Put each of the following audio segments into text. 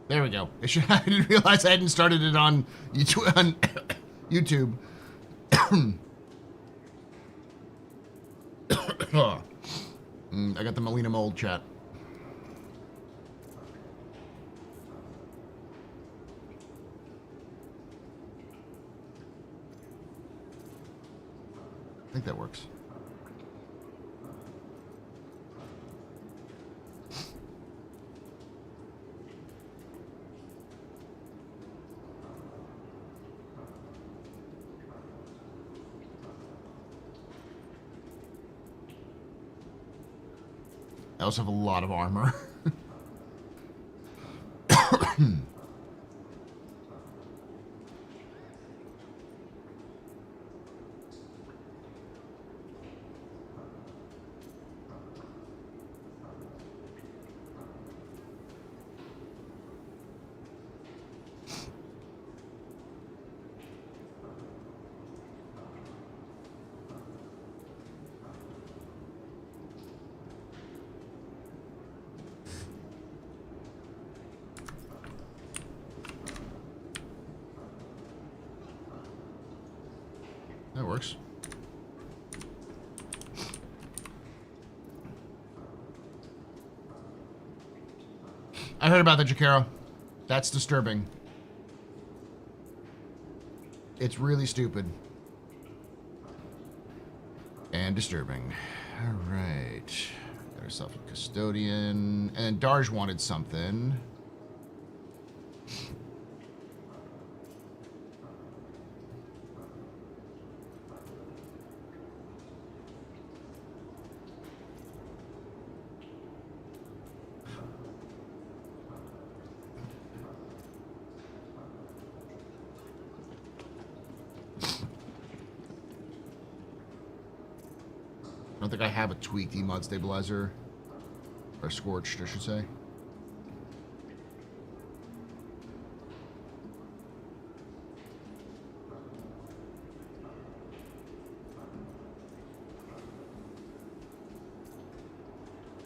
There we go. I didn't realize I hadn't started it on YouTube. YouTube. I got the Melina Mold chat. I think that works. I also have a lot of armor. That works. I heard about that, Jakaro. That's disturbing. It's really stupid. And disturbing. Alright. Got ourselves a custodian. And Darj wanted something. I don't think I have a tweaked E-mod stabilizer. Or scorched, I should say.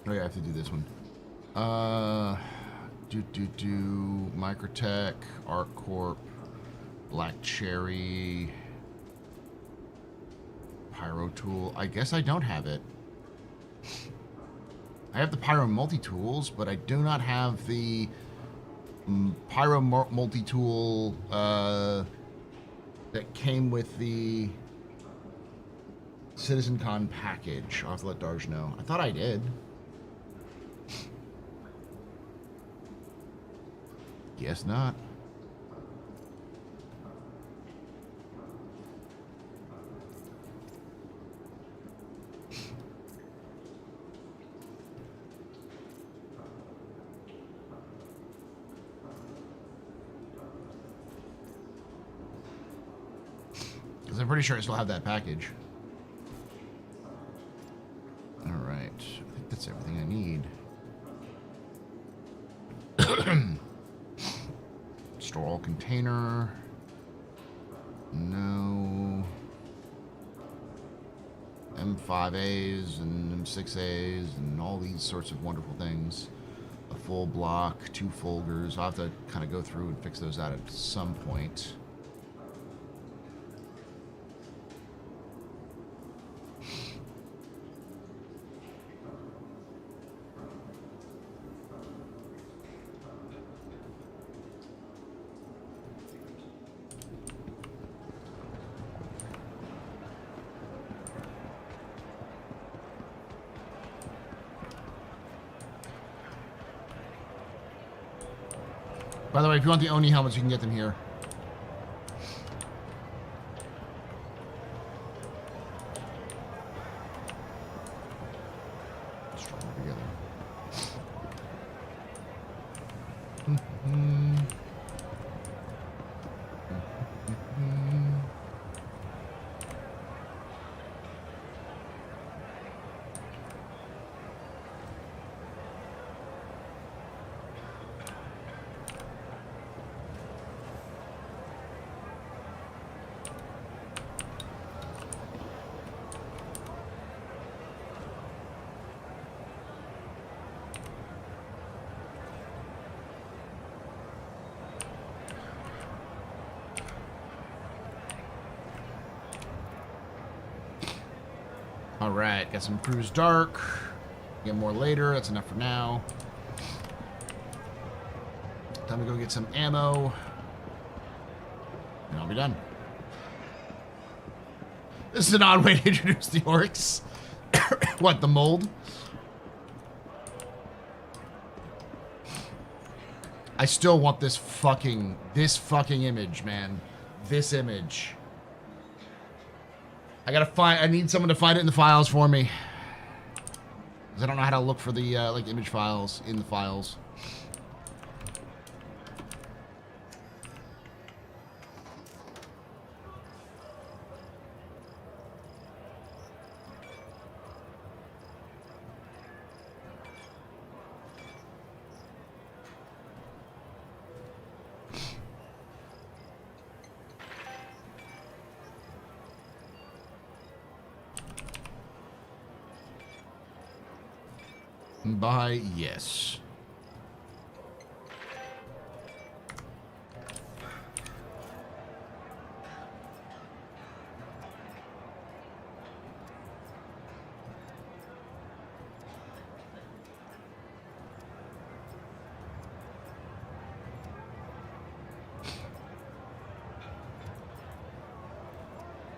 Oh yeah, I have to do this one. Microtech, ArcCorp, Black Cherry, Pyro Tool. I guess I don't have it. I have the Pyro Multi-Tools, but I do not have the Pyro Multi-Tool that came with the CitizenCon package. I'll have to let Darj know. I thought I did. Guess not. Because I'm pretty sure I still have that package. Alright. I think that's everything I need. Store all container. No. M5As and M6As and all these sorts of wonderful things. A full block, 2 folders. I'll have to kind of go through and fix those out at some point. By the way, if you want the Oni helmets, you can get them here. Stronger together. All right, got some Cruise Dark. Get more later. That's enough for now. Time to go get some ammo. And I'll be done. This is an odd way to introduce the orcs. What, the mold? I still want this fucking image, man. This image. I need someone to find it in the files for me. Because I don't know how to look for the, like, image files in the files. By yes.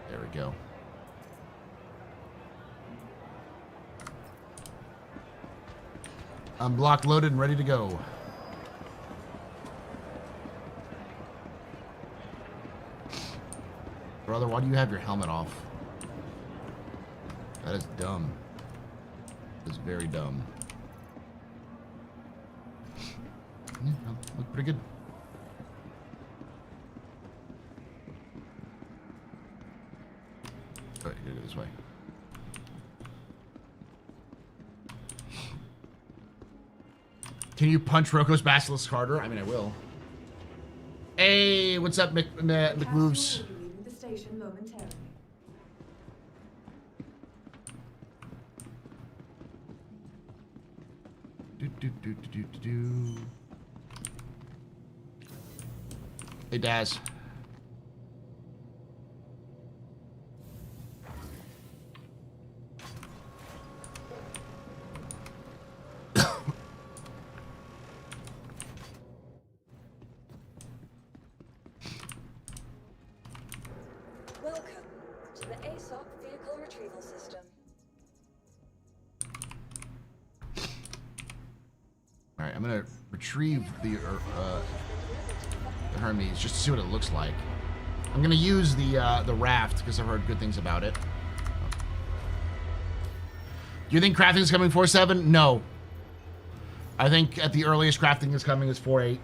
There we go. I'm block loaded and ready to go. Brother, why do you have your helmet off? That is dumb. That is very dumb. Yeah, look pretty good. Alright, you gotta go this way. Can you punch Roko's Basilisk harder? I mean, I will. Hey, what's up, McMoves? The station momentarily. Hey, Daz. I'm gonna retrieve the Hermes just to see what it looks like. I'm gonna use the raft because I've heard good things about it. Do you think crafting is coming 4.7? No. I think at the earliest crafting is coming is 4.8.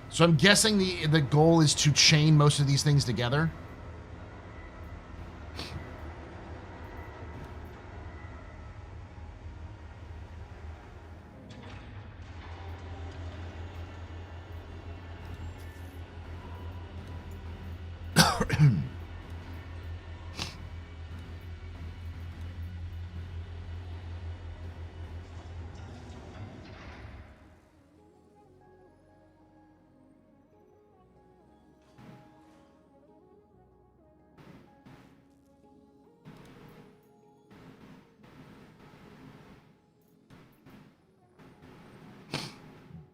So I'm guessing the goal is to chain most of these things together.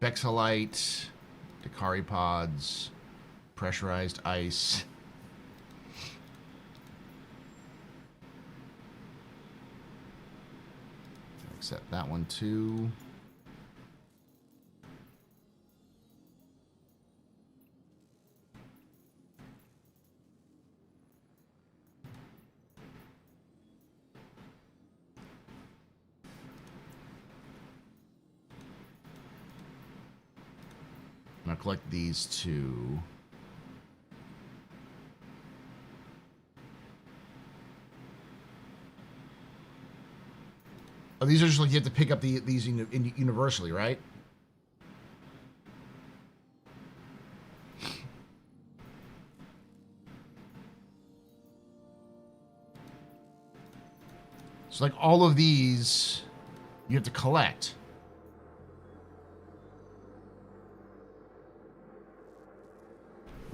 Bexalite, Dakari pods, pressurized ice. Accept that one too. I'll collect these two. Oh, these are just like you have to pick up these universally, right? So, like, all of these, you have to collect.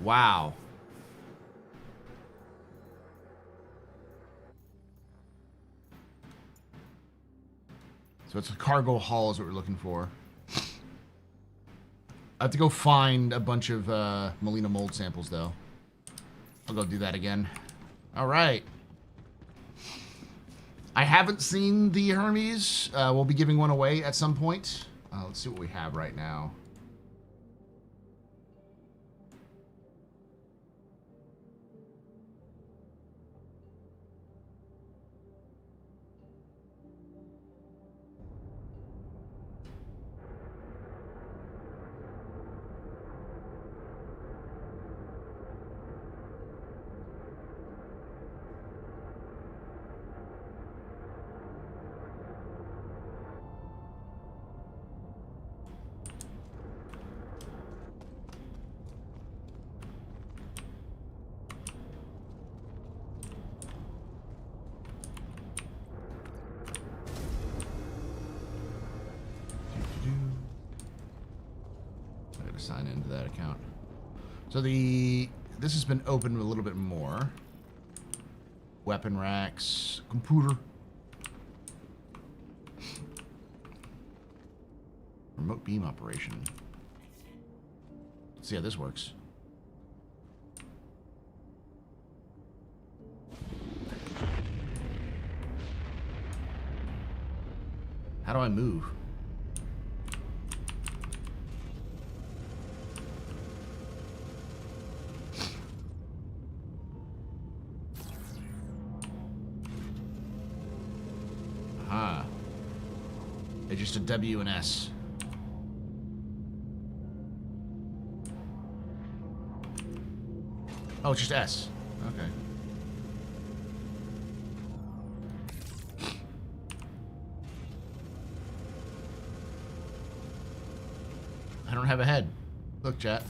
Wow. So it's a cargo hull is what we're looking for. I have to go find a bunch of Molina mold samples, though. I'll go do that again. All right. I haven't seen the Hermes. We'll be giving one away at some point. Let's see what we have right now. Sign into that account. So this has been opened a little bit more. Weapon racks, computer, remote beam operation. Let's see how this works. How do I move? Just a W and S. Oh, it's just S. Okay. I don't have a head. Look, chat.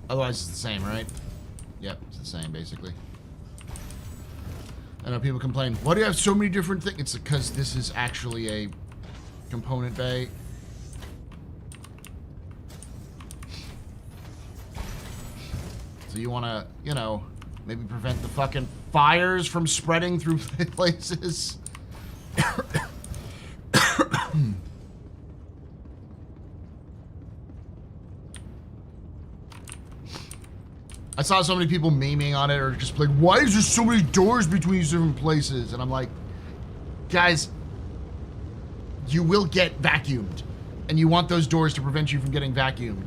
Otherwise, it's the same, right? Yep, it's the same, basically. I know people complain, why do you have so many different things? It's because this is actually a component bay. So you want to, you know, maybe prevent the fucking fires from spreading through places. I saw so many people memeing on it or just like, why is there so many doors between these different places? And I'm like, guys, you will get vacuumed. And you want those doors to prevent you from getting vacuumed.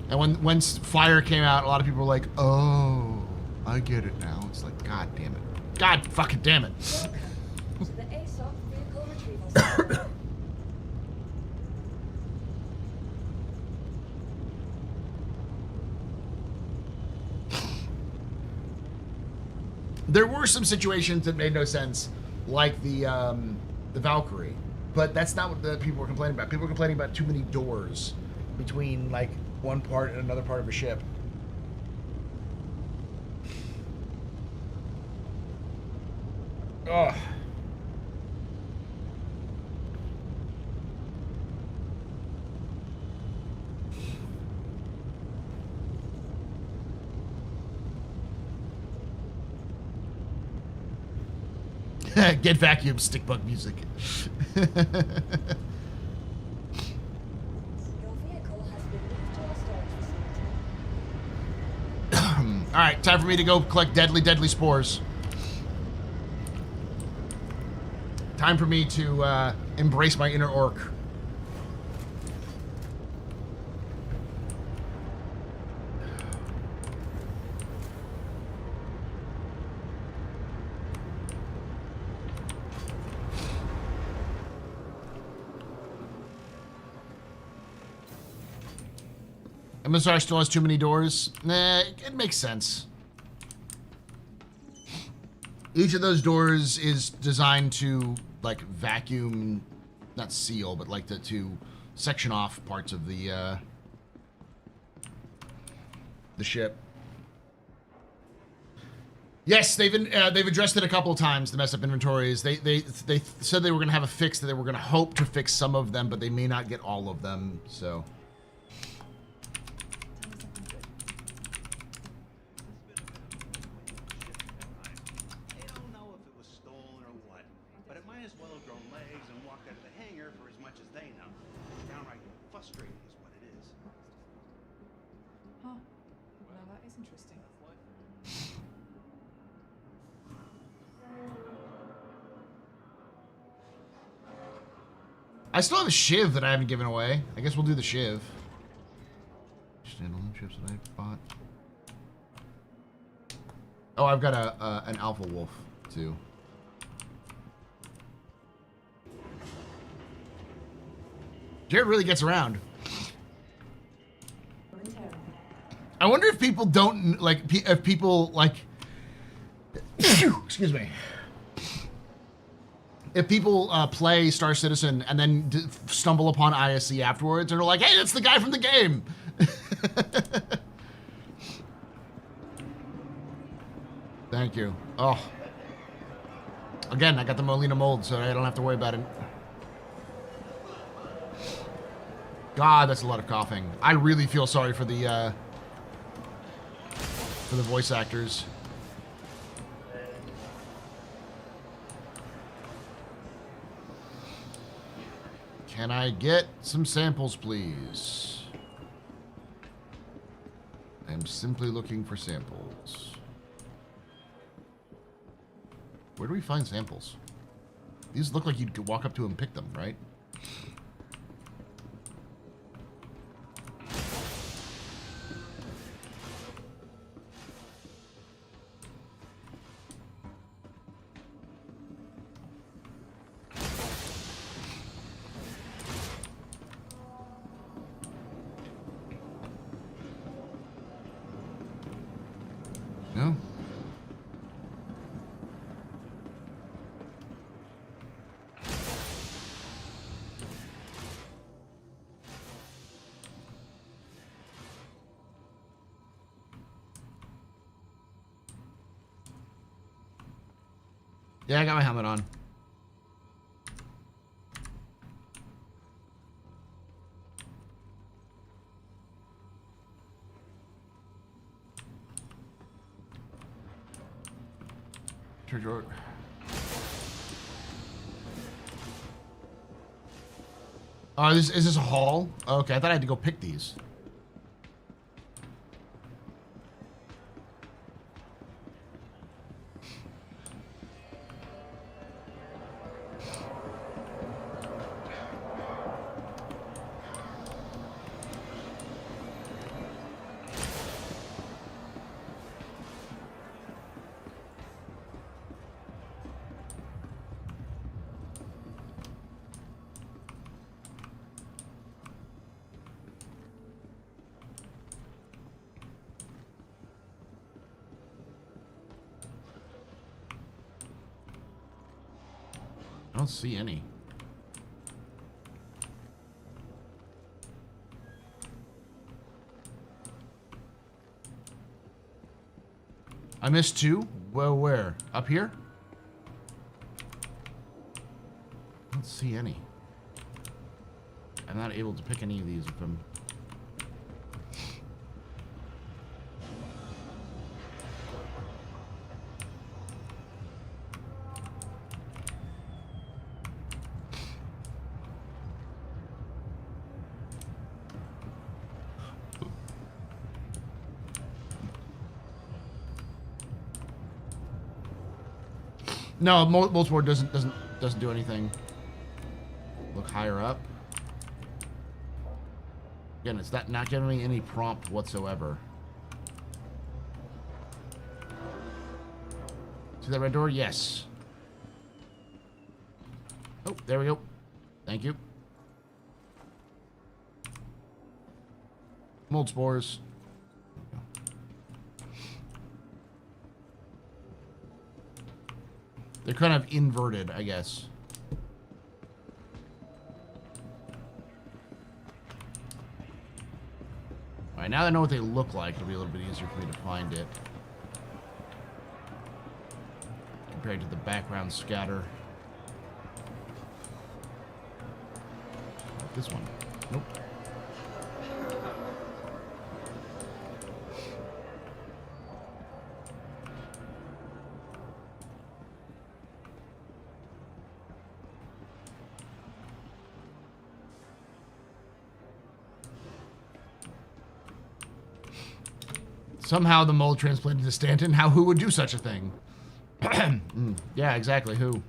And when fire came out, a lot of people were like, oh, I get it now. It's like, God damn it. God fucking damn it. To the ASOP vehicle retrieval center. There were some situations that made no sense, like the Valkyrie, but that's not what the people were complaining about. People were complaining about too many doors between like one part and another part of a ship. Ugh. Get vacuum, stick bug music. Your vehicle has been moved to a storage facility. Alright, time for me to go collect deadly spores. Time for me to embrace my inner orc. MSR still has too many doors? Nah, it makes sense. Each of those doors is designed to like vacuum, not seal, but like to section off parts of the ship. Yes, they've addressed it a couple of times. The messed up inventories. They said they were going to have a fix, that they were going to hope to fix some of them, but they may not get all of them. So. They don't know if it was stolen or what, but it might as well have grown legs and walked out of the hangar for as much as they know. Downright frustrating is what it is. Huh. Now that is interesting. I still have a shiv that I haven't given away. I guess we'll do the shiv. Standalone ships that I bought. Oh, I've got an alpha wolf too. Jared really gets around. I wonder if people don't like, if people like, excuse me. If people play Star Citizen and then stumble upon ISC afterwards and are like, hey, that's the guy from the game. Thank you. Oh. Again, I got the Molina mold, so I don't have to worry about it. God, that's a lot of coughing. I really feel sorry for the voice actors. Can I get some samples, please? I'm simply looking for samples. Where do we find samples? These look like you'd walk up to them and pick them, right? No? Yeah, I got my helmet on. Oh, is this a haul? Okay, I thought I had to go pick these. I don't see any. I missed two? Well, where? Up here? I don't see any. I'm not able to pick any of these if I'm... No, multiboard doesn't do anything. Look higher up. Again, it's not giving me any prompt whatsoever. See that red door? Yes. Oh, there we go. Thank you. Mold spores. They're kind of inverted, I guess. Alright, now that I know what they look like, it'll be a little bit easier for me to find it. Compared to the background scatter. This one. Nope. Somehow the mold transplanted to Stanton. Who would do such a thing? Yeah, exactly. Who?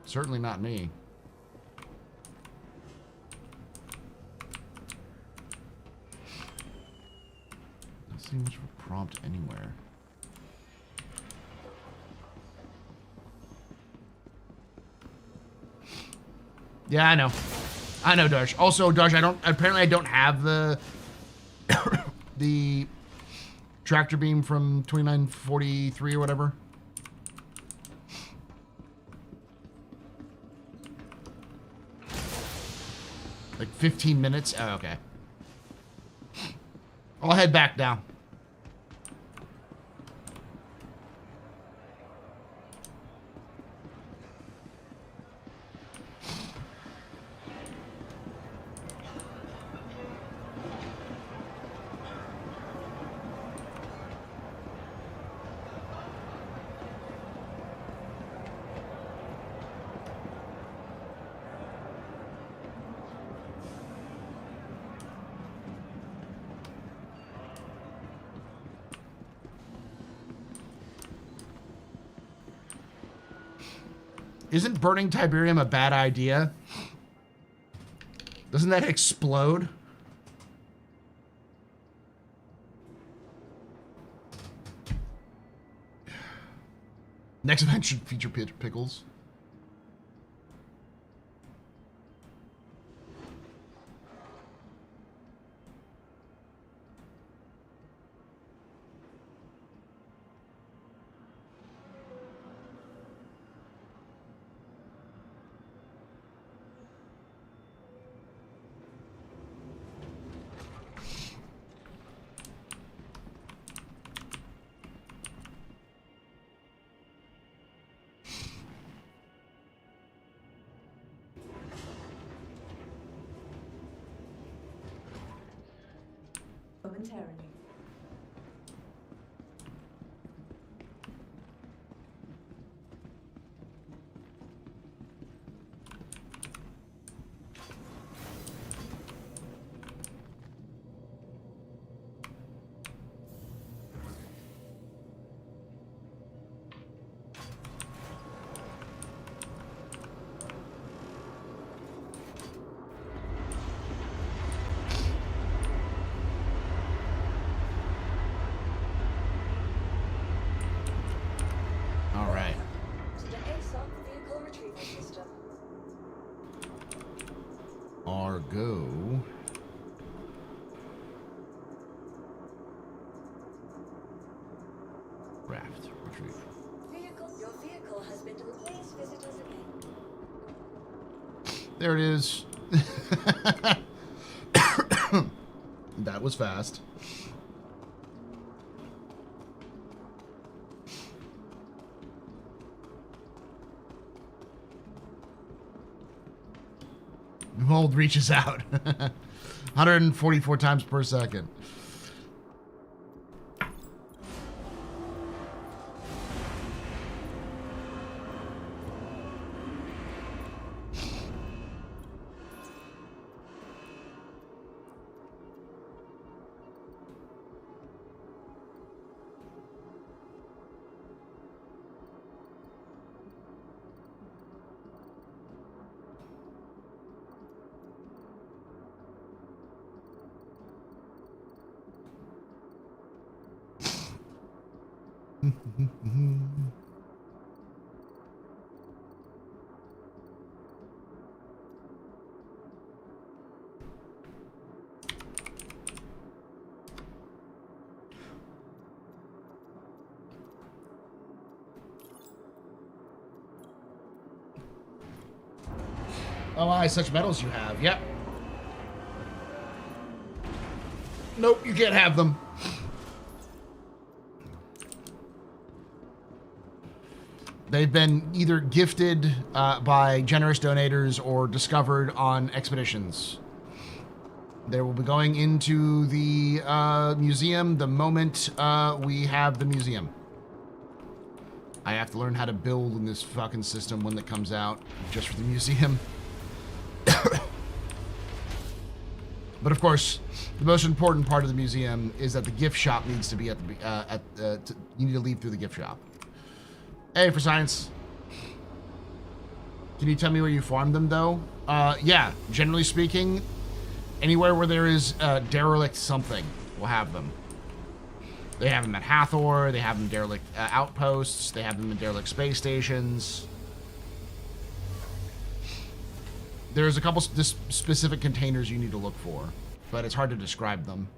Certainly not me. Not seeing much of a prompt anywhere. Yeah, I know. I know, Darsh. Also, Darsh, apparently I don't have the the tractor beam from 2943 or whatever. Like 15 minutes? Oh, okay. I'll head back now. Isn't burning Tiberium a bad idea? Doesn't that explode? Next event should feature pickles. Momentarily. Go. Raft. Retrieve. Your vehicle has been to please visit us again. There it is. That was fast. The mold reaches out. 144 times per second. Oh, aye, such medals you have. Yep. Nope, you can't have them. They've been either gifted by generous donators or discovered on expeditions. They will be going into the museum the moment we have the museum. I have to learn how to build in this fucking system when it comes out, just for the museum. But of course, the most important part of the museum is that the gift shop needs to be at the you need to leave through the gift shop. Hey, for science. Can you tell me where you farmed them, though? Yeah, generally speaking, anywhere where there is derelict something, we'll have them. They have them at Hathor, they have them derelict outposts, they have them in derelict space stations. There's a couple specific containers you need to look for, but it's hard to describe them.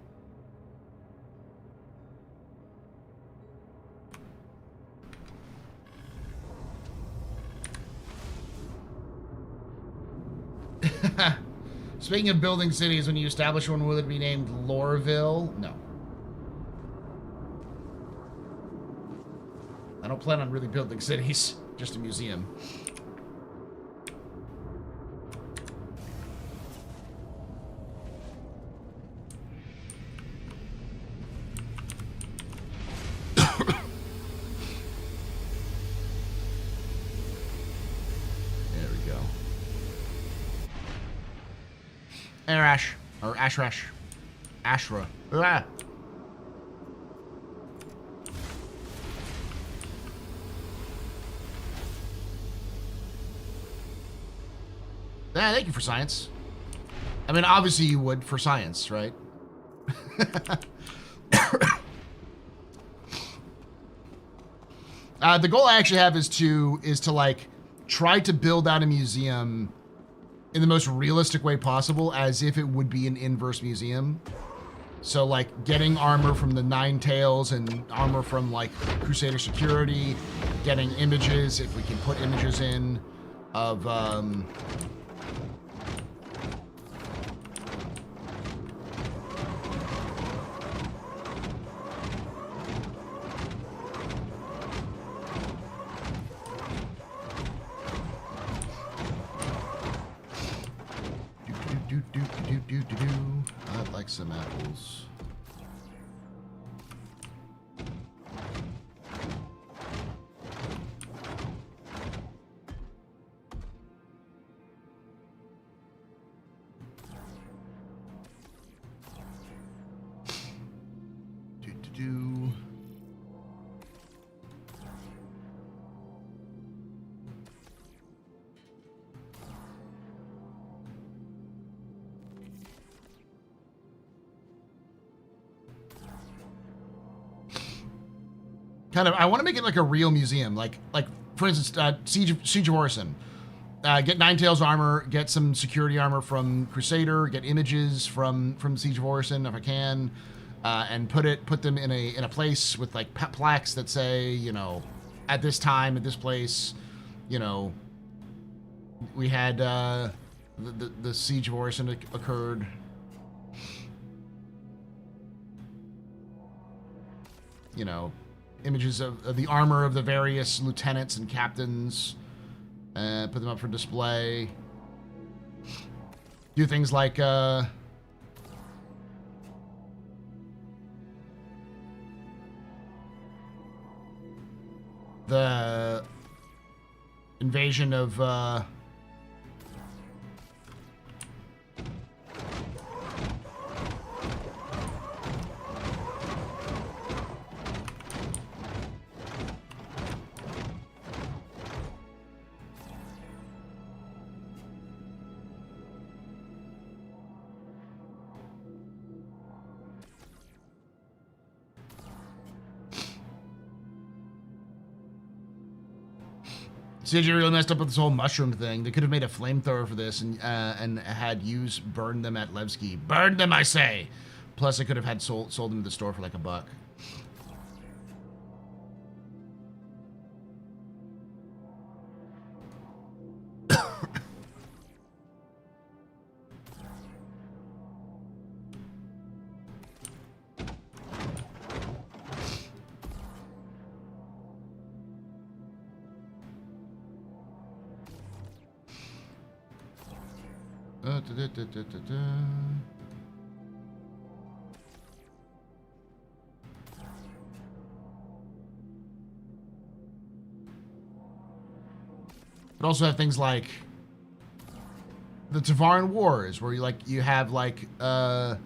Speaking of building cities, when you establish one, will it be named Loreville? No. I don't plan on really building cities, just a museum. Arash. Or Ashrash. Ashra. Ah. Yeah, thank you for science. I mean, obviously you would for science, right? The goal I actually have is to like try to build out a museum in the most realistic way possible, as if it would be an inverse museum. So like getting armor from the Nine Tails and armor from like Crusader Security, getting images, if we can put images in, of I'd like some apples. Kind of, I want to make it like a real museum, like for instance, Siege of Orison. Get Nine Tails armor, get some security armor from Crusader, get images from Siege of Orison if I can, and put them in a place with like plaques that say, you know, at this time, at this place, you know, we had the Siege of Orison occurred. You know, images of the armor of the various lieutenants and captains, put them up for display. Do things like the invasion of CJ really messed up with this whole mushroom thing. They could have made a flamethrower for this and had Hughes burn them at Levski. Burn them, I say! Plus, they could have had sold them to the store for like $1. But also have things like the Tavaran Wars, where you have like a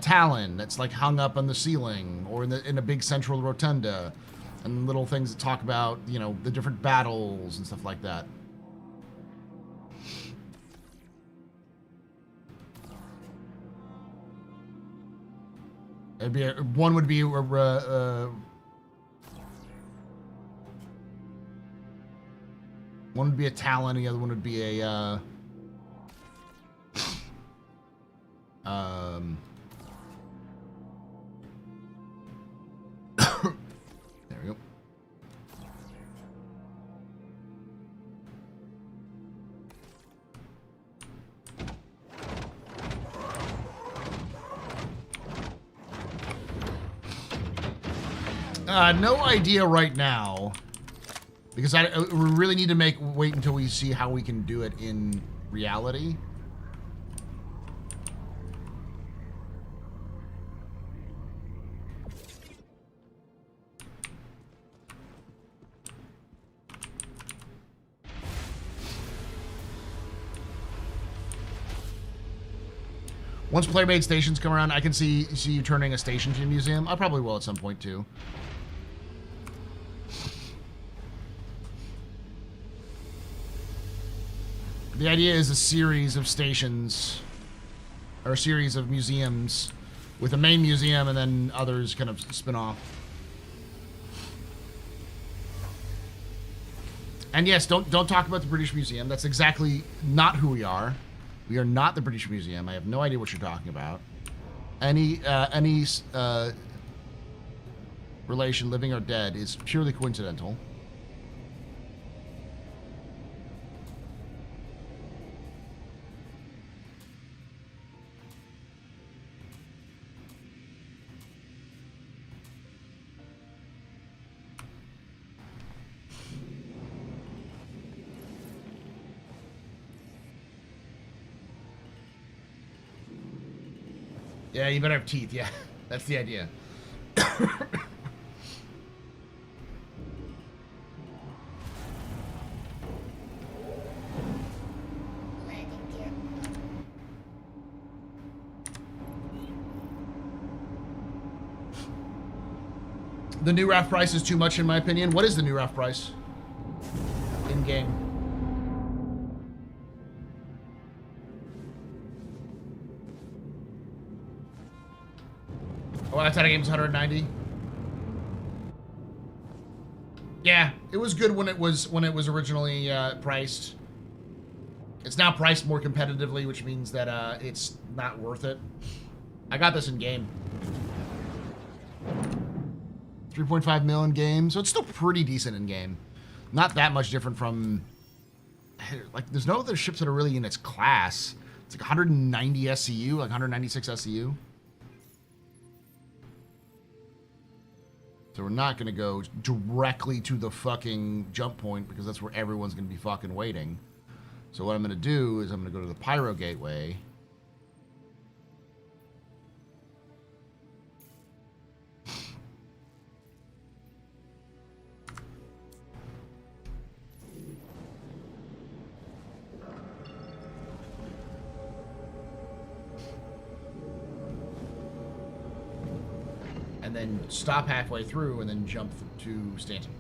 Talon that's like hung up on the ceiling or in a big central rotunda, and little things that talk about, you know, the different battles and stuff like that. It'd be one would be one would be a Talon, the other one would be a there we go. No idea right now, because we really need to wait until we see how we can do it in reality. Once player-made stations come around, I can see you turning a station to a museum. I probably will at some point too. The idea is a series of stations, or a series of museums, with a main museum and then others kind of spin off. And yes, don't talk about the British Museum. That's exactly not who we are. We are not the British Museum. I have no idea what you're talking about. Any relation, living or dead, is purely coincidental. Yeah, you better have teeth. Yeah, that's the idea. The new RAF price is too much in my opinion. What is the new RAF price? In game. Oh, that's out of game's 190. Yeah, it was good when it was originally priced. It's now priced more competitively, which means that it's not worth it. I got this in game. 3.5 mil in game, so it's still pretty decent in game. Not that much different from, like, there's no other ships that are really in its class. It's like 190 SCU, like 196 SCU. So we're not going to go directly to the fucking jump point because that's where everyone's going to be fucking waiting. So what I'm going to do is I'm going to go to the Pyro Gateway. And then stop halfway through and then jump to Stanton.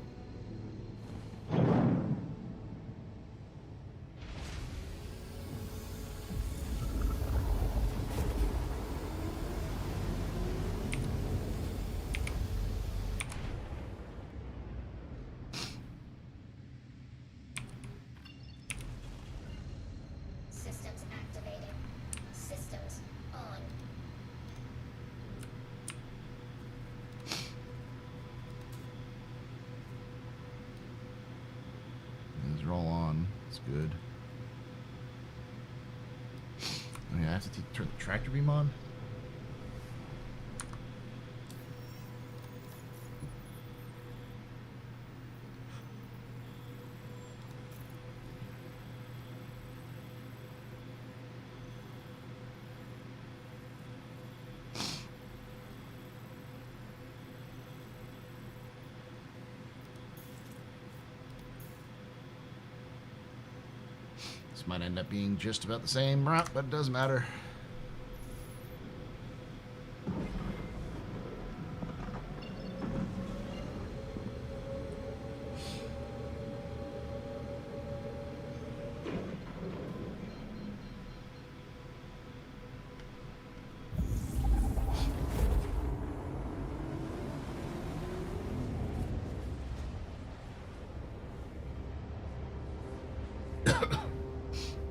Systems activated. Systems on. These are all on. That's good. Oh, yeah, I have to turn the tractor beam on. might end up being just about the same route, but it doesn't matter.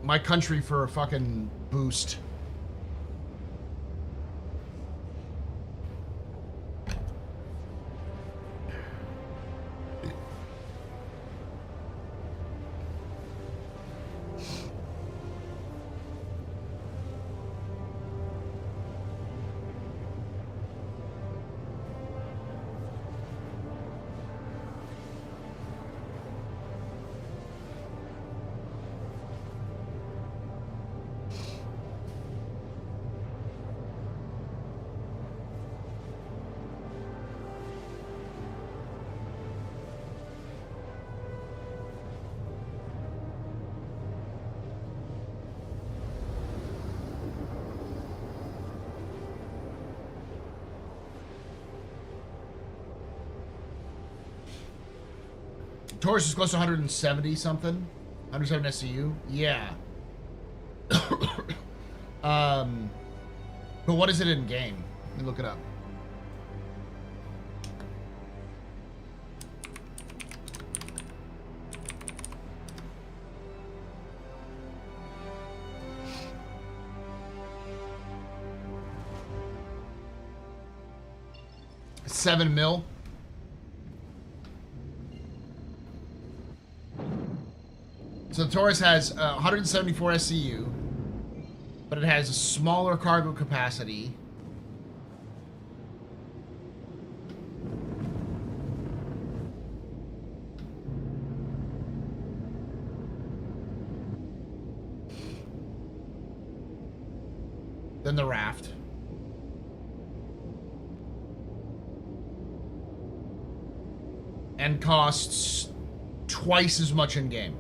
My country for a fucking boost. Taurus is close to 170 something. 170 SCU. Yeah. But what is it in game? Let me look it up. $7 mil. So the Taurus has 174 SCU, but it has a smaller cargo capacity. Than the Raft. And costs twice as much in game.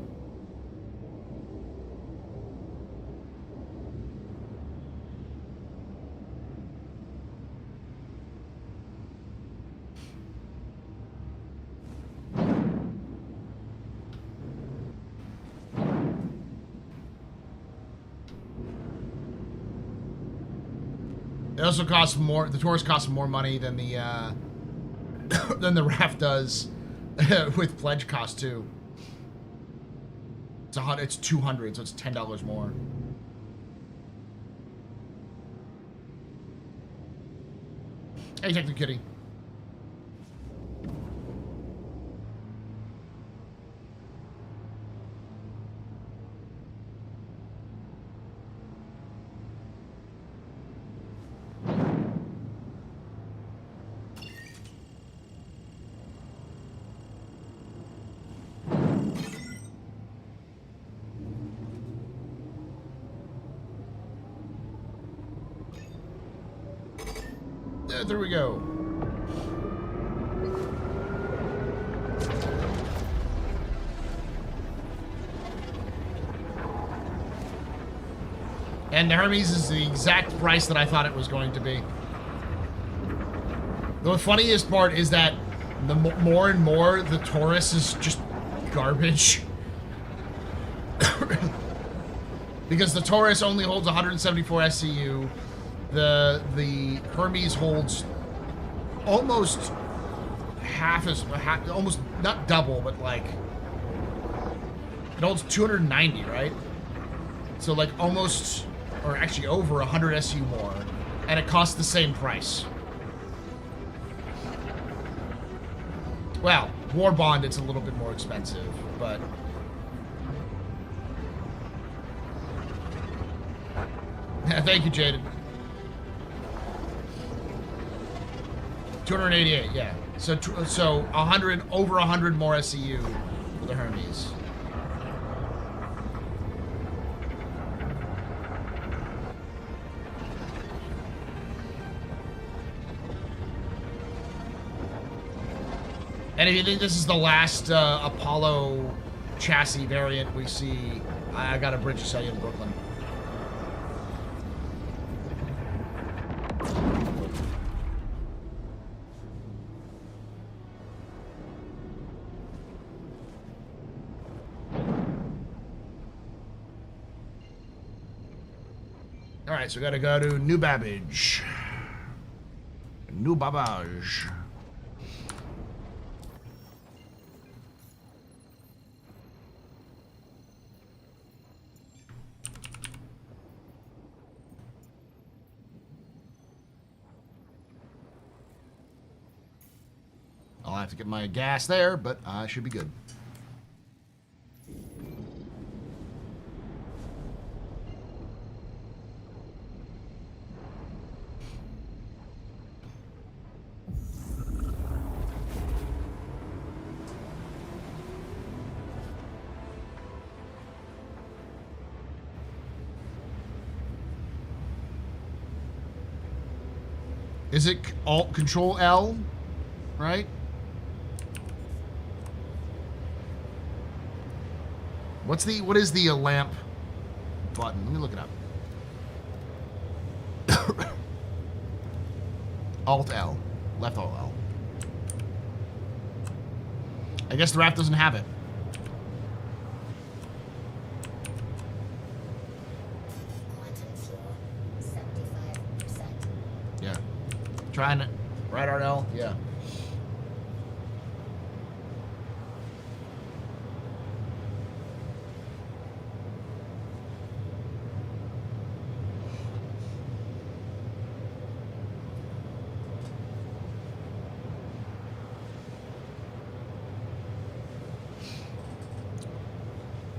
It also costs more. The Taurus costs more money than the than the Raft does with pledge cost too. It's 200, so it's $10 more. Hey, Techno Kitty. There we go. And the Hermes is the exact price that I thought it was going to be. The funniest part is that the more and more the Taurus is just garbage. Because the Taurus only holds 174 SCU. The Hermes holds almost almost not double, but like it holds 290, right? So like almost, or actually over 100 SU more, and it costs the same price. Well, War Bond, it's a little bit more expensive, but thank you, Jaden. 288, yeah. So 100, over 100 more SCU for the Hermes. And if you think this is the last Apollo chassis variant we see. I got a bridge to sell you in Brooklyn. All right, so we gotta go to New Babbage. New Babbage. I'll have to get my gas there, but I should be good. Is it Alt Control L, right? What is the lamp button? Let me look it up. Alt L, left Alt L. I guess the raft doesn't have it. Quantum fuel, 75%. Yeah. Trying it. Right, Arnell? Yeah.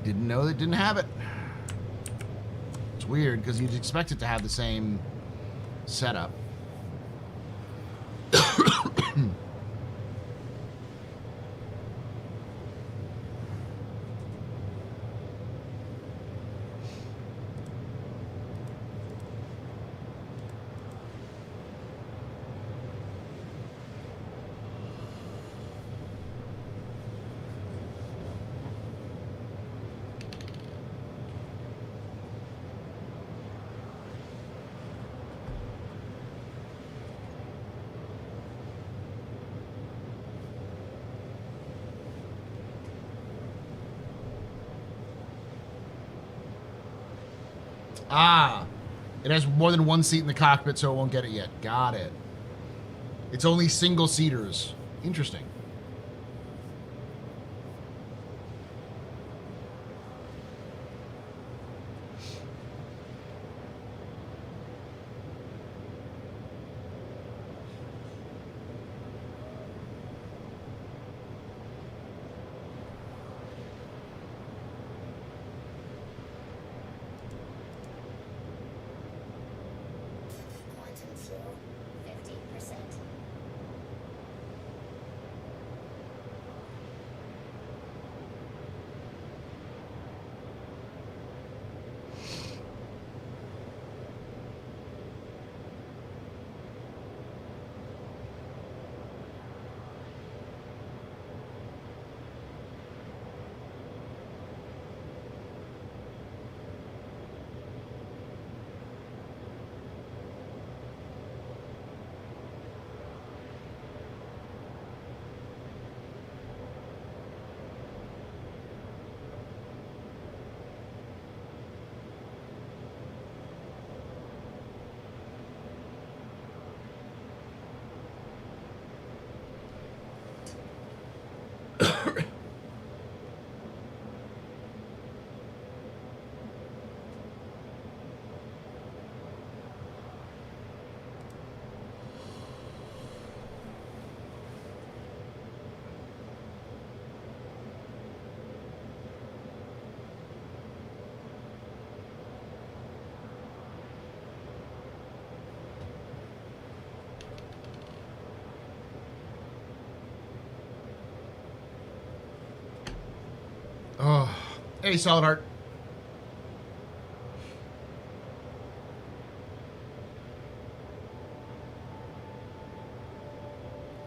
Didn't know they didn't have it. It's weird because you'd expect it to have the same setup. Ah, it has more than one seat in the cockpit, so it won't get it yet. Got it. It's only single seaters. Interesting. Quantum fuel, 50%. Oh, hey, Solid Heart.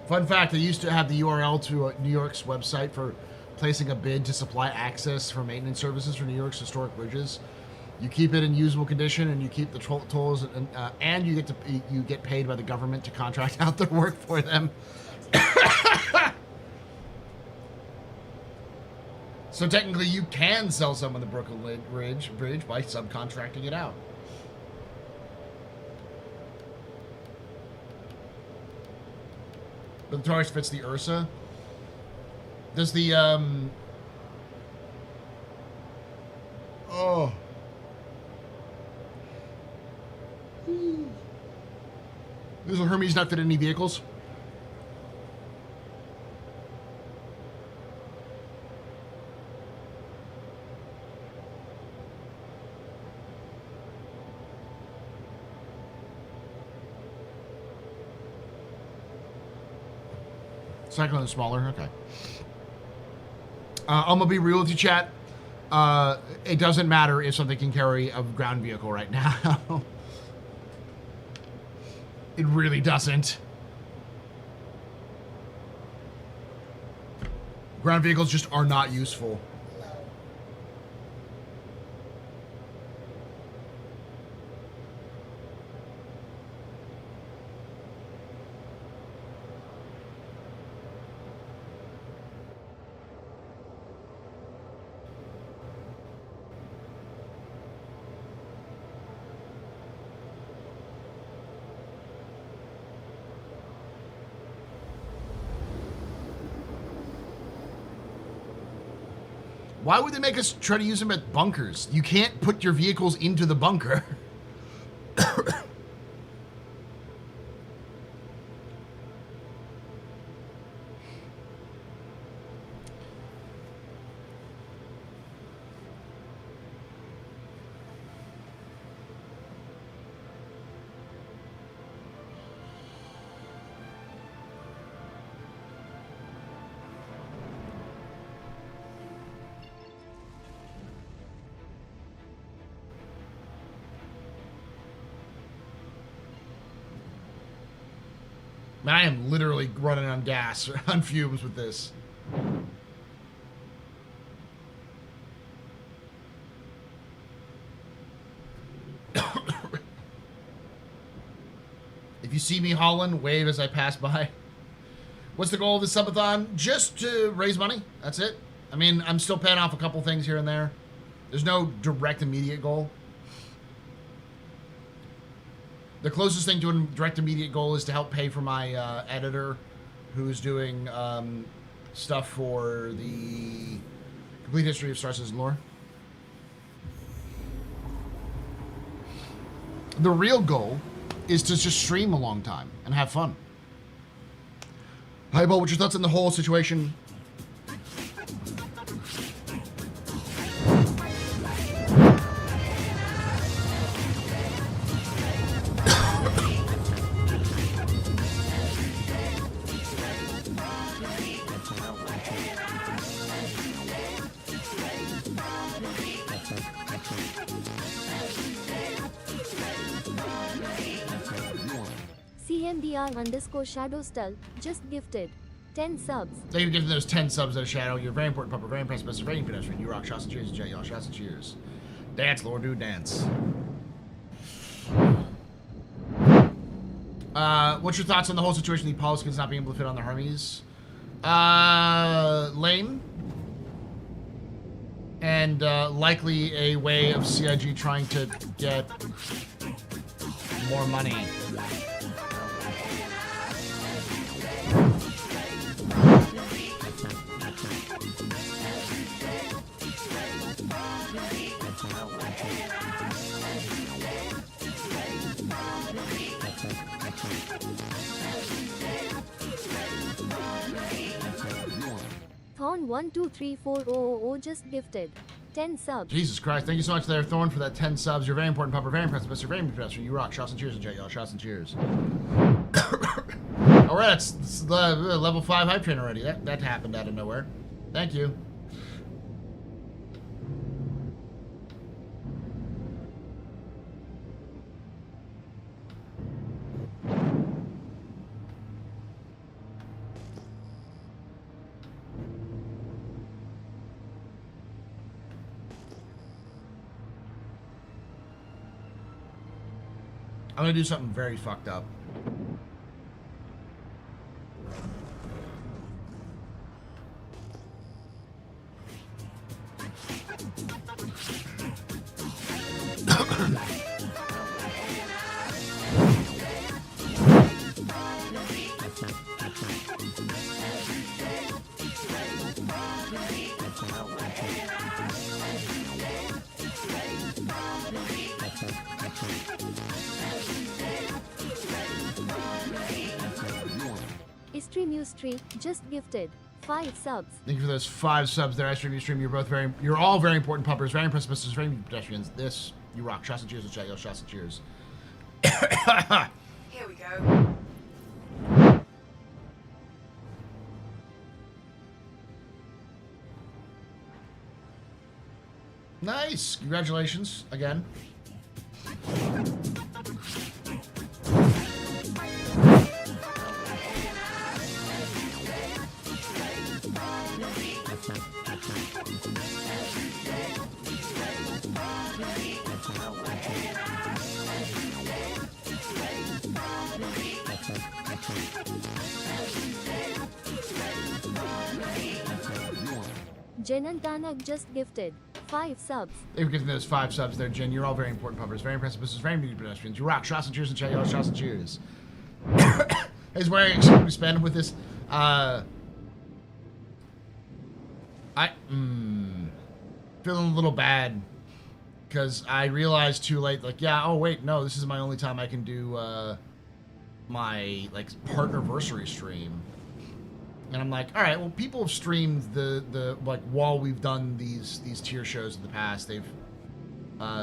Fun fact, I used to have the URL to New York's website for placing a bid to supply access for maintenance services for New York's historic bridges. You keep it in usable condition, and you keep the tolls, and you get paid by the government to contract out their work for them. So technically, you can sell someone the Brooklyn Bridge by subcontracting it out. But the Taurus fits the Ursa. Does the oh. Does the Hermes not fit any vehicles? Cyclone is smaller, okay. I'm gonna be real with you, chat. It doesn't matter if something can carry a ground vehicle right now. It really doesn't. Ground vehicles just are not useful. Why would they make us try to use them at bunkers? You can't put your vehicles into the bunker. Man, I am literally running on gas, on fumes with this. If you see me hauling, wave as I pass by. What's the goal of this subathon? Just to raise money. That's it. I mean, I'm still paying off a couple things here and there. There's no direct immediate goal. The closest thing to a direct immediate goal is to help pay for my editor, who's doing stuff for the complete history of Star Citizen lore. The real goal is to just stream a long time and have fun. Hi, Bo, what's your thoughts on the whole situation? CMDR_Shadow just gifted 10 subs. Thank you for giving those 10 subs at Shadow. You're very important, Pupper. Very impressive, Mr. Very pedestrian. You rock. Shots and cheers, Jet. Y'all. Shots and cheers. Dance, Lord, do dance. What's your thoughts on the whole situation? The Poliscans not being able to fit on the Hermes? Lame. And likely a way of CIG trying to get more money. Thorn 123400 just gifted 10 subs. Jesus Christ, thank you so much there, Thorn, for that 10 subs. You're very important, Pupper. Very impressive, Mr. Very pedestrian. You rock. Shots and cheers, Jet. Y'all. Shots and cheers. Alright, that's level 5 hype train already. That happened out of nowhere. Thank you. I'm gonna do something very fucked up. Stream just gifted 5 subs. Thank you for those 5 subs there. I stream, you stream. You're all very important puppers, very impressive misters, very pedestrians. This, you rock. Shots and cheers and chat, yo. Shots and cheers. Here we go. Nice. Congratulations again. Jenantanak just gifted 5 subs. Thank you for getting those 5 subs there, Jen. You're all very important puppers, very impressive misters, very beauty pedestrians. You rock. Shots and cheers and chat, yo. Shots and cheers. He's wearing extremely spend with this. Feeling a little bad because I realized too late, like, yeah, oh wait, no, this is my only time I can do my like Partnerversery stream, and I'm like, all right, well, people have streamed the like while we've done these tier shows in the past, they've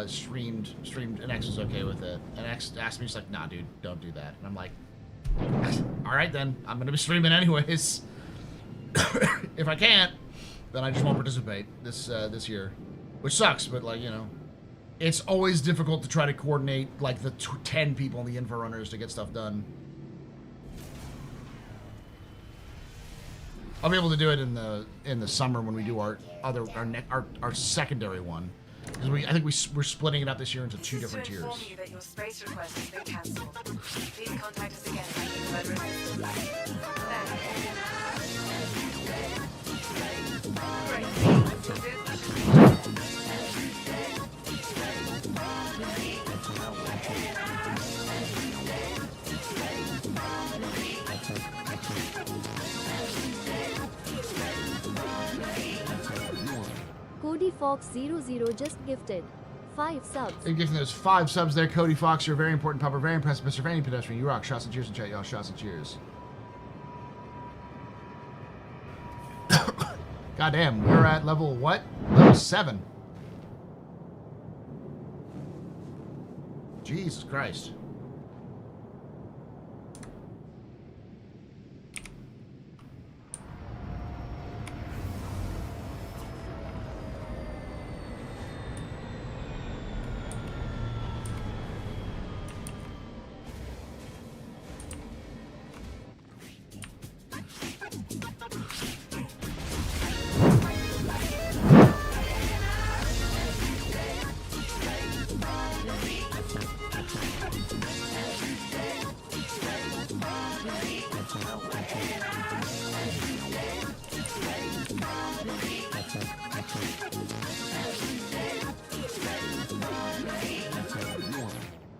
streamed, and X was okay with it, and X asked me, just like, nah, dude, don't do that, and I'm like, all right then, I'm gonna be streaming anyways. If I can't, then I just won't participate this year, which sucks. But like, you know, it's always difficult to try to coordinate like the 10 people in the info runners to get stuff done. I'll be able to do it in the summer when we do our secondary one, because I think we're splitting it up this year into 2 different tiers. To inform you that your space request has been cancelled. Please contact us again if you need further assistance. Great. Cody Fox 00 just gifted 5 subs. Thank you for giving those 5 subs there, Cody Fox. You're a very important pupper, very impressive, Mr. Vanny Pedestrian. You rock. Shots and cheers and chat, y'all. Shots and cheers. Goddamn, we're at level what? Level 7. Jesus Christ.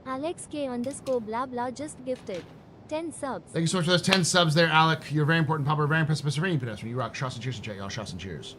Alex K _ blah blah just gifted 10 subs. Thank you so much for those 10 subs there, Alec. You're a very important pupper, very impressive, Mr. Vanny Pedestrian. You rock. Shots and cheers and chat, y'all. Shots and cheers.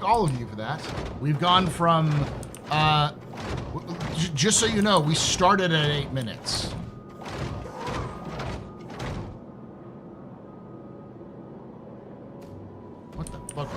all of you for that. We've gone from, just so you know, we started at 8 minutes. What the fuck?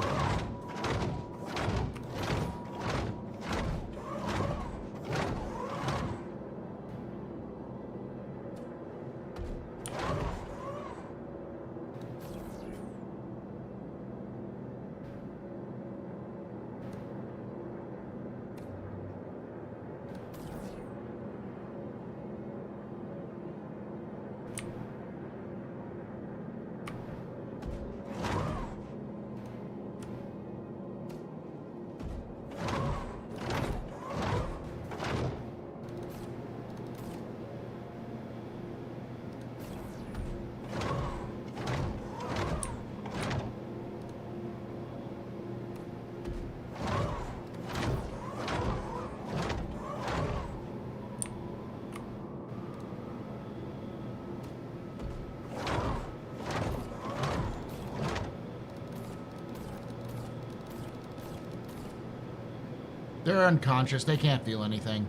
They're unconscious. They can't feel anything.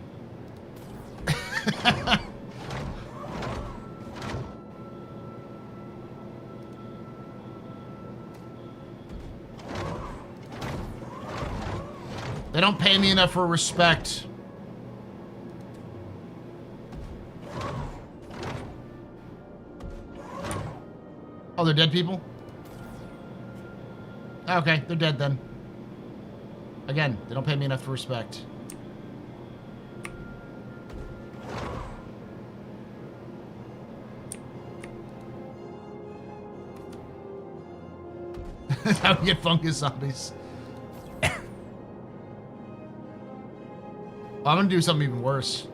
They don't pay me enough for respect. Oh, they're dead people? Okay, they're dead then. Again, they don't pay me enough for respect. That's how we get fungus zombies. I'm gonna do something even worse.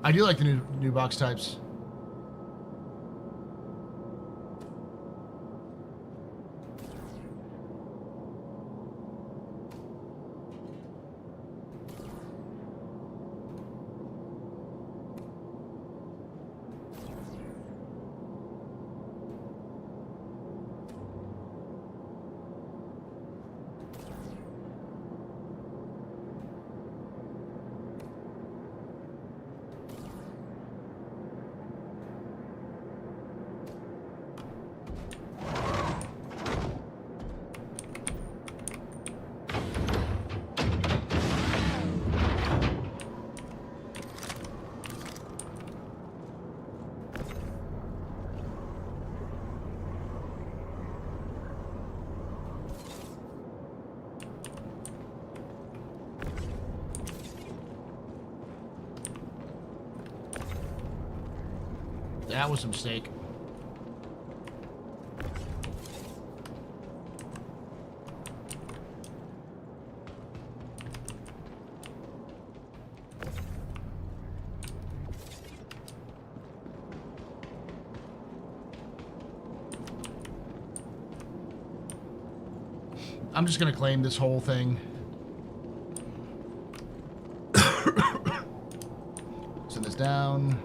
I do like the new box types. That was a mistake. I'm just gonna claim this whole thing. Send this down.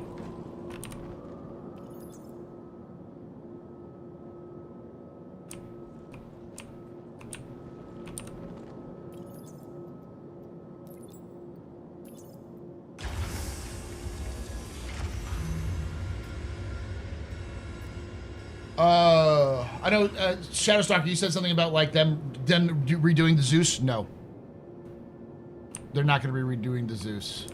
I know, Shadowstalker, you said something about, like, them redoing the Zeus. No. They're not going to be redoing the Zeus.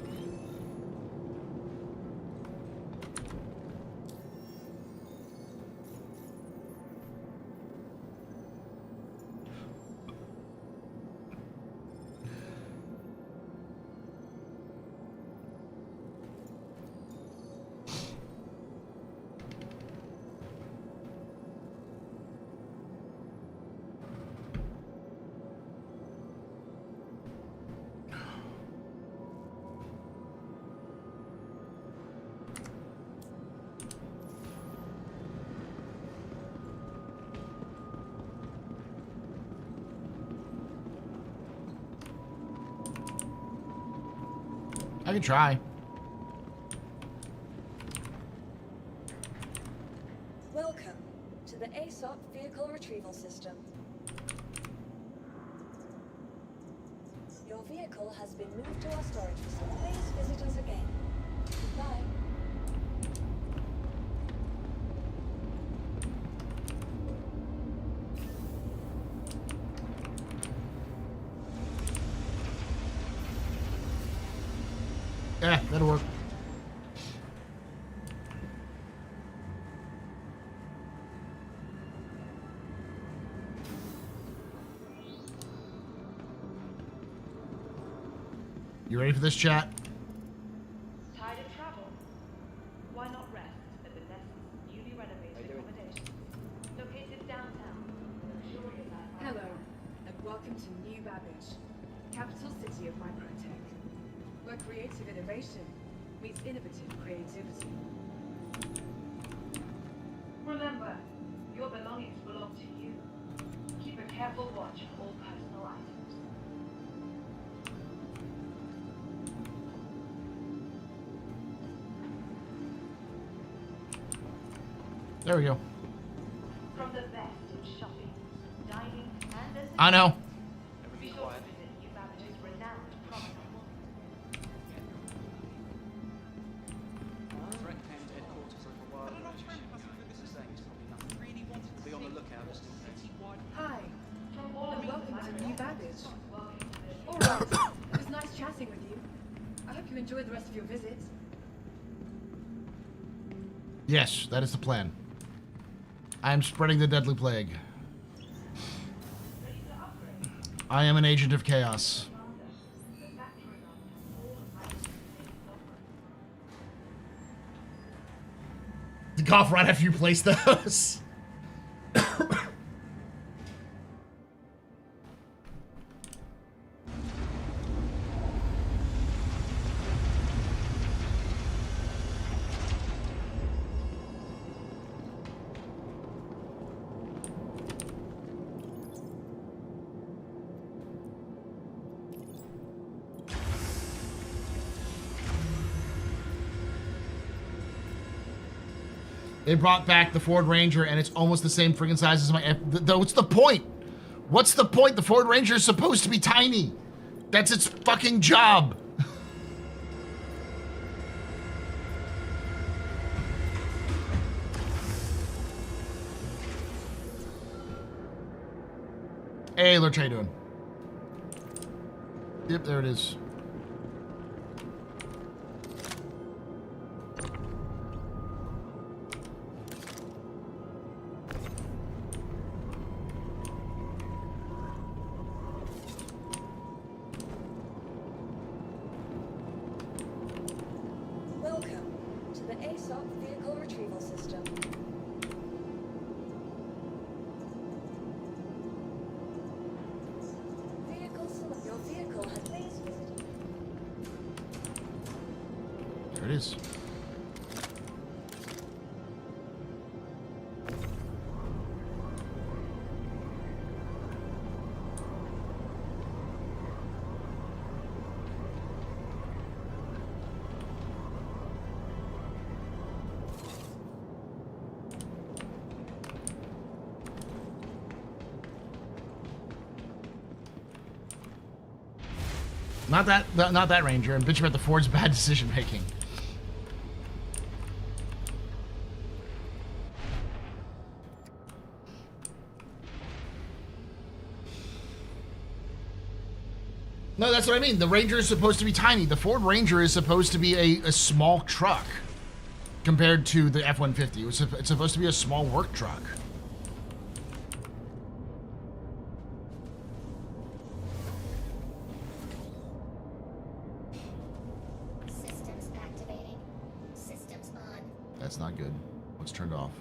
I can try. Welcome to the ASOC Vehicle Retrieval System. Your vehicle has been moved to our storage facility. Please visit us again. Goodbye. Yeah, that'll work. You ready for this, chat? Tired of travel? Why not rest at the newly renovated accommodation located downtown? Luxurious Hello, and welcome to New Babbage, capital city of microtech, where creative innovation meets innovative creativity. Remember, your belongings belong to you. Keep a careful watch on all personal items. There we go. From the best in shopping, dining, and entertainment. I know. Be sure to visit New Babbage's renowned promenade. Hi, From all and welcome regions, to New Babbage. welcome to the All right, it was nice chatting with you. I hope you enjoyed the rest of your visit. Yes, that is the plan. I am spreading the deadly plague. I am an agent of chaos. The golf right after you place those. They brought back the Ford Ranger, and it's almost the same friggin' size as my... What's the point? What's the point? The Ford Ranger is supposed to be tiny. That's its fucking job. Hey, Lurch, how you doing? Yep, there it is. Welcome to the ASOC Vehicle Retrieval System. Your vehicle has please visit. There it is. Not that Ranger. I'm bitching about the Ford's bad decision making. No, that's what I mean. The Ranger is supposed to be tiny. The Ford Ranger is supposed to be a small truck compared to the F-150. It's supposed to be a small work truck. Systems activating. Systems on. That's not good. What's turned off?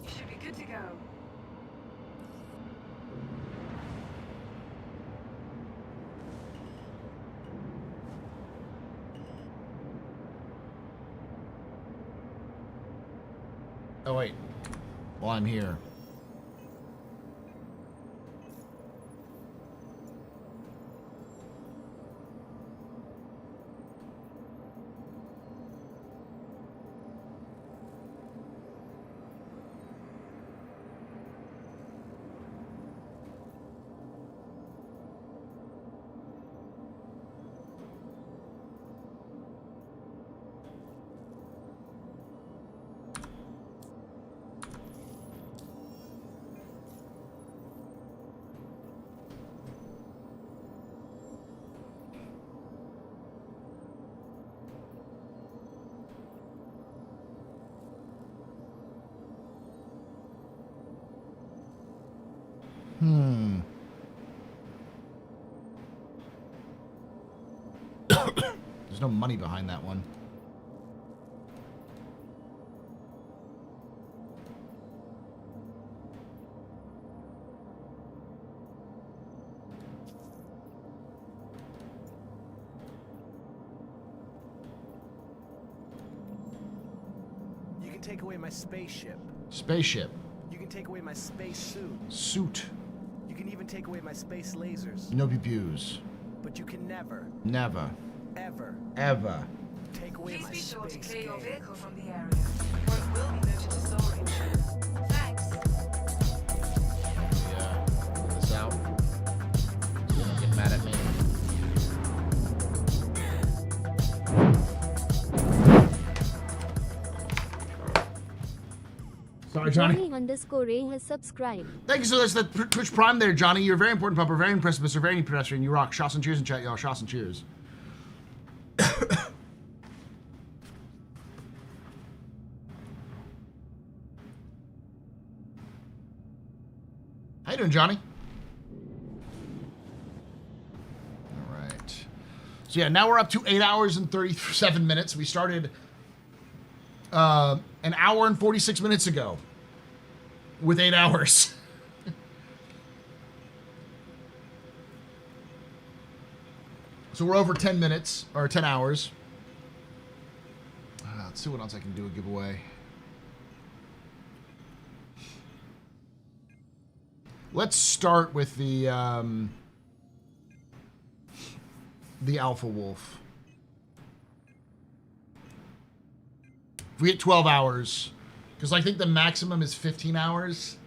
You should be good to go. Oh, wait. While I'm here. There's no money behind that one. You can take away my spaceship. Spaceship. You can take away my space suit. Suit. You can even take away my space lasers. No pew-pews. But you can never, Never. ever Ever. take away Please my be sure to space clear your game. vehicle from the area. Or it will be moved to storage. Thanks. Yeah. Put this out. So you don't get mad at me. Sorry, Johnny. Johnny_Ray has subscribed. Thank you so much for that Twitch Prime there, Johnny. You're a very important pupper, very impressive, Mr. Very pedestrian. You rock. Shots and cheers in chat, y'all. Shots and cheers. How you doing, Johnny? All right. So yeah, now we're up to 8 hours and 37 minutes. We started an hour and 46 minutes ago with 8 hours. So we're over 10 minutes, or 10 hours. Let's see what else I can do a giveaway. Let's start with the Alpha Wolf. If we get 12 hours, because I think the maximum is 15 hours.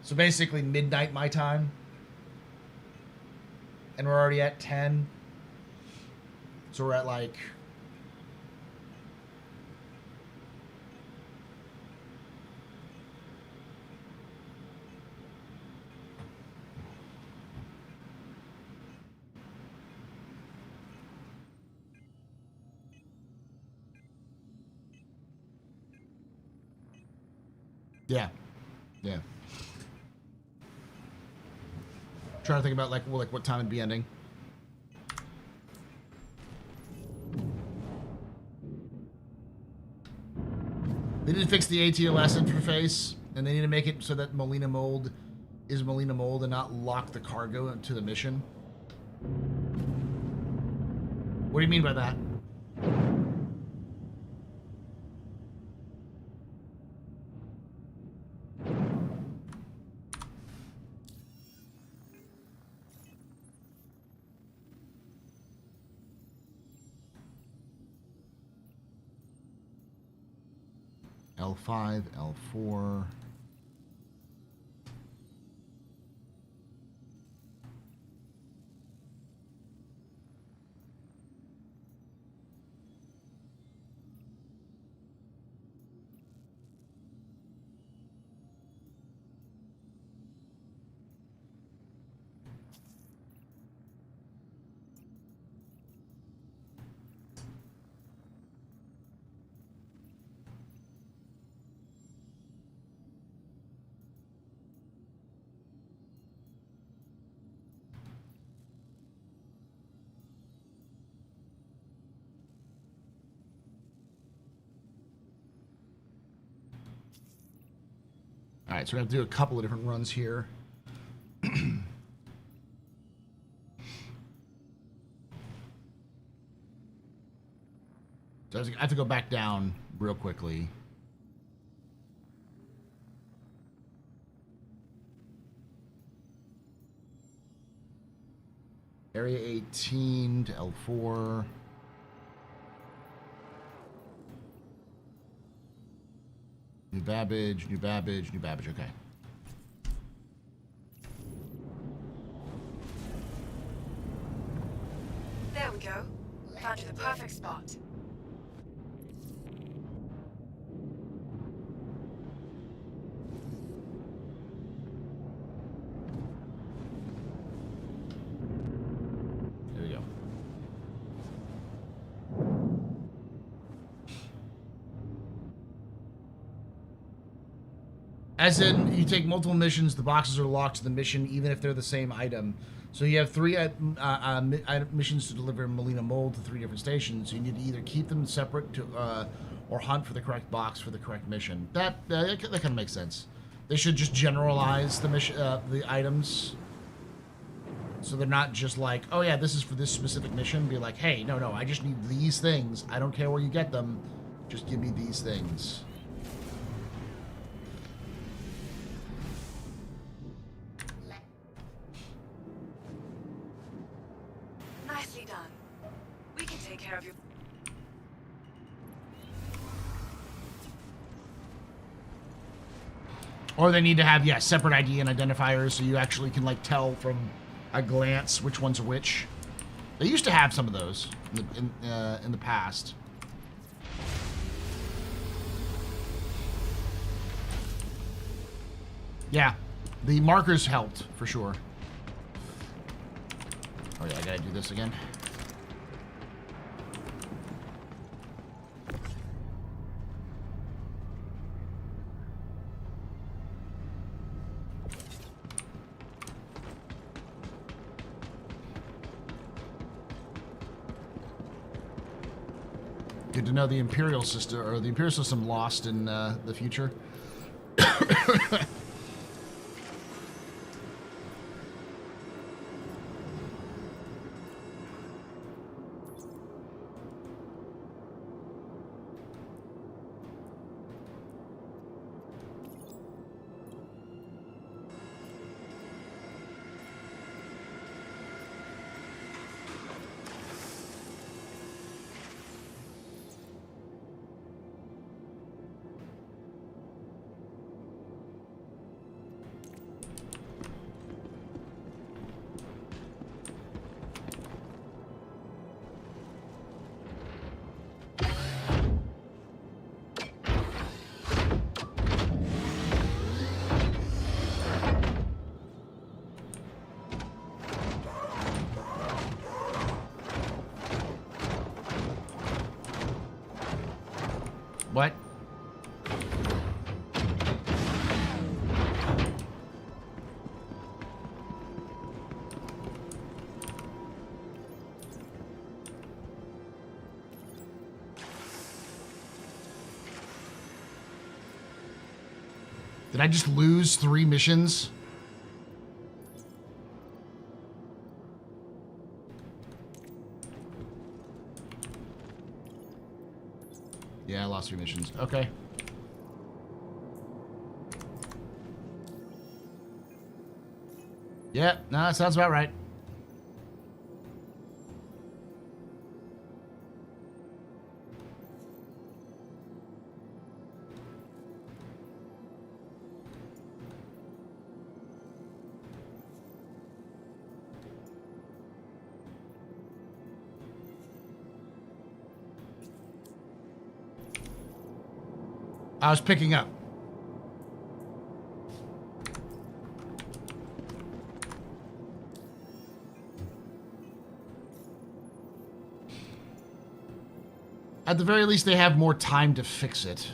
So basically midnight my time. And we're already at 10. So we're at like... Yeah. Yeah. Trying to think about like what time it'd be ending. They didn't fix the ATLS interface, and they need to make it so that Molina Mold is Molina Mold and not lock the cargo into the mission. What do you mean by that? L5, L4. All right, so we're going to do a couple of different runs here. So I have to go back down real quickly. Area 18 to L4. New Babbage, New Babbage, New Babbage, okay. There we go. Found you the perfect spot. There we go. As in, you take multiple missions, the boxes are locked to the mission, even if they're the same item. So you have three missions to deliver Molina mold to 3 different stations. So you need to either keep them separate to, or hunt for the correct box for the correct mission. That kind of makes sense. They should just generalize the mission, the items, so they're not just like, oh yeah, this is for this specific mission. Be like, hey, no, I just need these things. I don't care where you get them. Just give me these things. Nicely done. We can take care of you. Or they need to have, yeah, separate ID and identifiers so you actually can, like, tell from a glance which ones are which. They used to have some of those in the past. Yeah, the markers helped, for sure. Oh yeah, I gotta do this again. Good to know the Imperial system, or the Imperial system lost in the future. What? Did I just lose 3 missions? Yeah, I lost 3 missions. Okay. Yeah, no, that sounds about right. I was picking up. At the very least, they have more time to fix it.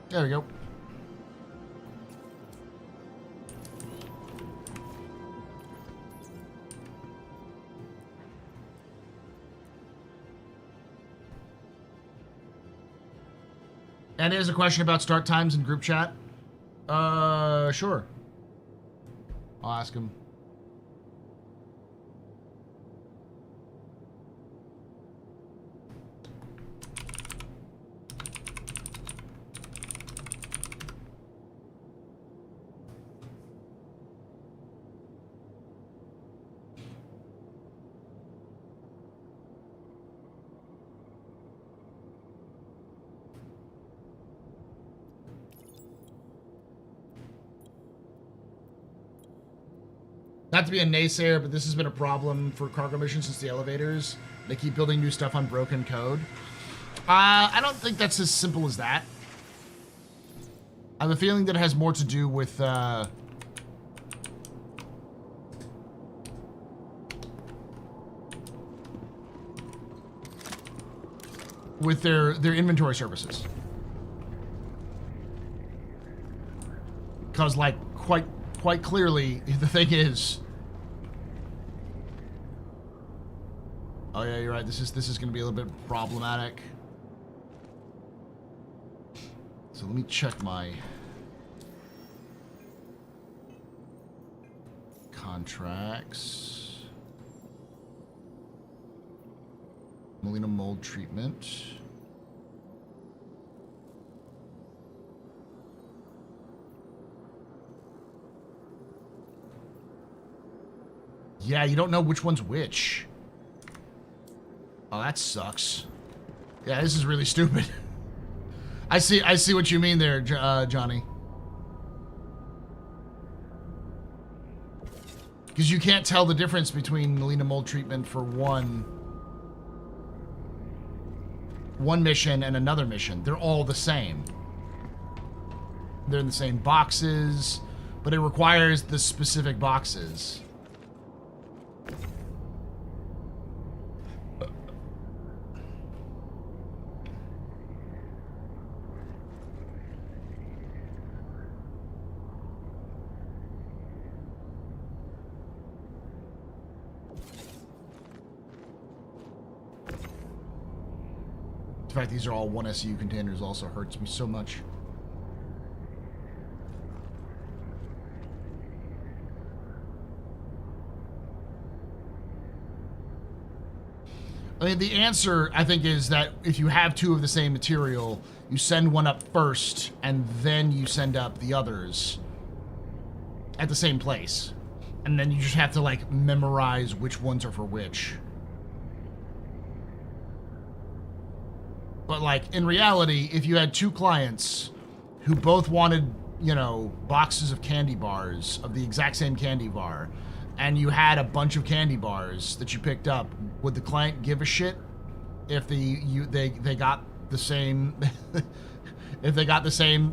There we go. And there's a question about start times in group chat. Sure. I'll ask him. Not to be a naysayer, but this has been a problem for cargo missions since the elevators. They keep building new stuff on broken code. I don't think that's as simple as that. I have a feeling that it has more to do with their inventory services. Because, like, quite clearly, the thing is... Oh yeah, you're right. This is going to be a little bit problematic. So let me check my contracts. Molina mold treatment. Yeah, you don't know which one's which. Oh, that sucks. Yeah, this is really stupid. I see what you mean there, Johnny. Because you can't tell the difference between Molina mold treatment for one mission and another mission. They're all the same. They're in the same boxes, but it requires the specific boxes. The fact these are all one SU containers also hurts me so much. I mean, the answer, I think, is that if you have two of the same material, you send one up first, and then you send up the others at the same place. And then you just have to, like, memorize which ones are for which. But, like, in reality, if you had two clients who both wanted, you know, boxes of candy bars of the exact same candy bar, and you had a bunch of candy bars that you picked up, would the client give a shit if they got the same if they got the same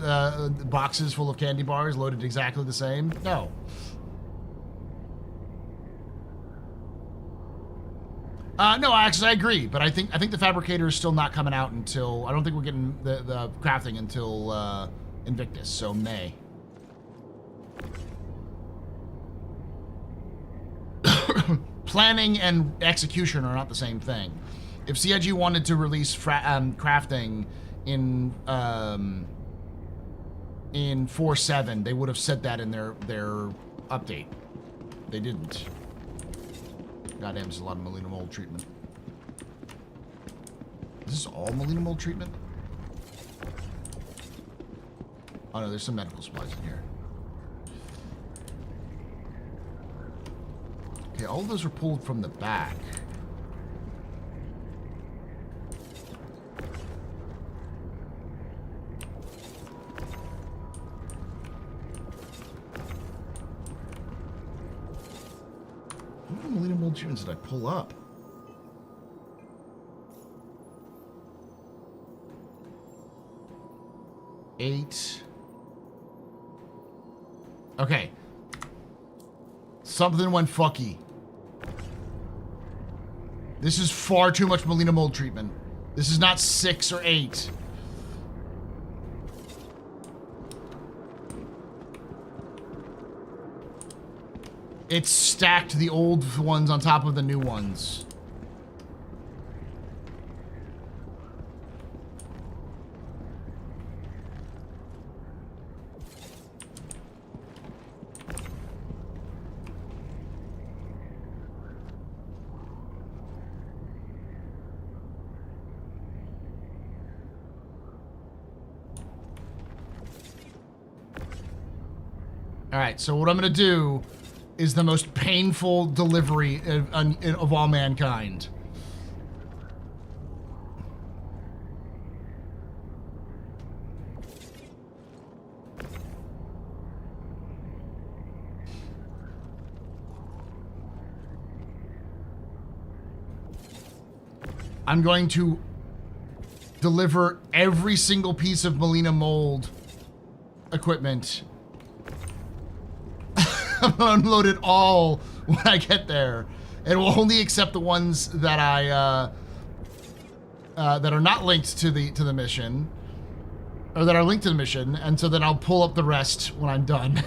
boxes full of candy bars loaded exactly the same? No. No, actually, I agree, but I think the fabricator is still not coming out until, I don't think we're getting the crafting until Invictus, so May. Planning and execution are not the same thing. If CIG wanted to release crafting in 4.7, they would have said that in their update. They didn't. Goddamn, there's a lot of Molina mold treatment. Is this all Molina mold treatment? Oh no, there's some medical supplies in here. Okay, all of those were pulled from the back. How many Molina mold treatments did I pull up? Eight. Okay. Something went fucky. This is far too much Molina mold treatment. This is not 6 or 8. It's stacked the old ones on top of the new ones. Alright, so what I'm going to do is the most painful delivery of all mankind. I'm going to deliver every single piece of Molina mold equipment. I'm gonna unload it all when I get there. It will only accept the ones that that are not linked to the mission, or that are linked to the mission, and so then I'll pull up the rest when I'm done.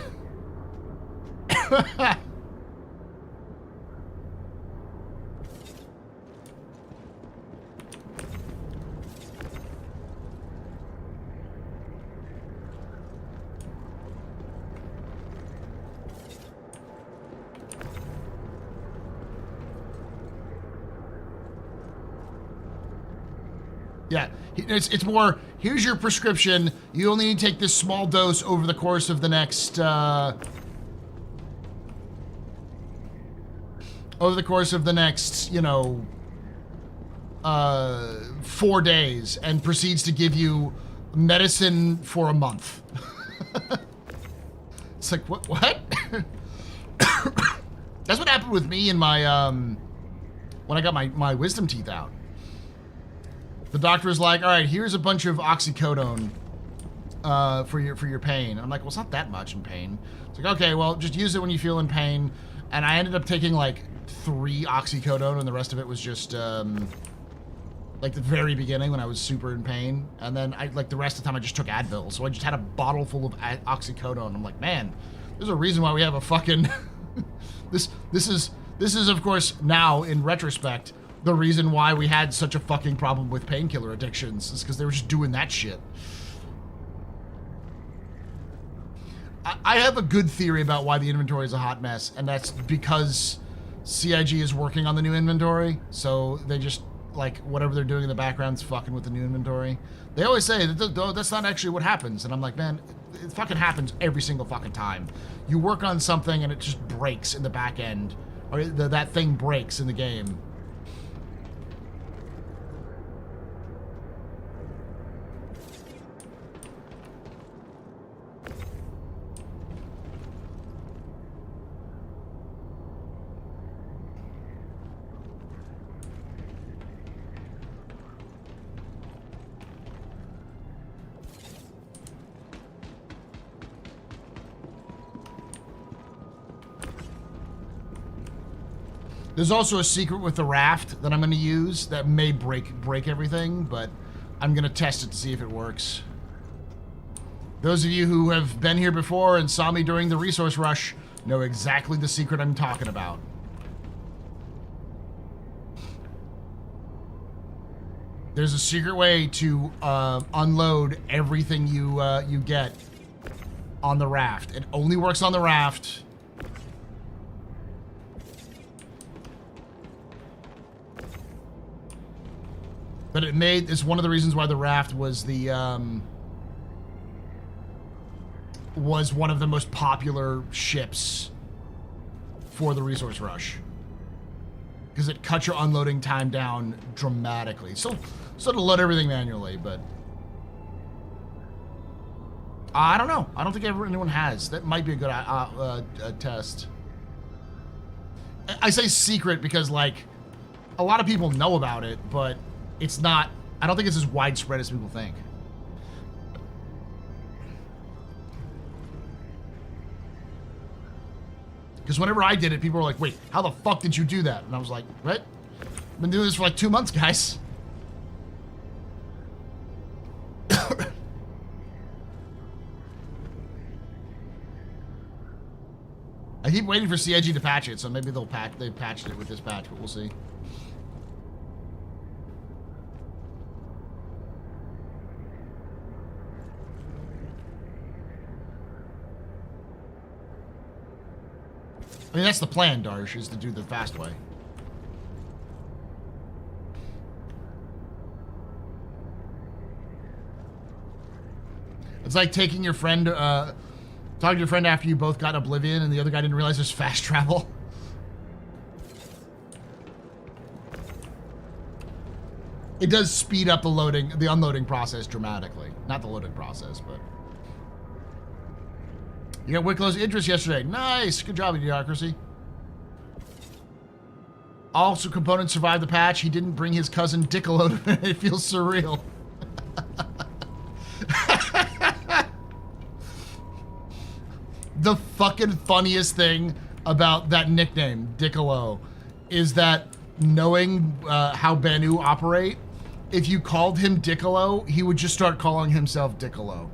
Yeah, it's more, here's your prescription. You only need to take this small dose over the course of the next, you know, 4 days, and proceeds to give you medicine for a month. It's like, what? That's what happened with me in my, when I got my wisdom teeth out. The doctor was like, all right, here's a bunch of oxycodone for your pain. I'm like, well, it's not that much in pain. It's like, okay, well, just use it when you feel in pain. And I ended up taking like 3 oxycodone, and the rest of it was just like the very beginning when I was super in pain. And then like the rest of the time I just took Advil. So I just had a bottle full of oxycodone. I'm like, man, there's a reason why we have a fucking this is of course now in retrospect the reason why we had such a fucking problem with painkiller addictions, is because they were just doing that shit. I have a good theory about why the inventory is a hot mess, and that's because CIG is working on the new inventory, so they just, like, whatever they're doing in the background's fucking with the new inventory. They always say that that's not actually what happens, and I'm like, man, it fucking happens every single fucking time. You work on something and it just breaks in the back end, or that thing breaks in the game. There's also a secret with the raft that I'm going to use that may break everything, but I'm going to test it to see if it works. Those of you who have been here before and saw me during the resource rush know exactly the secret I'm talking about. There's a secret way to unload everything you get on the raft. It only works on the raft. But it's one of the reasons why the raft was was one of the most popular ships for the resource rush. Because it cut your unloading time down dramatically. So to load everything manually, but I don't know. I don't think anyone has. That might be a good test. I say secret because, like, a lot of people know about it, but it's not. I don't think it's as widespread as people think. Because whenever I did it, people were like, wait, how the fuck did you do that? And I was like, what? I've been doing this for like 2 months, guys. I keep waiting for CIG to patch it, so maybe they've patched it with this patch, but we'll see. I mean, that's the plan, Darsh, is to do the fast way. It's like taking your friend, talking to your friend after you both got Oblivion and the other guy didn't realize there's fast travel. It does speed up the unloading process dramatically. Not the loading process, but... You got Wicklow's interest yesterday. Nice. Good job, Idiocracy. Also, components survived the patch. He didn't bring his cousin Dickolo. It feels surreal. The fucking funniest thing about that nickname, Dickolo, is that knowing how Banu operate, if you called him Dickolo, he would just start calling himself Dickolo.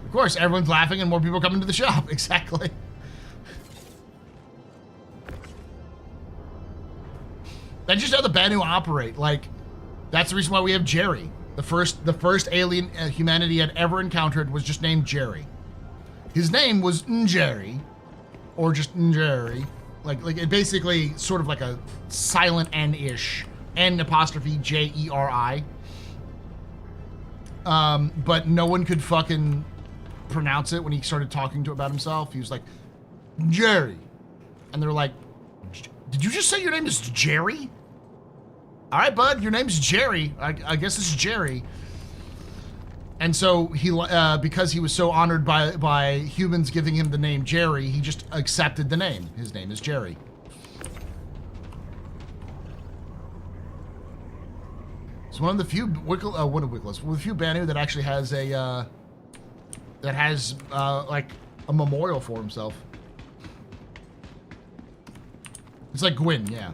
Of course, everyone's laughing and more people coming to the shop. Exactly. That's just how the Banu operate. Like, that's the reason why we have Jerry. The first alien humanity had ever encountered was just named Jerry. His name was Njeri, or just Njeri. Like it basically sort of like a silent N-ish, N''Jeri. But no one could fucking pronounce it when he started talking about himself. He was like, Jerry. And they're like, did you just say your name is Jerry? All right, bud, your name's Jerry. I guess it's Jerry. And so he, because he was so honored by humans giving him the name Jerry, he just accepted the name. His name is Jerry. It's one of the few one of the few Banu that actually has a like a memorial for himself. It's like Gwyn, yeah.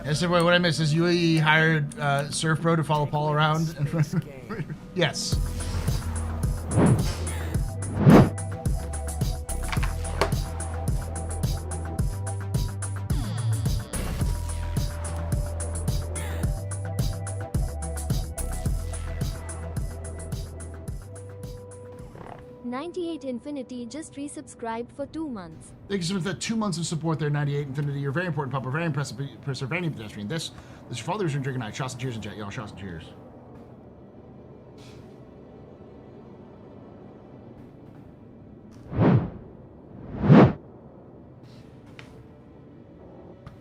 Yes, everybody, what I missed is UE hired Surf Bro to follow Paul around. Yes. 98 Infinity just resubscribed for 2 months. Thank you so much for that 2 months of support there, 98 Infinity. You're very important, Papa. Very impressive, persevering pedestrian. This is your father's drinking night. Shots and cheers in chat, y'all. Shots and cheers.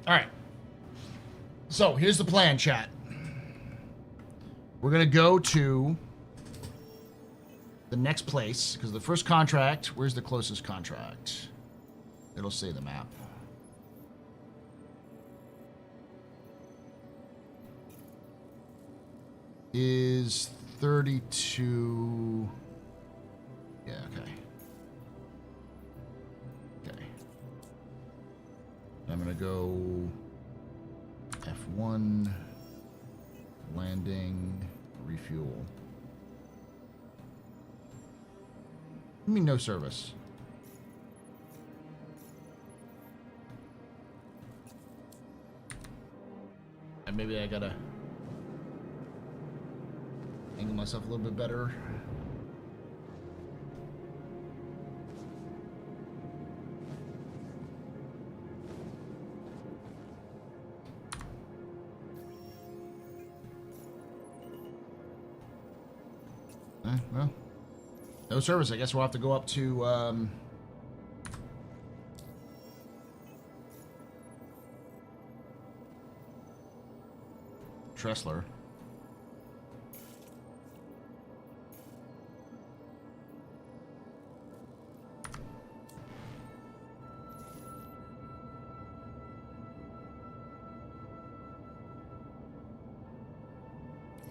All right. So here's the plan, chat. We're gonna go to the next place because the first contract. Where's the closest contract? It'll say the map. Is 32. Yeah, okay. Okay. I'm gonna go F1, landing, refuel. I mean, no service. And maybe I gotta angle myself a little bit better. Well, no service. I guess we'll have to go up to Tressler.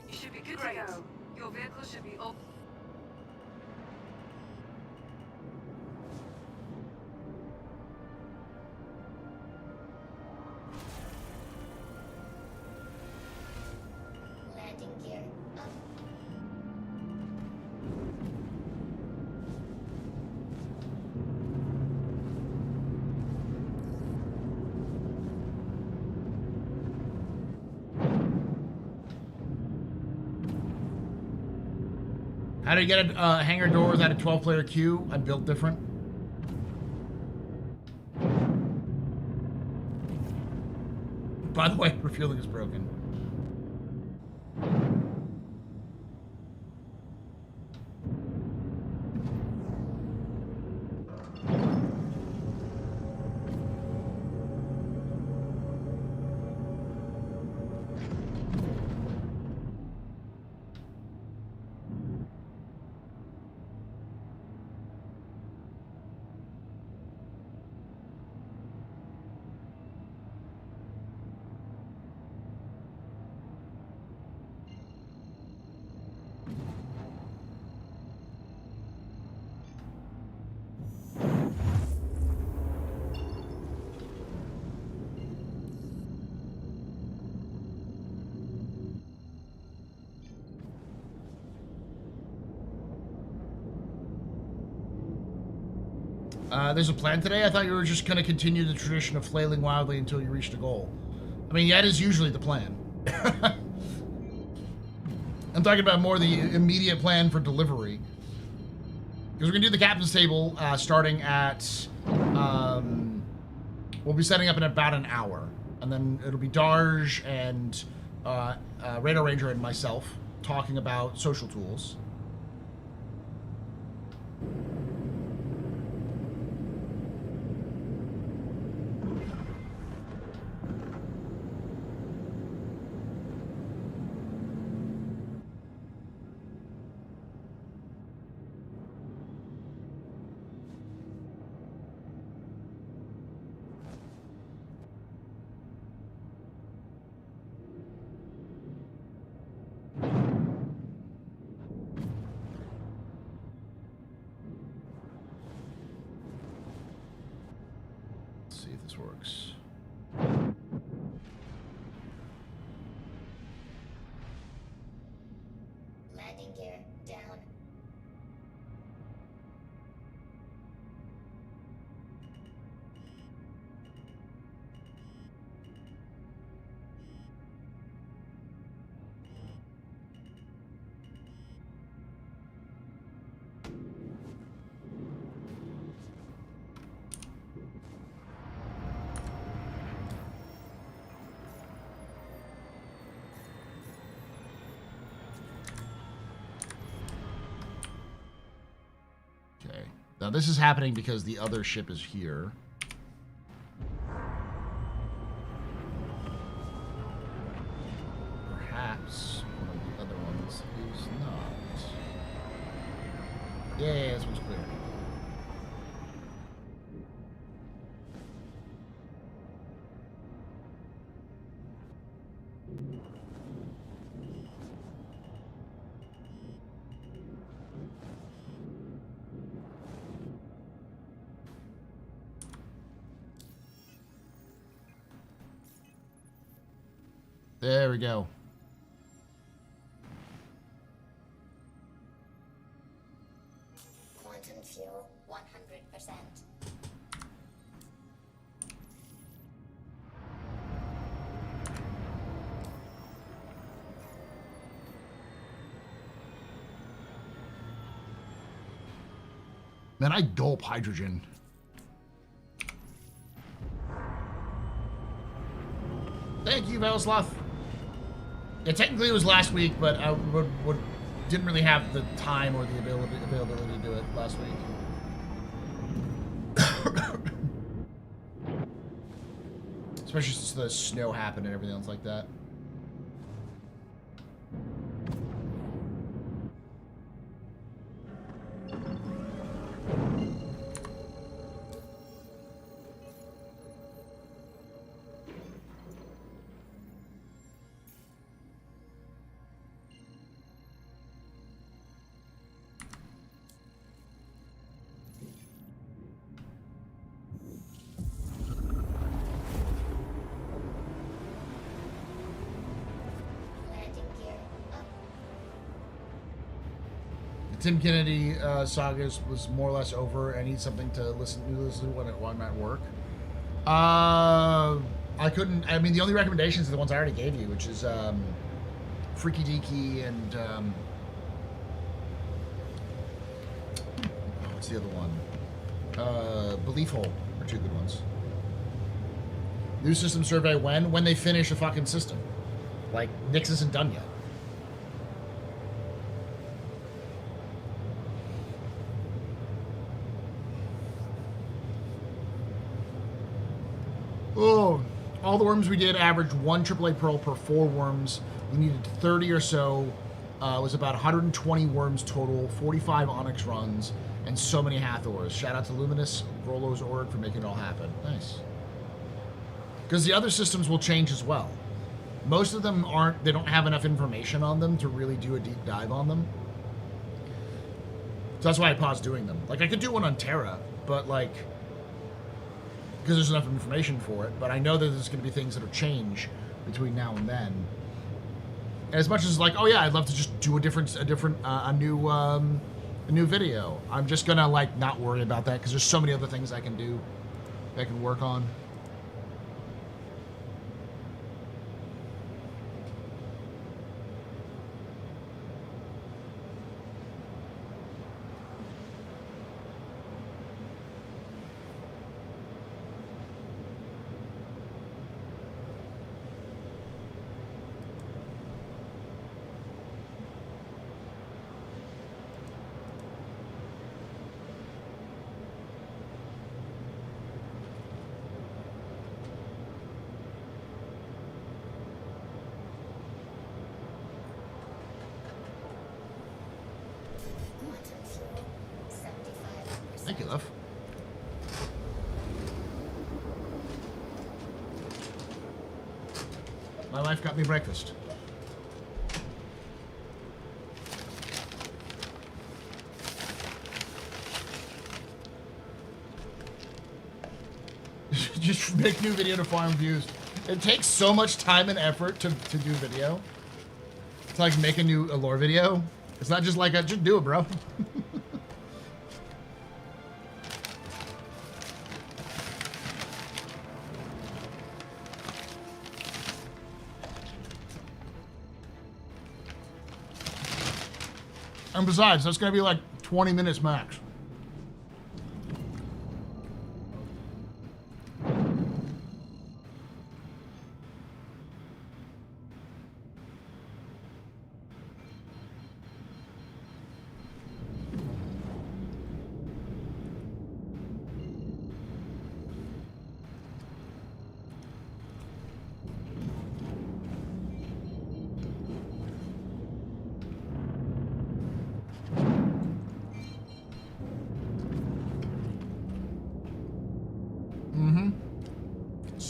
You should be good to go. Your vehicle should be open. Landing gear up. How do you get a hangar door without a 12-player queue? I'm built different. By the way, refueling is broken. There's a plan today? I thought you were just going to continue the tradition of flailing wildly until you reached a goal. I mean, that is usually the plan. I'm talking about more the immediate plan for delivery. Because we're going to do the captain's table starting at... we'll be setting up in about an hour. And then it'll be Darj and Radar Ranger and myself talking about social tools. See if this works. Landing gear down. Now this is happening because the other ship is here. Perhaps one of the other ones is not. Yeah, this one's clear. There we go. Quantum fuel, 100%. Man, I gulp hydrogen. Thank you, Veloslav. Yeah, technically it was last week, but I didn't really have the time or the availability to do it last week. Especially since the snow happened and everything else like that. Tim Kennedy saga was more or less over. I need something to listen to when I'm at work. I couldn't. I mean, the only recommendations are the ones I already gave you, which is Freaky Deaky and what's the other one? Belief Hole are two good ones. New system survey when they finish a fucking system. Like Nix isn't done yet. Oh, all the worms we did averaged 1 AAA Pearl per 4 worms. We needed 30 or so. It was about 120 worms total, 45 Onyx runs, and so many Hathors. Shout out to Luminous, Grolo's Org for making it all happen. Nice. Because the other systems will change as well. Most of them aren't, they don't have enough information on them to really do a deep dive on them. So that's why I paused doing them. Like, I could do one on Terra, but like, because there's enough information for it, but I know that there's going to be things that'll change between now and then. And as much as like, oh yeah, I'd love to just do a new video. I'm just gonna like not worry about that because there's so many other things I can do, that I can work on. Thank you, love. My wife got me breakfast. Just make new video to farm views. It takes so much time and effort to do video. To like make a lore video. It's not just like, just do it, bro. And besides, that's going to be like 20 minutes max.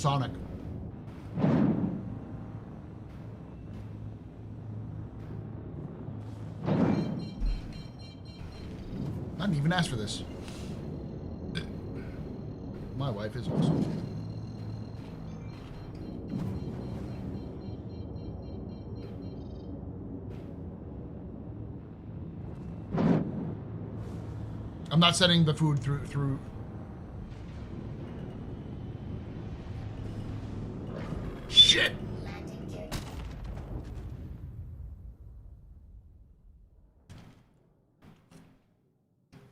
Sonic. I didn't even ask for this. My wife is awesome. I'm not sending the food through. Shit.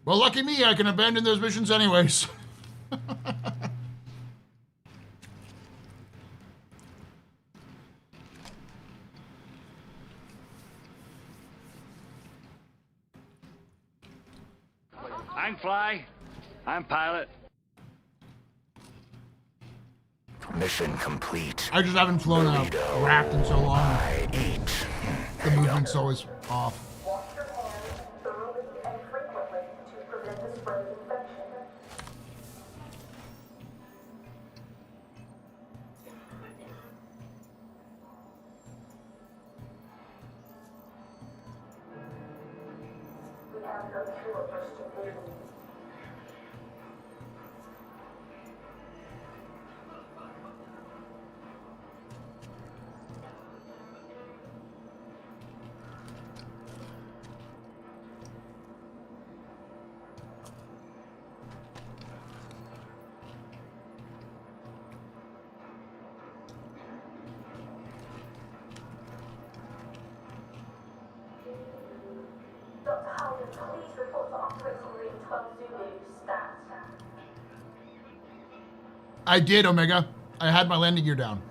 Well, lucky me, I can abandon those missions anyways. I'm Fly. I'm Pilot. Mission complete. I just haven't flown a raft in so long. The movement's always off. Wash your hands thoroughly and frequently to prevent the spread of infection. We have no cure for stupidity. Dr. Howden, please report to Operating Room 12 Zulu, stat. I did, Omega. I had my landing gear down.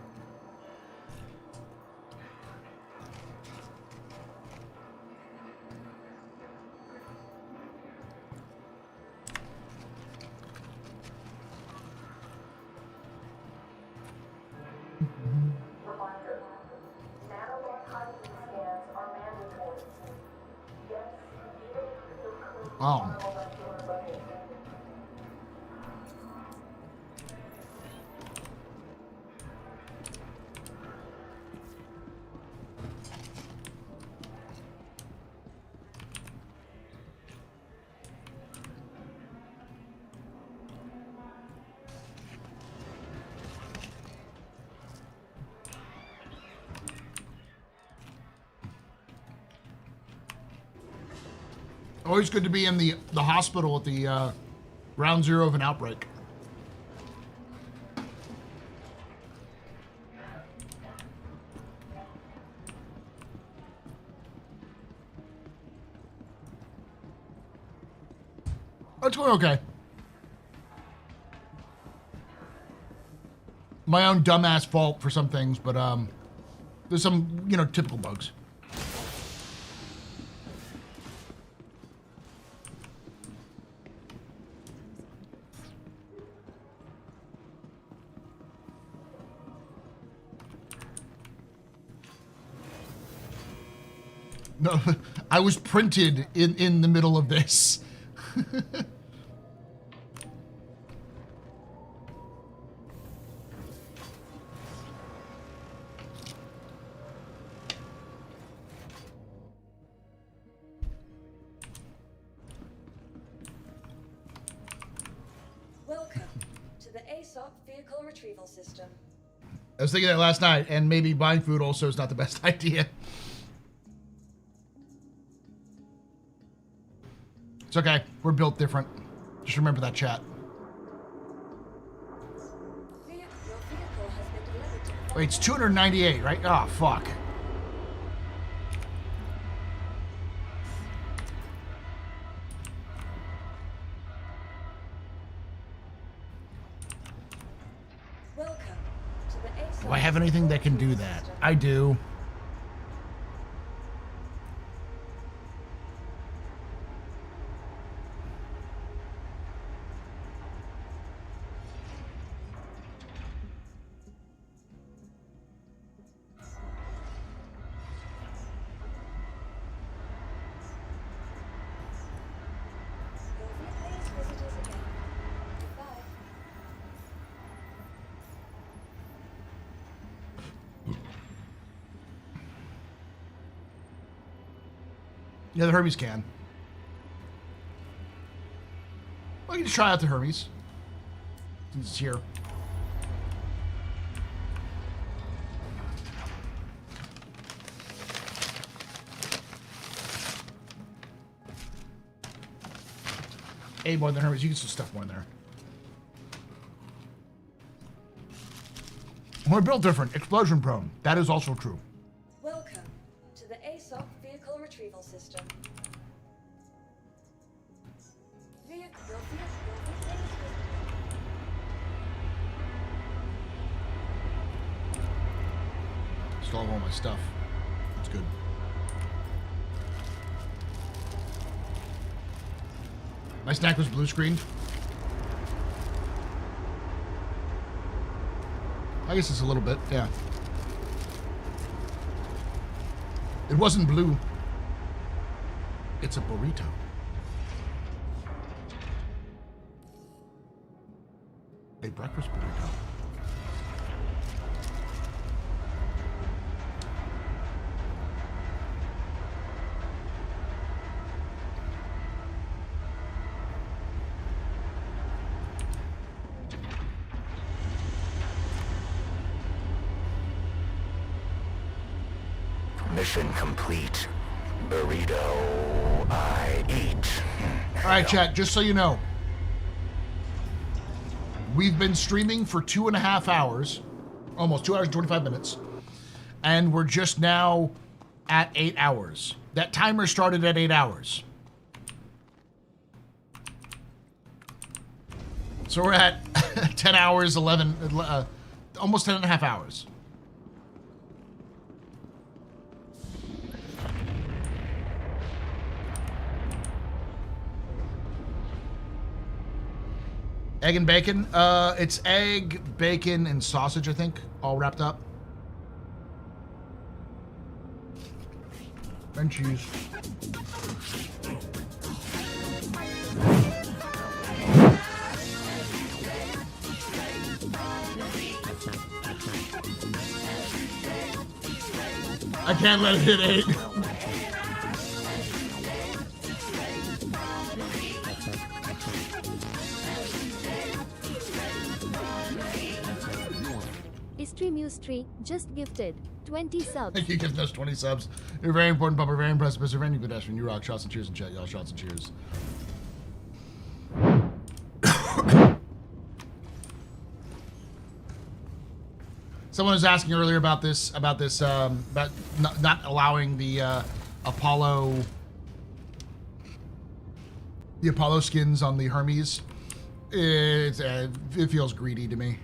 Reminder, nano-archiving scans are mandatory. Yes, even if you include Oh. molecular levels. Always good to be in the hospital at the ground zero of an outbreak. Oh, it's going okay. My own dumbass fault for some things, but there's some, you know, typical bugs. No, I was printed in the middle of this. Welcome to the ASOP Vehicle Retrieval System. I was thinking that last night, and maybe buying food also is not the best idea. It's okay. We're built different. Just remember that, chat. Your vehicle has been delivered to Wait, it's 298, right? Oh, fuck. Welcome to the ASOP. Do I have anything that can do that? I do. Please visit us again. Goodbye. Yeah, the Hermes can. Well, you can just try out the Hermes. Since it's here. More than Hermes. You can still stuff more in there. We're built different. Explosion prone. That is also true. Welcome to the ASOC Vehicle Retrieval System. Stole all my stuff. That's good. My snack was blue screened. I guess it's a little bit, yeah. It wasn't blue. It's a burrito. A breakfast burrito. Mission complete. Burrito I eat. Alright, chat, just so you know. We've been streaming for 2.5 hours. Almost 2 hours and 25 minutes. And we're just now at 8 hours. That timer started at 8 hours. So we're at 10 hours, 11, almost 10.5 hours. Egg and bacon? It's egg, bacon, and sausage, I think, all wrapped up. And cheese. I can't let it hit 8. Istrimustri just gifted 20 subs. Thank you, giving us 20 subs. You're very important, Papa. Very impressive, Mr. Randy Pedestrian. You rock. Shots and cheers in chat, y'all. Shots and cheers. Someone was asking earlier about this, about not allowing the Apollo skins on the Hermes. It feels greedy to me.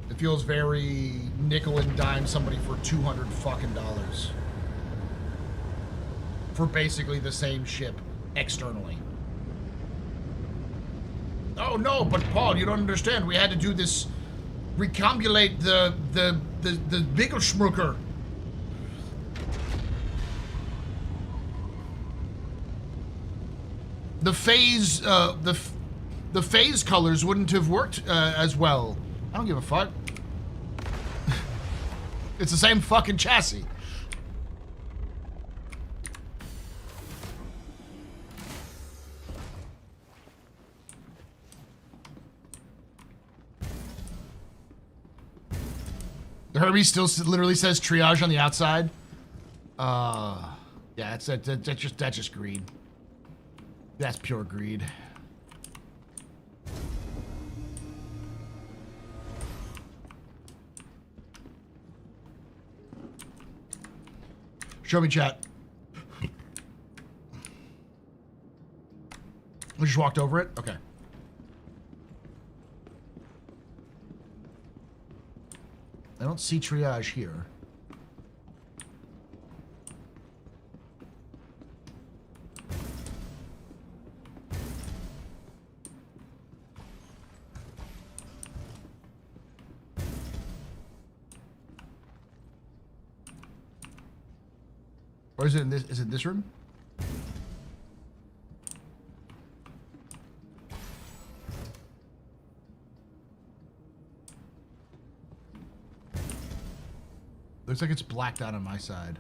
It feels very nickel and dime somebody for $200 fucking dollars for basically the same ship externally. Oh no, but Paul, you don't understand. We had to do this, recombulate the Biggelschmucker. The phase, the phase colors wouldn't have worked as well. I don't give a fuck. It's the same fucking chassis. The Hermes still literally says triage on the outside. Yeah, that's just greed. That's pure greed. Show me chat. We just walked over it? Okay. I don't see triage here. Or is it in this? Is it this room? Looks like it's blacked out on my side.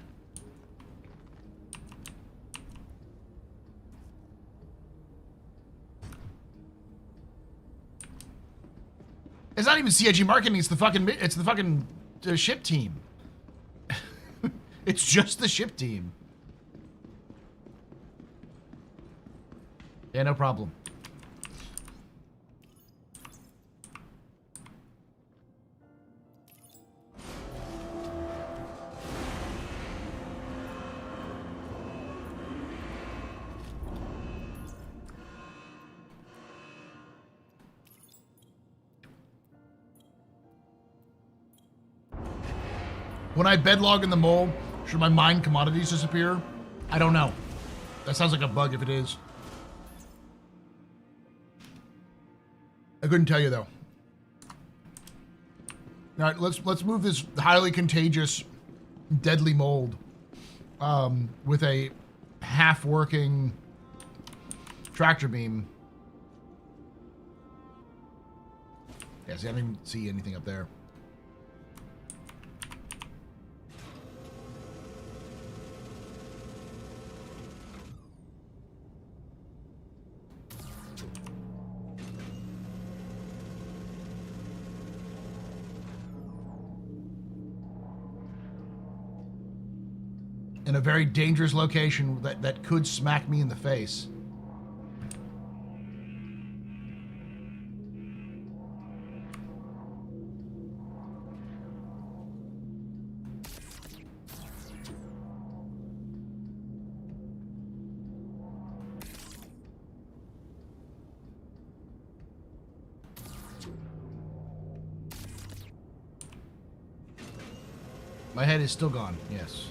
It's not even CIG marketing. It's the fucking ship team. It's just the ship team. Yeah, no problem. When I bedlog in the mole, should my mine commodities disappear? I don't know. That sounds like a bug if it is. I couldn't tell you though. All right, let's move this highly contagious, deadly mold with a half-working tractor beam. Yeah, see, I don't even see anything up there. In a very dangerous location that could smack me in the face. My head is still gone, yes.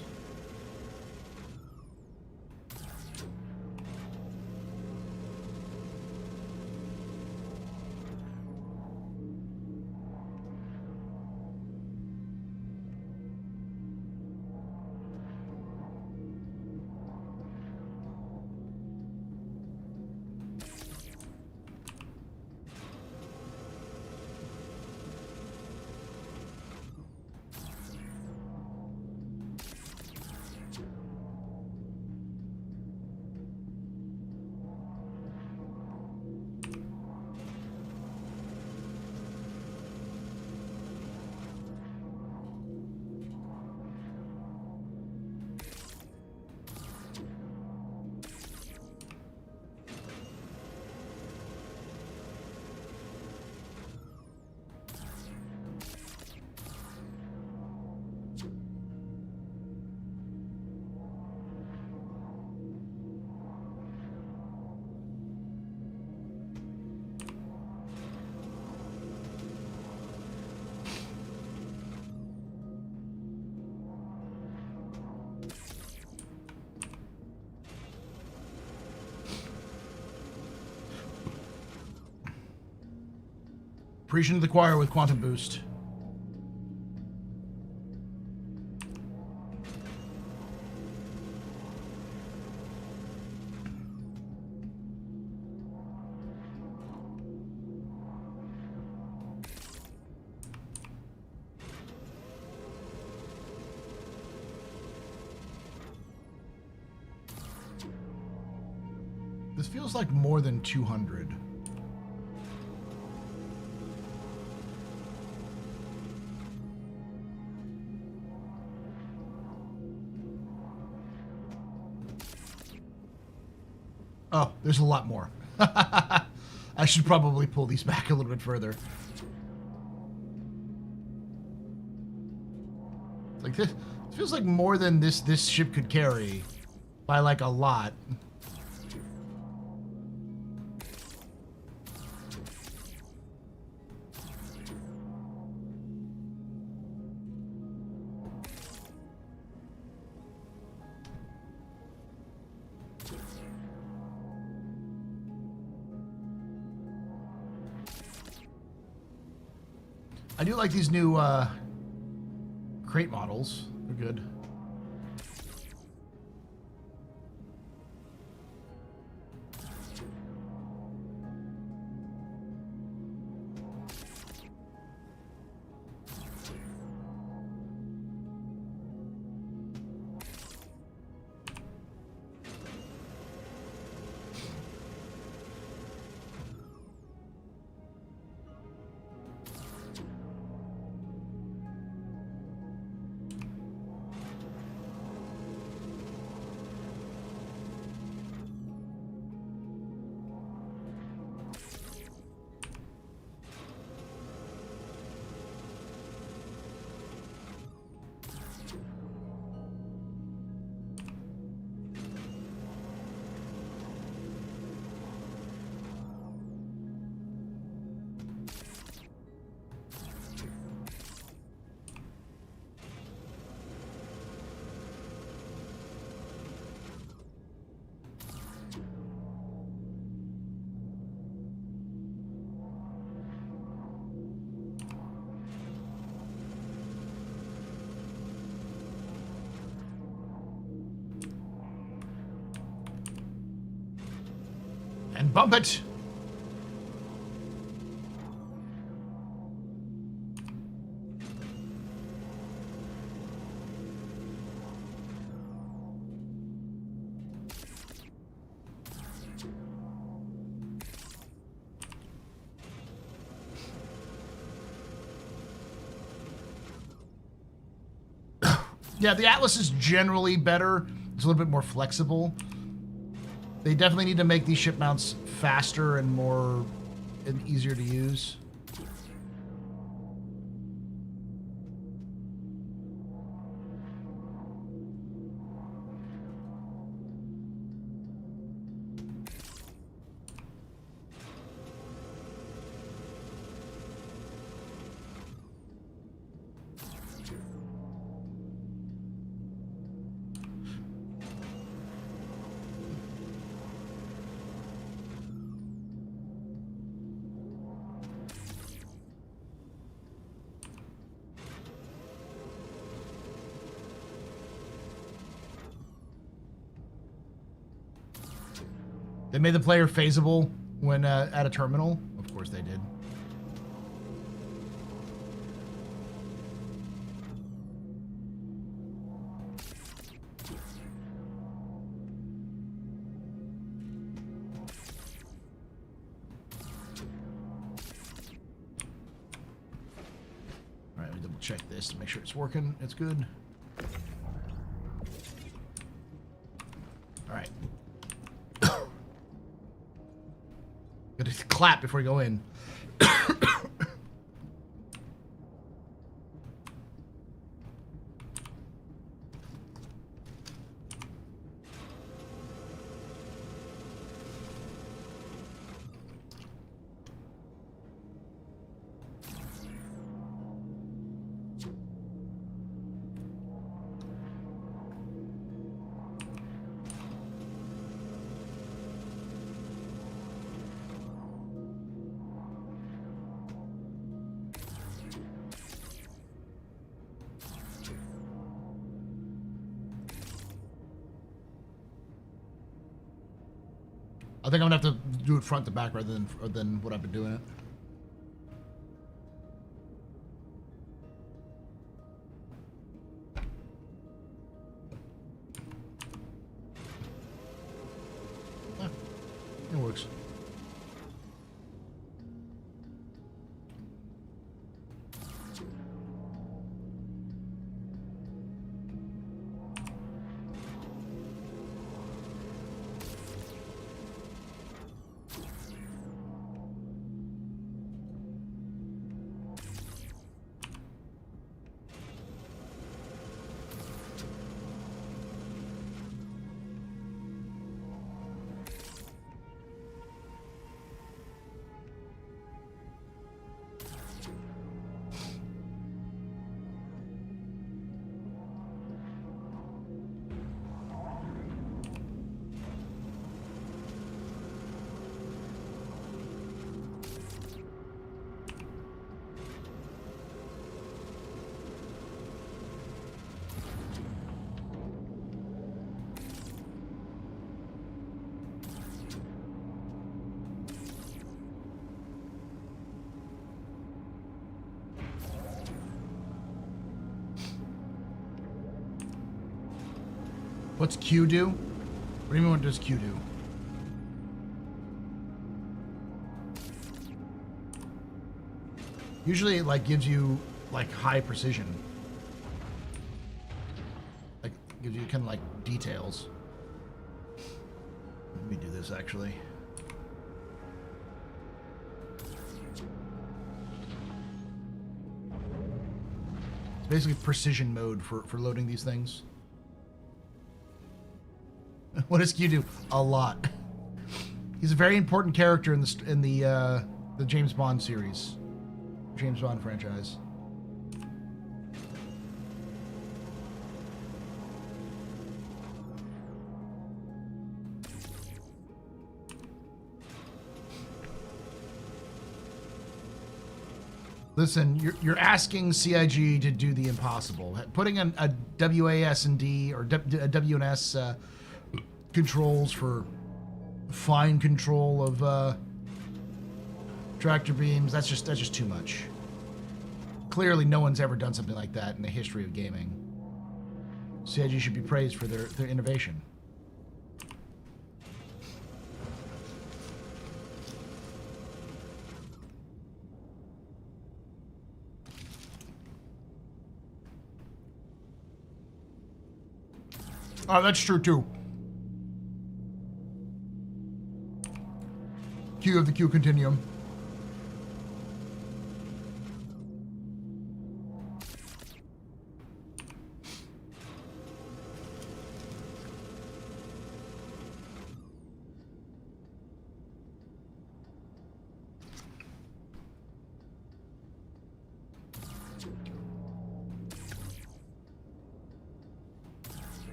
Preaching to the choir with Quantum Boost. This feels like more than 200. Oh, there's a lot more. I should probably pull these back a little bit further. Like this, it feels like more than this ship could carry by like a lot. I do like these new crate models. They're good. Bump it! Yeah, the Atlas is generally better. It's a little bit more flexible. They definitely need to make these ship mounts faster and more and easier to use. They made the player phaseable when at a terminal. Of course they did. All right, let me double check this to make sure it's working. It's good. All right. Gotta clap before you go in. I think I'm gonna have to do it front to back rather than what I've been doing it. Yeah, it works. What's Q do? What do you mean, what does Q do? Usually it like gives you like high precision. Like gives you kind of like details. Let me do this actually. It's basically precision mode for loading these things. What does Q do? A lot. He's a very important character in the James Bond series, James Bond franchise. Listen, you're asking CIG to do the impossible. Putting a WAS&D or WNS controls for fine control of tractor beams. That's just too much. Clearly, no one's ever done something like that in the history of gaming. CIG should be praised for their innovation. Oh, that's true too. Q of the Q continuum.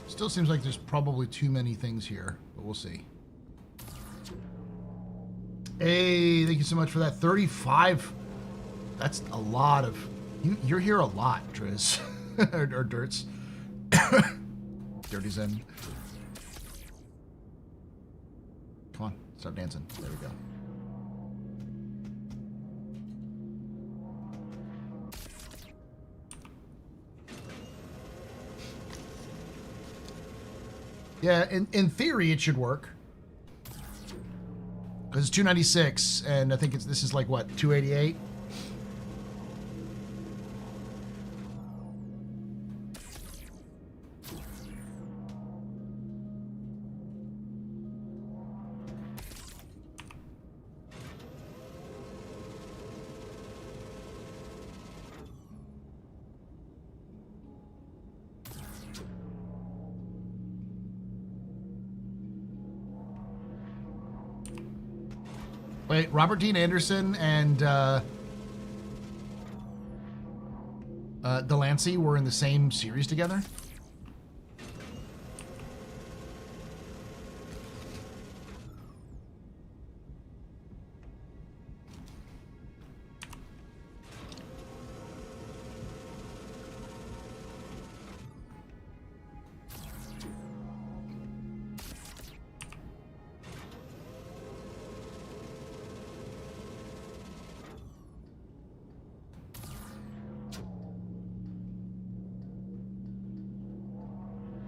Still seems like there's probably too many things here, but we'll see. Hey, thank you so much for that. 35. That's a lot of... You're here a lot, Driz. or Dirts. Dirty Zen. Come on, stop dancing. There we go. Yeah, in theory it should work. Because it's 296, and I think this is like, what, 288? Wait, Robert Dean Anderson and Delancey were in the same series together?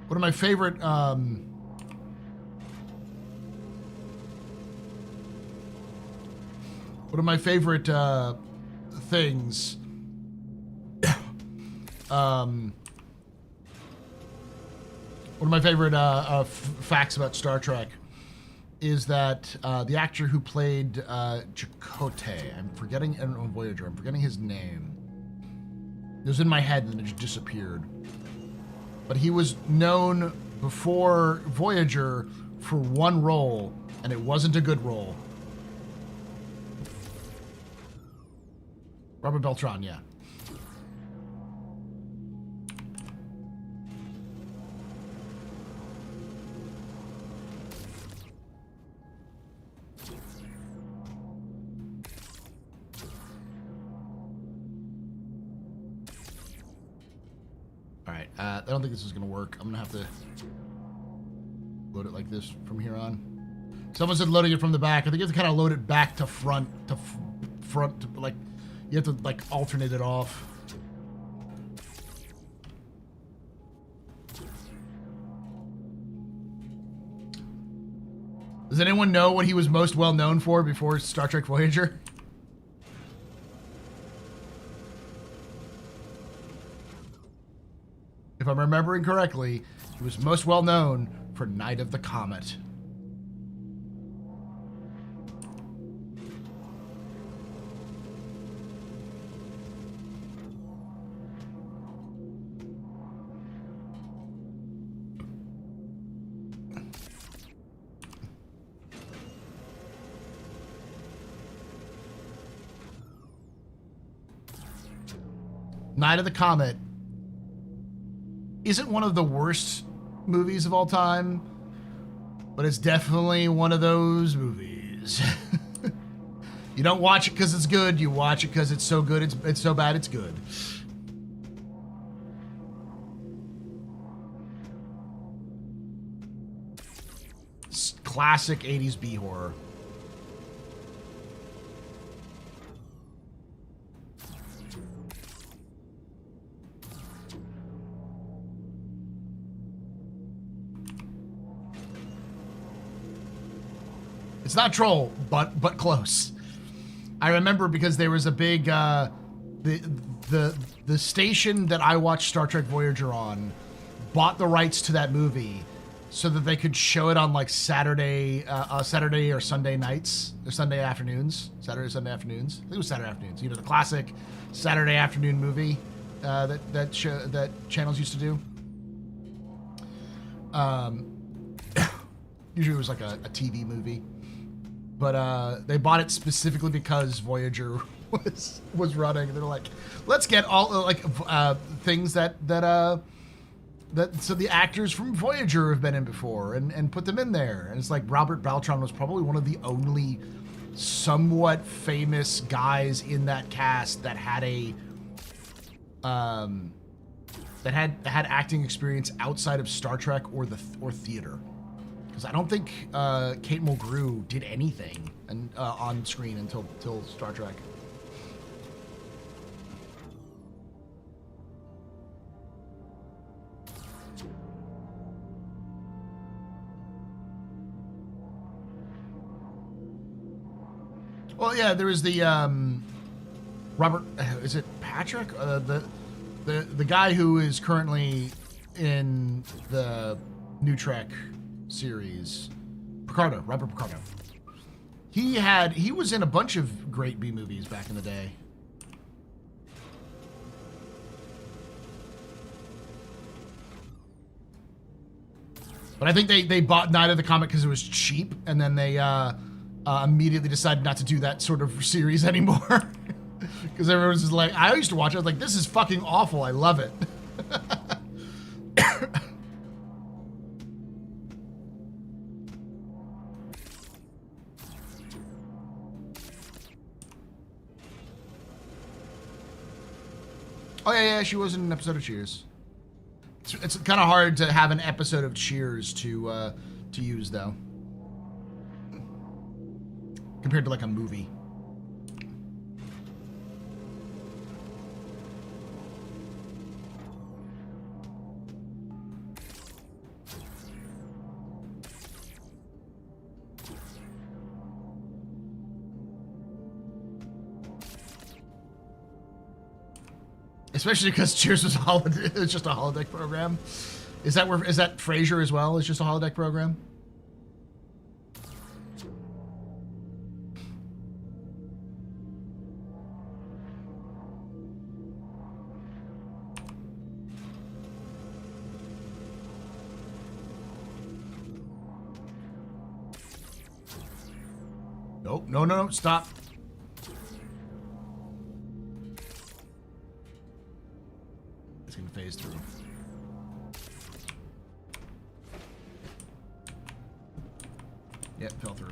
One of my favorite things one of my favorite facts about Star Trek is that the actor who played Chakotay, on Voyager, I'm forgetting his name. It was in my head and then it just disappeared. But he was known before Voyager for one role, and it wasn't a good role. Robert Beltran, yeah. Alright, I don't think this is going to work. I'm going to have to load it like this from here on. Someone said loading it from the back. I think you have to kind of load it back to front, like, you have to, like, alternate it off. Does anyone know what he was most well known for before Star Trek Voyager? remembering correctly, he was most well known for Night of the Comet. Night of the Comet isn't one of the worst movies of all time, but it's definitely one of those movies. You don't watch it because it's good. You watch it because it's so good. It's so bad it's good. It's classic 80s B horror. It's not Troll, but close. I remember because there was a big the station that I watched Star Trek Voyager on bought the rights to that movie so that they could show it on like Saturday or Sunday nights or Sunday afternoons. Saturday, Sunday afternoons. I think it was Saturday afternoons. You know, the classic Saturday afternoon movie that channels used to do. Usually it was like a TV movie. But they bought it specifically because Voyager was running. They're like, let's get all things that so the actors from Voyager have been in before and put them in there. And it's like Robert Beltran was probably one of the only somewhat famous guys in that cast that had had acting experience outside of Star Trek or theater. Because I don't think Kate Mulgrew did anything on screen until Star Trek. Well, yeah, there was the Robert. Is it Patrick? The guy who is currently in the new Trek series, Picardo, Robert Picardo. He was in a bunch of great B movies back in the day. But I think they bought Night of the Comet because it was cheap, and then they immediately decided not to do that sort of series anymore. Because everyone's just like, I used to watch it, I was like, this is fucking awful, I love it. Oh yeah, she was in an episode of Cheers. It's kind of hard to have an episode of Cheers to use though, compared to like a movie. Especially because Cheers was it's just a holodeck program. Is that Frasier as well? Is just a holodeck program? Nope. No, stop. Gonna phase through. Yep, fell through.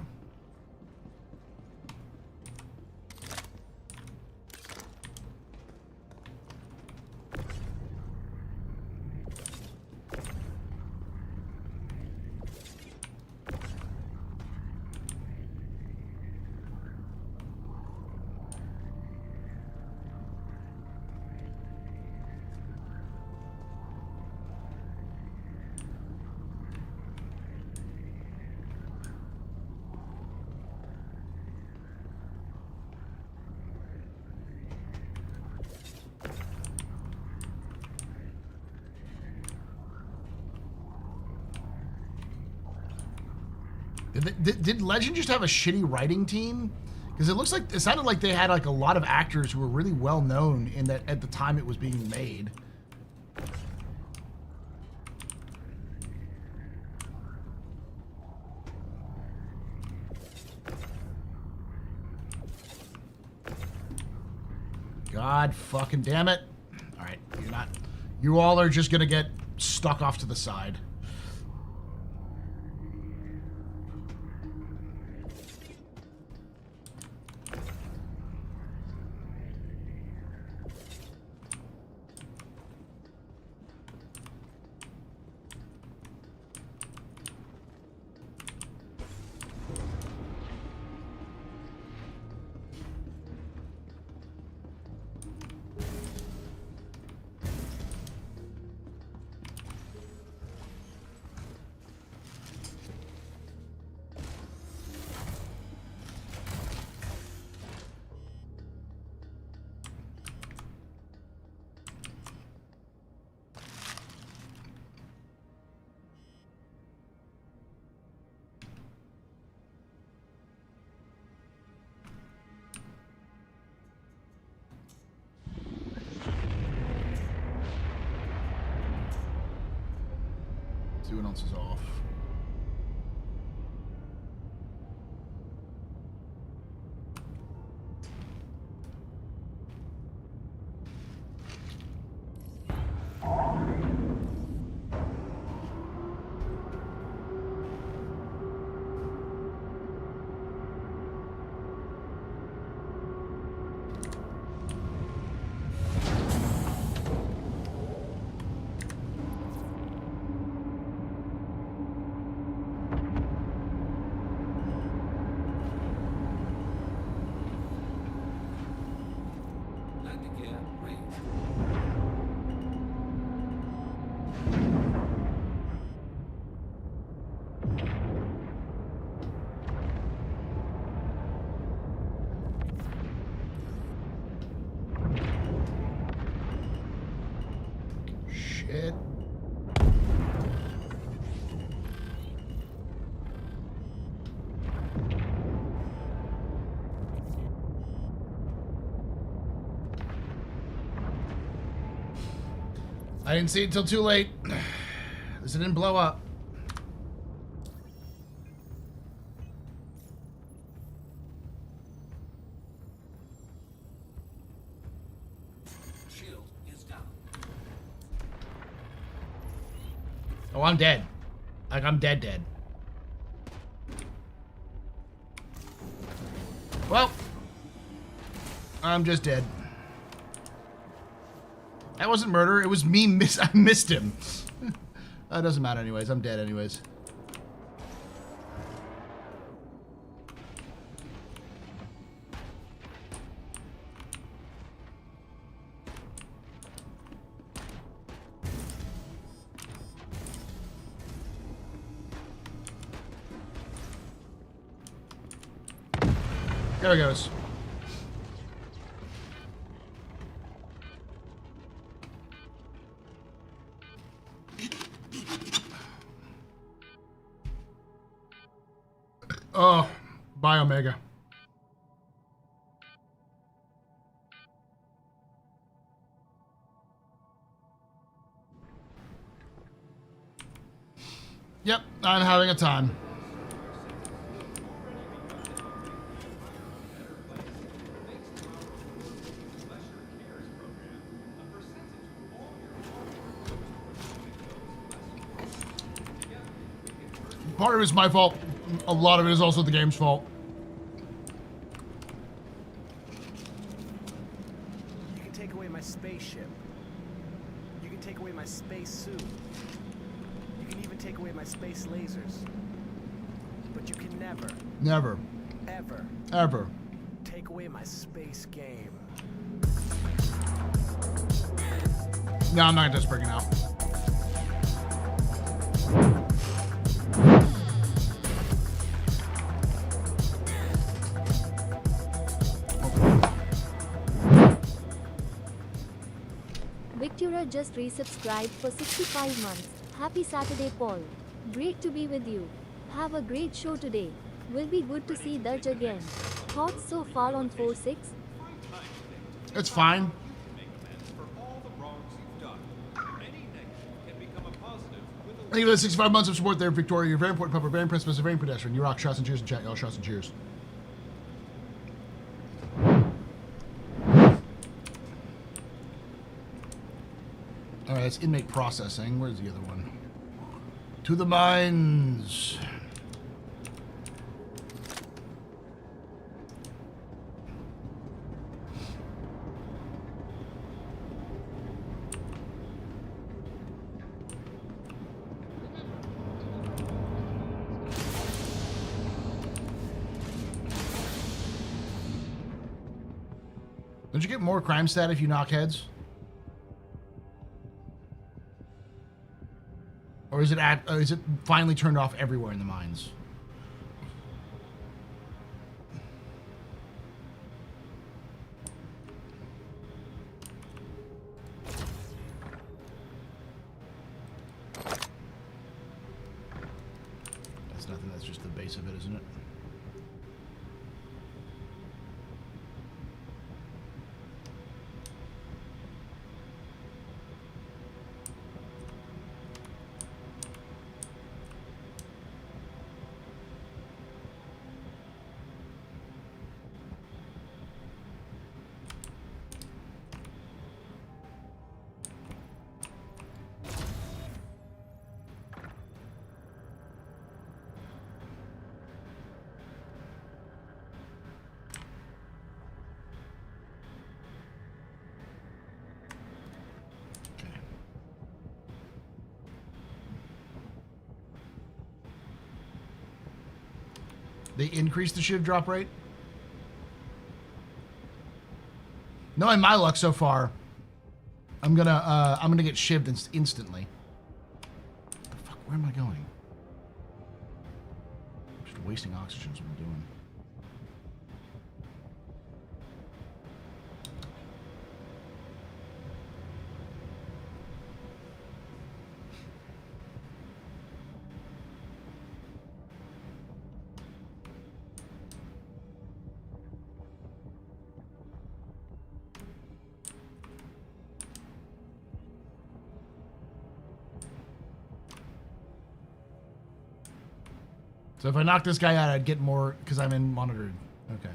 Did Legend just have a shitty writing team? Because it sounded like they had like a lot of actors who were really well known in that at the time it was being made. God fucking damn it. All right, you all are just gonna get stuck off to the side. See what else is off. Shit. I didn't see it until too late. This didn't blow up. Shield is down. Oh, I'm dead. Like, I'm dead. Well, I'm just dead. That wasn't murder. It was me. I missed him. That doesn't matter anyways. I'm dead anyways. There it goes. Oh, bye, Omega. Yep, I'm having a time. Part of it's my fault. A lot of it is also the game's fault. You can take away my spaceship. You can take away my space suit. You can even take away my space lasers. But you can never, ever take away my space game. No, I'm not just breaking out. Victura just resubscribed for 65 months. Happy Saturday, Paul. Great to be with you. Have a great show today. Will be good to see Dutch again. Thoughts so far on 4-6? It's fine. Thank you for the 65 months of support there, Victoria. You're very important, Papa. Very impressed, very pedestrian. You rock. Shots and cheers in chat, y'all. Shots and cheers. All right, that's inmate processing. Where's the other one? To the mines. Don't you get more crime stat if you knock heads? Or is it finally turned off everywhere in the mines? That's nothing, that's just the base of it, isn't it? They increased the shiv drop rate? Knowing my luck so far, I'm gonna get shivved instantly. What the fuck? Where am I going? Just wasting oxygen is what I'm doing. So if I knock this guy out, I'd get more because I'm in monitored. Okay.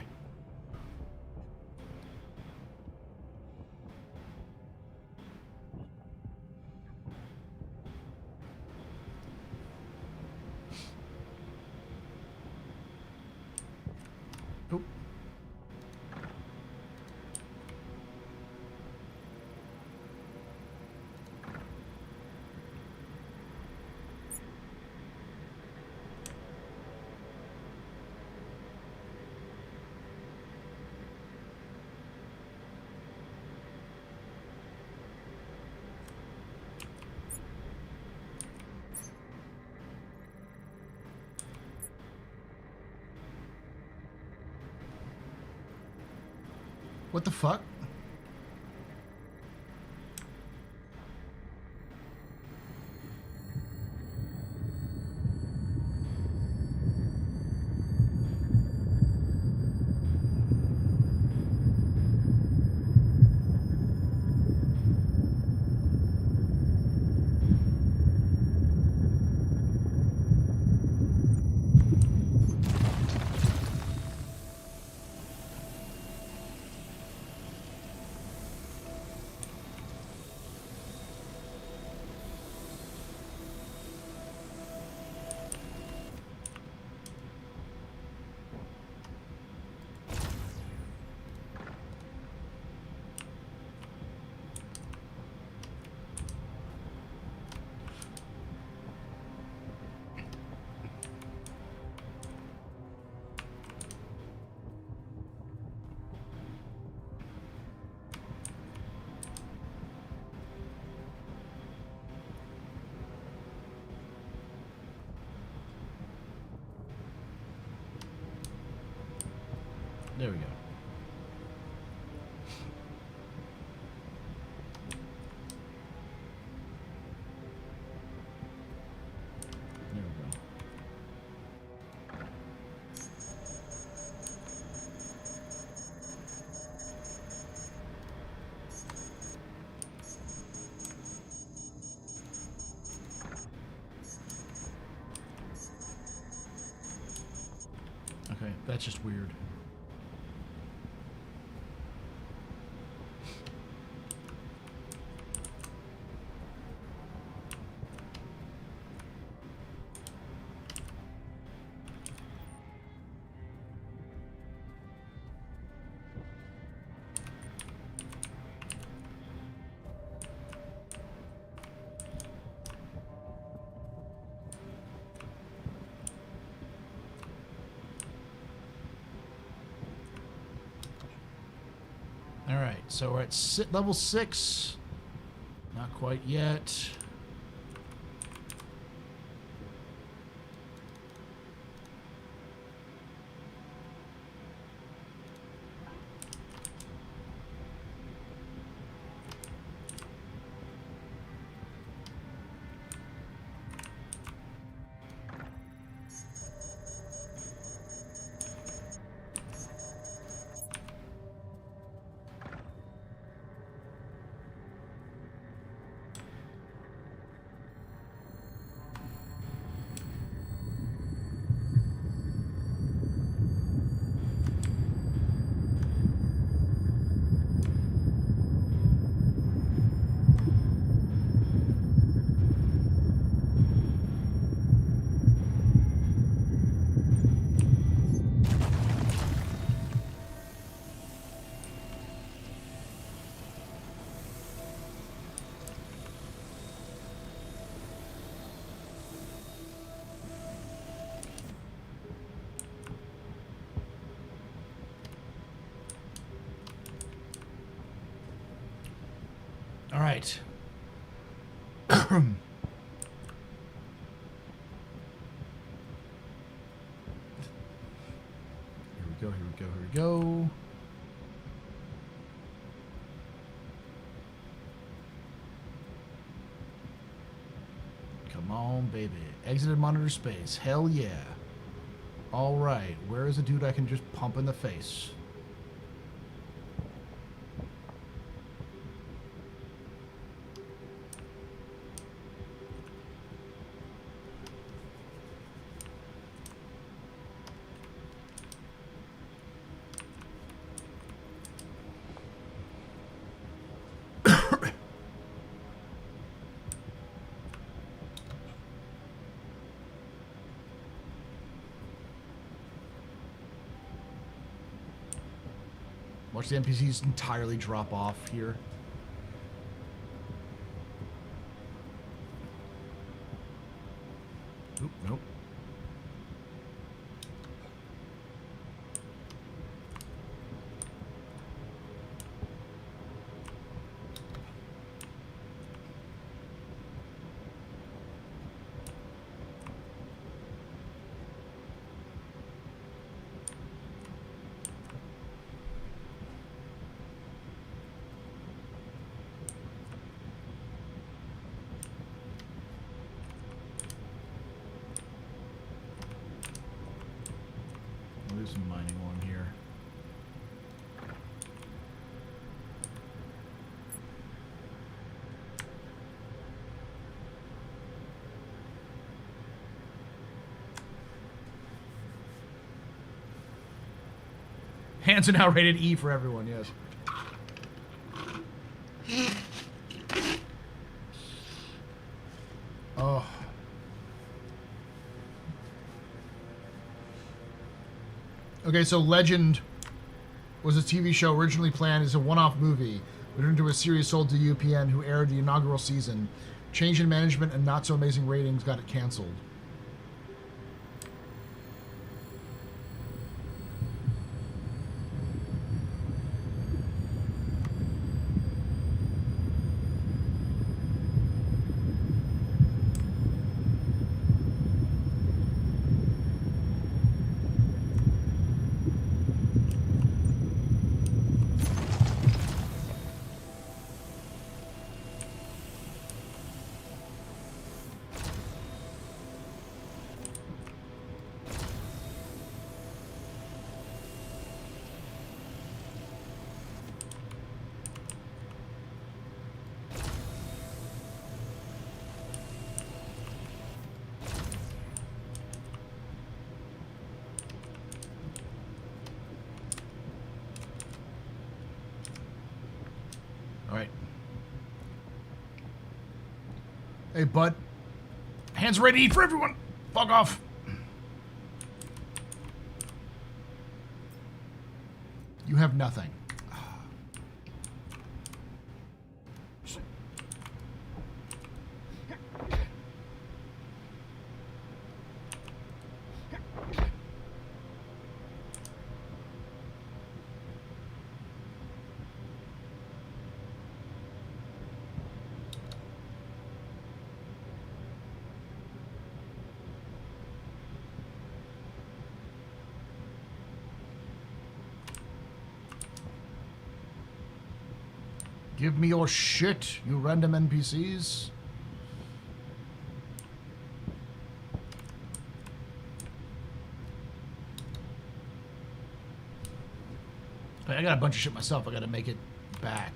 Oop. What the fuck? There we go. There we go. Okay, that's just weird. Alright, so we're at level 6. Not quite yet. All right. Here we go, here we go, here we go. Come on, baby. Exited monitor space. Hell yeah. All right. Where is a dude I can just pump in the face? Watch the NPCs entirely drop off here. Oop, nope. There's some mining one here. Hands are now rated E for everyone, yes. Oh. Okay, so Legend was a TV show originally planned as a one-off movie, but turned into a series sold to UPN, who aired the inaugural season. Change in management and not so amazing ratings got it canceled. Hey, bud. Hands ready to eat for everyone. Fuck off. You have nothing. Give me your shit, you random NPCs. I got a bunch of shit myself. I got to make it back.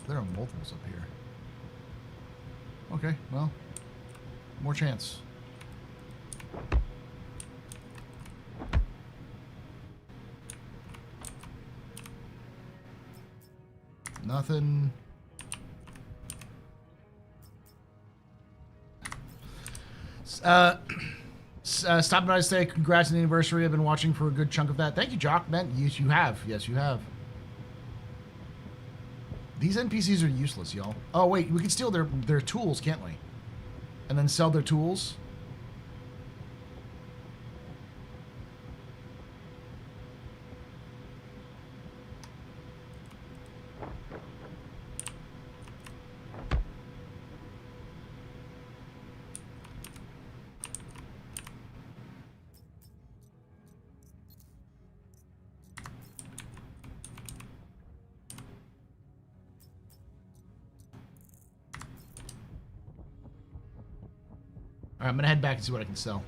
There are multiples up here. Okay, well, more chance. Nothing. Stop by to say congrats on the anniversary. I've been watching for a good chunk of that. Thank you, Jock. Man, yes, you have. Yes, you have. These NPCs are useless, y'all. Oh, wait. We can steal their tools, can't we? And then sell their tools? All right, I'm going to head back and see what I can sell.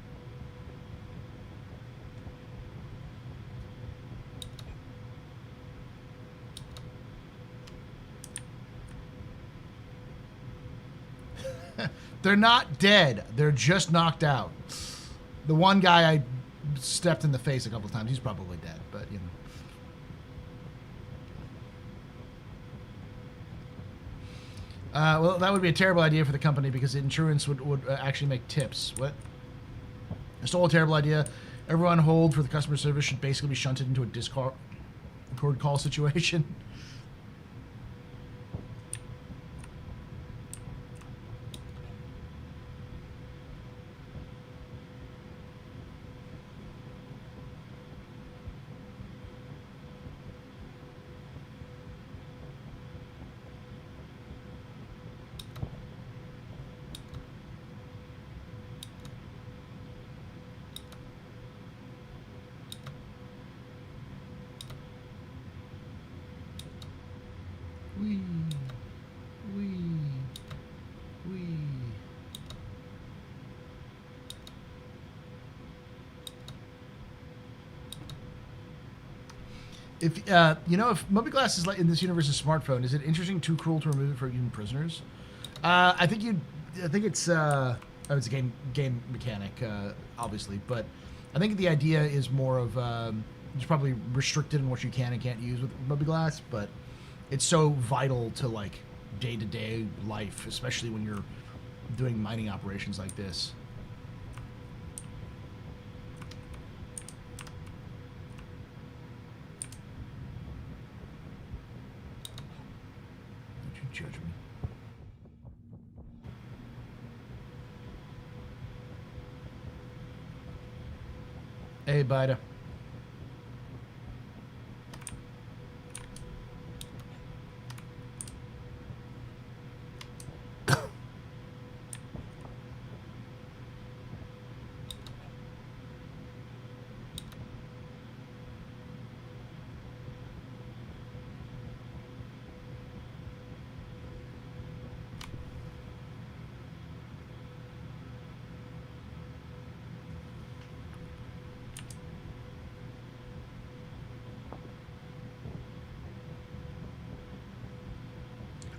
They're not dead. They're just knocked out. The one guy I stepped in the face a couple of times, he's probably dead, but, you know. Well, that would be a terrible idea for the company because insurance would actually make tips. What? I stole a terrible idea. Everyone on hold for the customer service should basically be shunted into a Discord call situation. If you know, if Mobiglass is like in this universe a smartphone, is it interesting, too cruel to remove it for even prisoners? I think it's a game mechanic, obviously, but I think the idea is more of it's probably restricted in what you can and can't use with Mobiglass, but it's so vital to like day-to-day life, especially when you're doing mining operations like this. Judge me. Hey, Bida.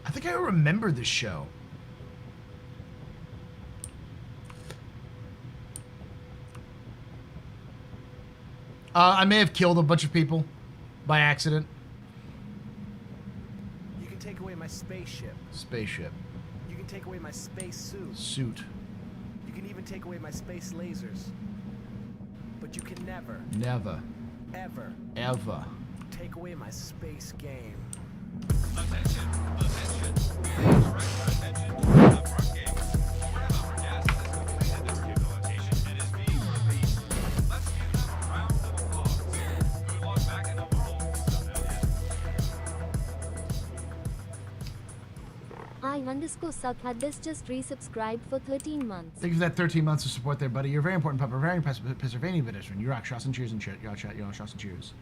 I think I remember this show. I may have killed a bunch of people by accident. my spaceship. Spaceship. You can take away my space suit. Suit. You can even take away my space lasers. But you can never, ever take away my space game. Attention! Attention! Please direct your attention to the front gate. One of our guests has completed this rehabilitation and is being released. Let's give them a round of applause. Good luck back in the world, civilian. I_suck had this just resubscribed for 13 months. Thank you for that 13 months of support there, buddy. You're a very important pup, a very Pennsylvania veteran. You rock. Shots and cheers and shit. Y'all chat. Y'all shots and cheers.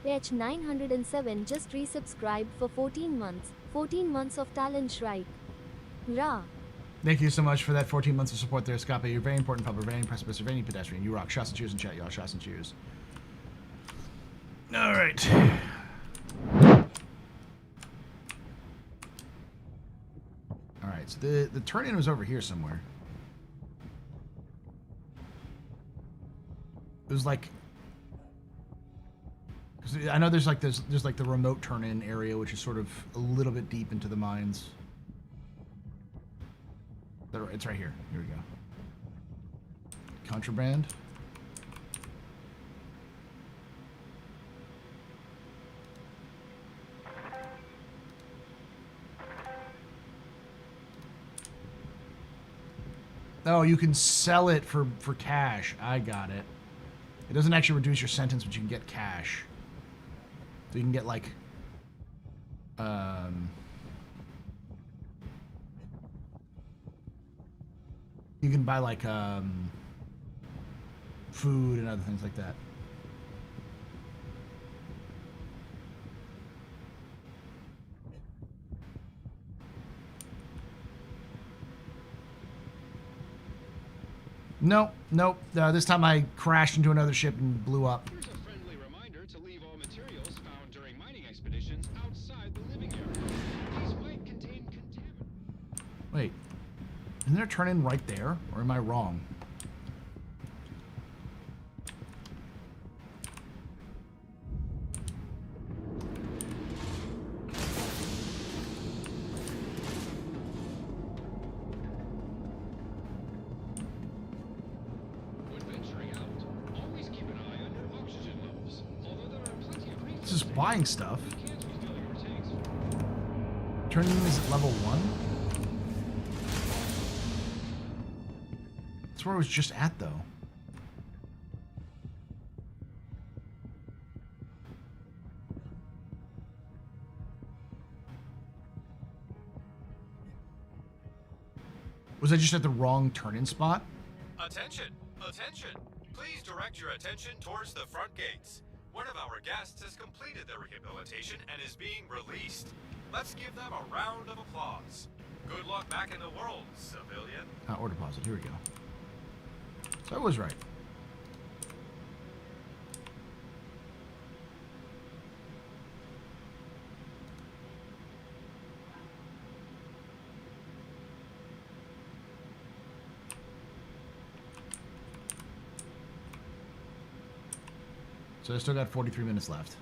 H907 just resubscribed for 14 months. 14 months of talent strike. Rah. Thank you so much for that 14 months of support there, Scapa. You're a very important pup, a very impressive Pennsylvania pedestrian. You rock. Shots and cheers and chat, y'all. Shots and cheers. All right. All right. So the turn-in was over here somewhere. It was like, because I know there's like the remote turn-in area, which is sort of a little bit deep into the mines. It's right here. Here we go. Contraband. Oh, you can sell it for cash. I got it. It doesn't actually reduce your sentence, but you can get cash. So you can get like you can buy like food and other things like that. Nope, nope. This time I crashed into another ship and blew up. Here's a friendly reminder to leave all materials found during mining expeditions outside the living area. These might contain contaminants. Wait, isn't there a turn-in right there, or am I wrong? Buying stuff. Turn-in is at level 1. That's where I was just at, though. Was I just at the wrong turn-in spot? Attention! Attention! Please direct your attention towards the front gates. One of our guests has completed their rehabilitation and is being released. Let's give them a round of applause. Good luck back in the world, civilian. Order deposit. Here we go. So I was right. So I still got 43 minutes left.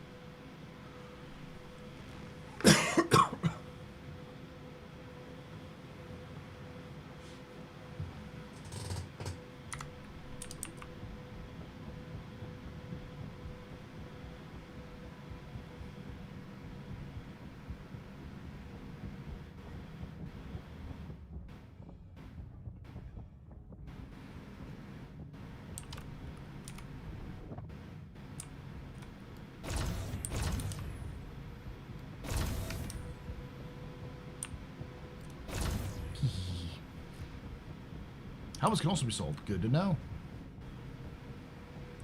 Helmets can also be sold. Good to know.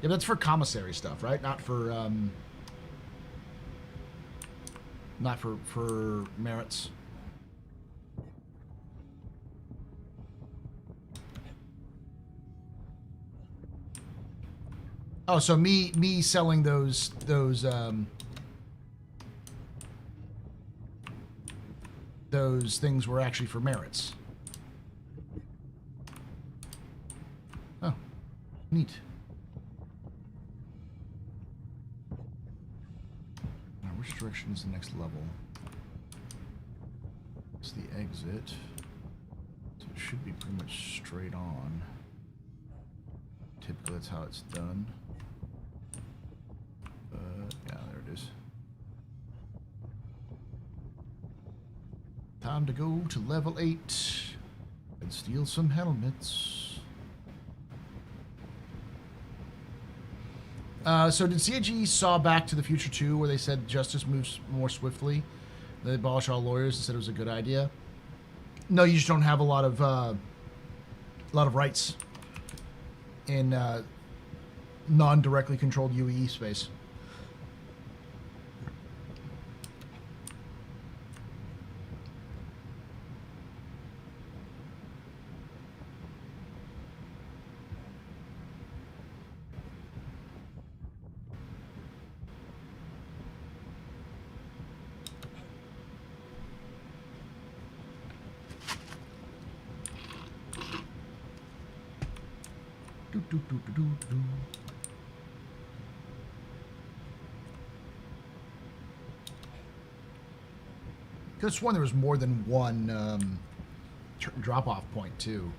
Yeah, but that's for commissary stuff, right? Not for merits. Oh, so me selling those things were actually for merits. Oh, neat. Now, which direction is the next level? It's the exit. So it should be pretty much straight on. Typically, that's how it's done. Yeah, there it is. Time to go to level 8 and steal some helmets. So did CIG saw Back to the Future 2 where they said justice moves more swiftly? They abolish all lawyers and said it was a good idea? No, you just don't have a lot of rights in non-directly controlled UE space. Could have sworn there was more than one drop-off point, too.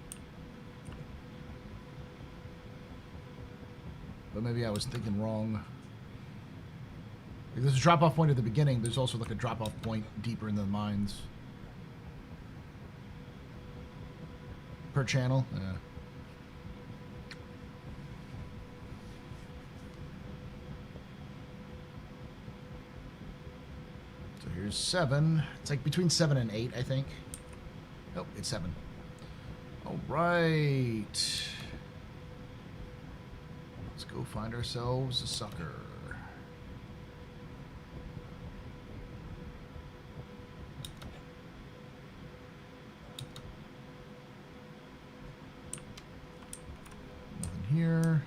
But maybe I was thinking wrong. Like, there's a drop-off point at the beginning, there's also like a drop-off point deeper in the mines. Per channel? Yeah. Here's 7. It's like between 7 and 8, I think. Nope, it's 7. All right. Let's go find ourselves a sucker. Nothing here.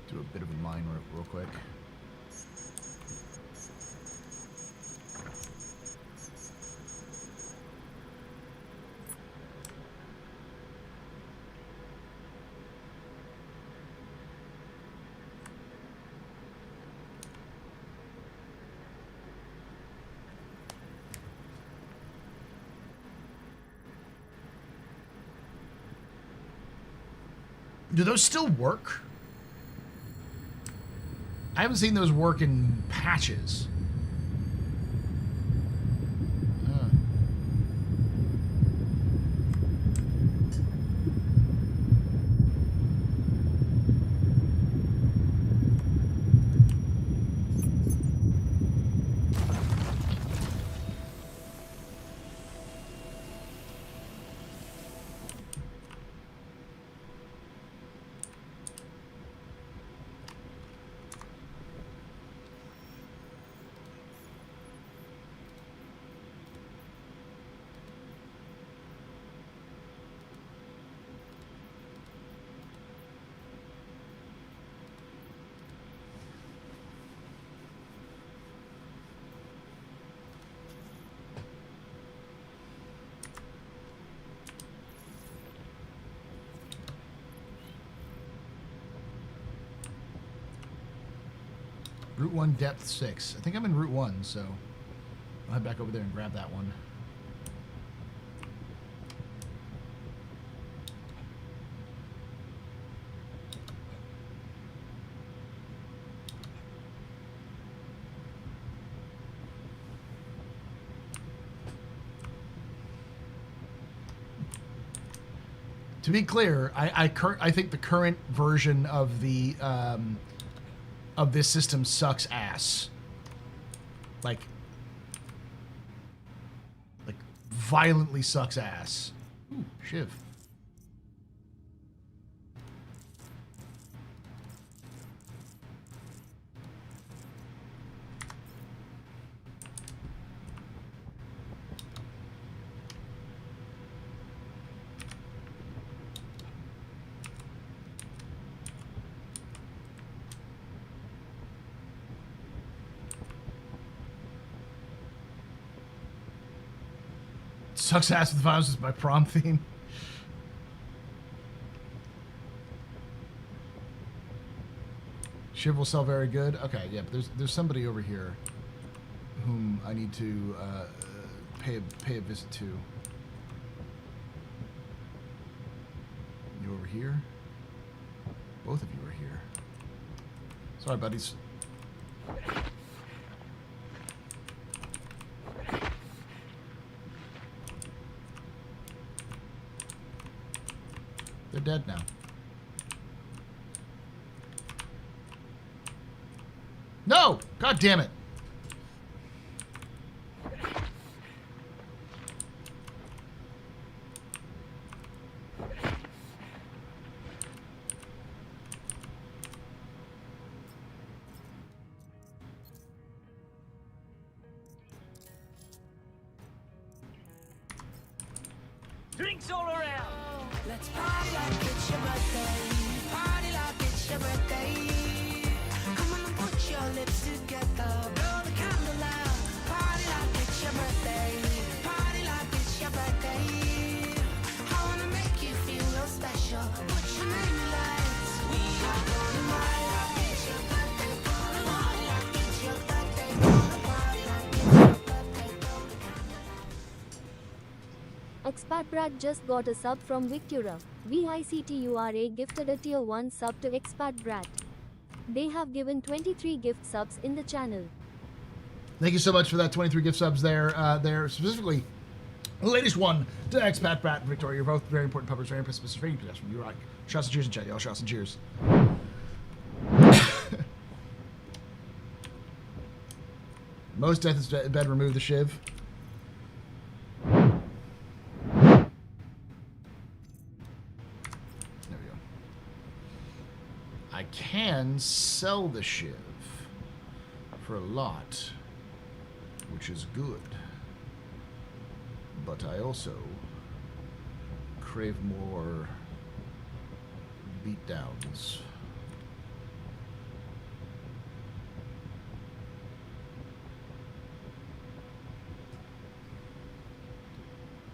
Do a bit of a mine real quick. Do those still work? I haven't seen those work in patches. Route 1, depth 6. I think I'm in Route 1, so I'll head back over there and grab that one. To be clear, I think the current version of the of this system sucks ass. Like violently sucks ass. Ooh, Shiv. Sucks ass with violence is my prom theme. Shiv will sell very good. Okay, yeah, but there's somebody over here whom I need to pay a visit to. You over here? Both of you are here. Sorry, buddies. They're dead now. No! God damn it! Drinks all around. Let's party like it's your birthday. Party like it's your birthday. Come on and put your lips together. Blow the candle out. Party like it's your birthday. Party like it's your birthday. I wanna make you feel real special. Put your name in lights. We are gonna party like it's your birthday. Gonna party like it's your birthday. Gonna party like it's your birthday. Blow the candle out. Expat Brat just got a sub from Victura. VICTURA gifted a tier 1 sub to Expat Brat. They have given 23 gift subs in the channel. Thank you so much for that 23 gift subs there. There specifically, the latest one to Expat Brat and Victoria. You're both very important puppers, very impressive. Mr. Trading Possession. You're right. Shots and cheers in chat, y'all. Shots and cheers. Most death is bed. Remove the shiv. I can sell the shiv for a lot, which is good, but I also crave more beatdowns.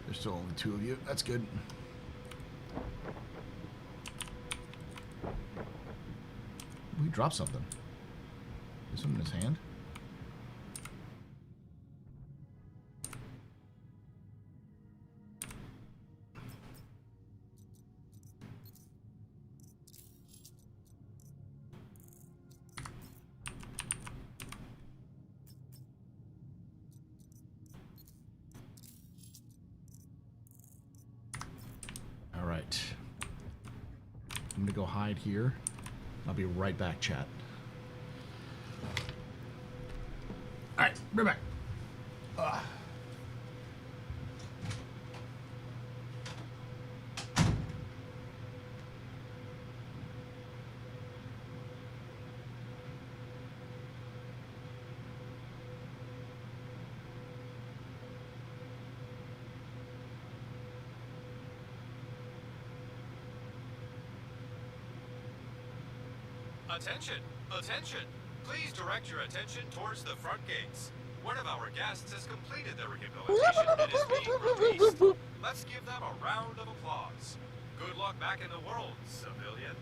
There's still only 2 of you. That's good. He dropped something. Is something in his hand? All right. I'm gonna go hide here. I'll be right back, chat. All right, we're back. Attention! Attention! Please direct your attention towards the front gates. One of our guests has completed their rehabilitation and is being released. Let's give them a round of applause. Good luck back in the world, civilian.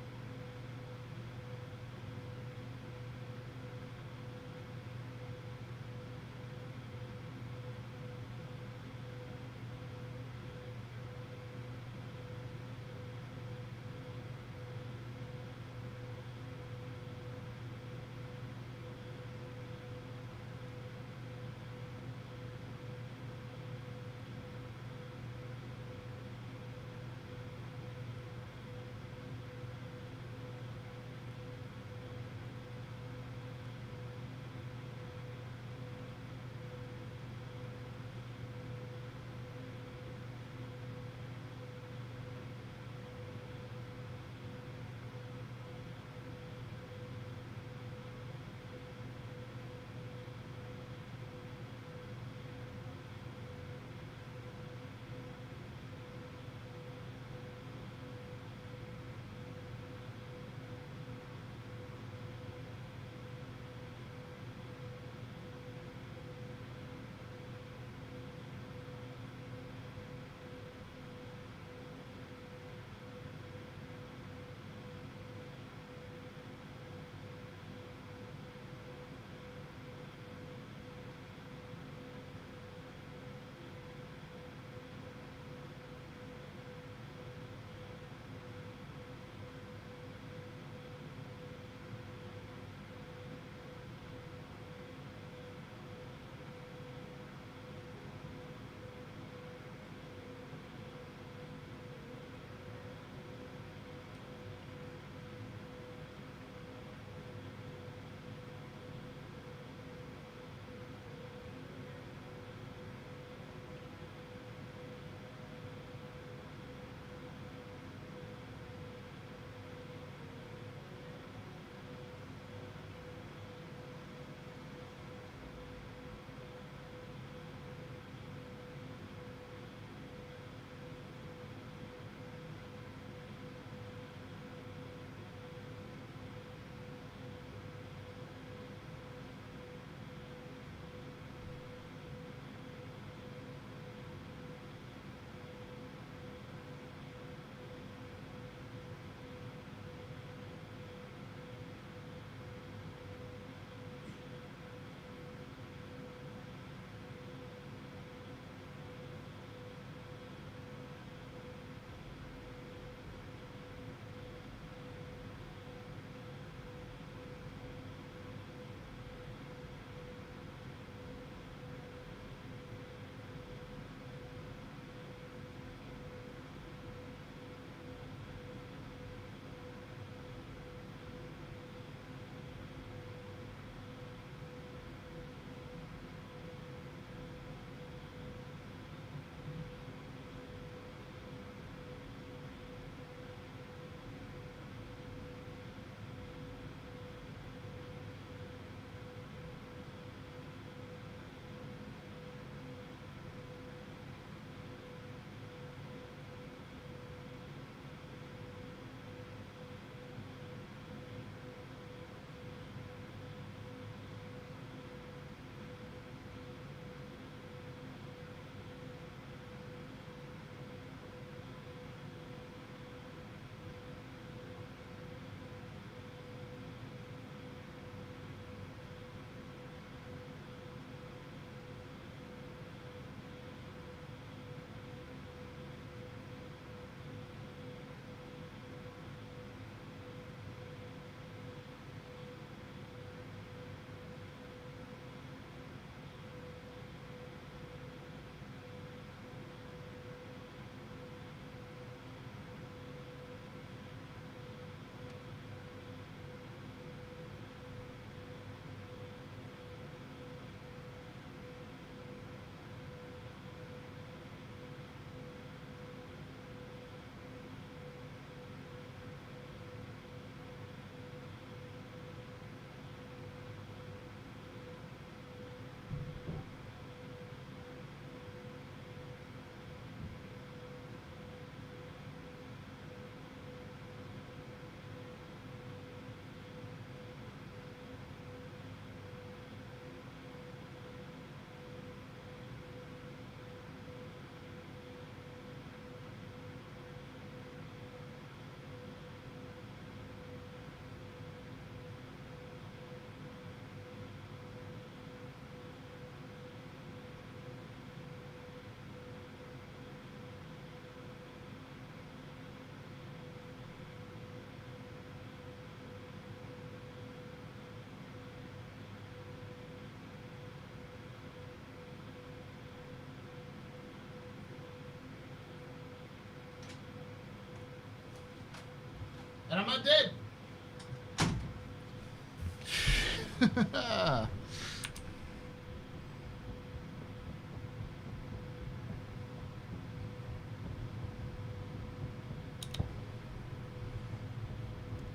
I'm dead.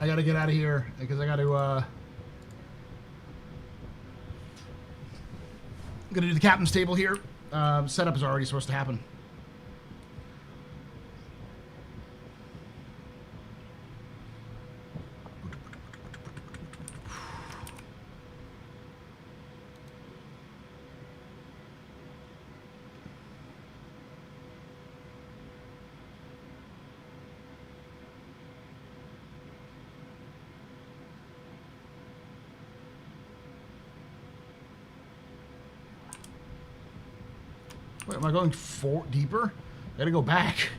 I gotta get out of here because I gotta do the captain's table here. Setup is already supposed to happen. Wait, am I going deeper? I gotta go back.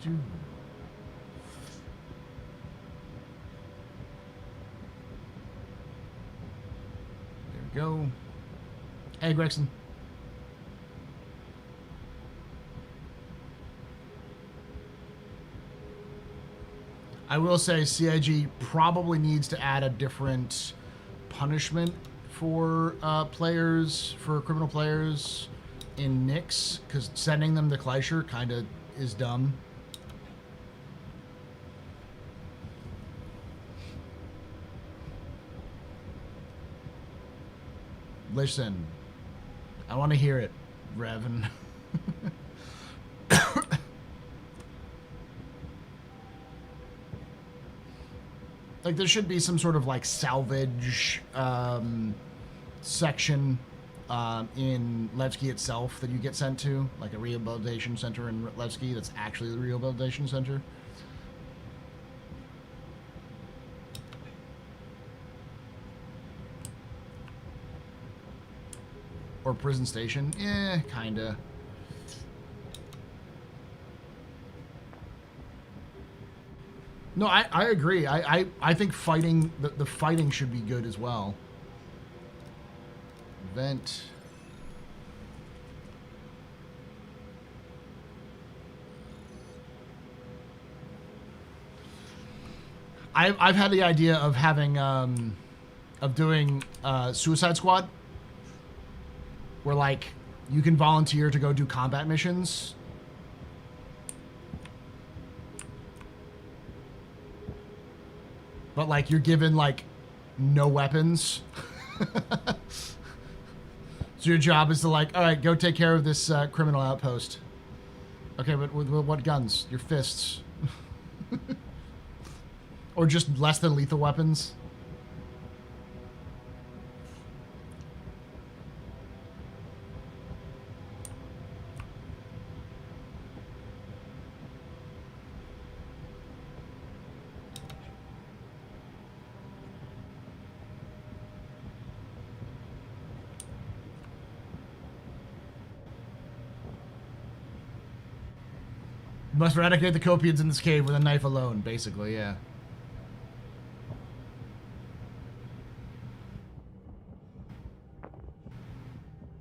There we go. Hey, Gregson. I will say CIG probably needs to add a different punishment for criminal players in Nix, because sending them to Kleischer kind of is dumb. Listen, I want to hear it, Revan. Like, there should be some sort of, like, salvage section in Levski itself that you get sent to, like a rehabilitation center in Levski that's actually the rehabilitation center. Or prison station. Yeah, kinda. No, I agree. I think fighting, the fighting should be good as well. Event. I've had the idea of having, of doing Suicide Squad, where, like, you can volunteer to go do combat missions. But, like, you're given, like, no weapons. So your job is to, like, all right, go take care of this criminal outpost. Okay, but with what guns? Your fists. Or just less than lethal weapons. Must eradicate the Copians in this cave with a knife alone, basically, yeah.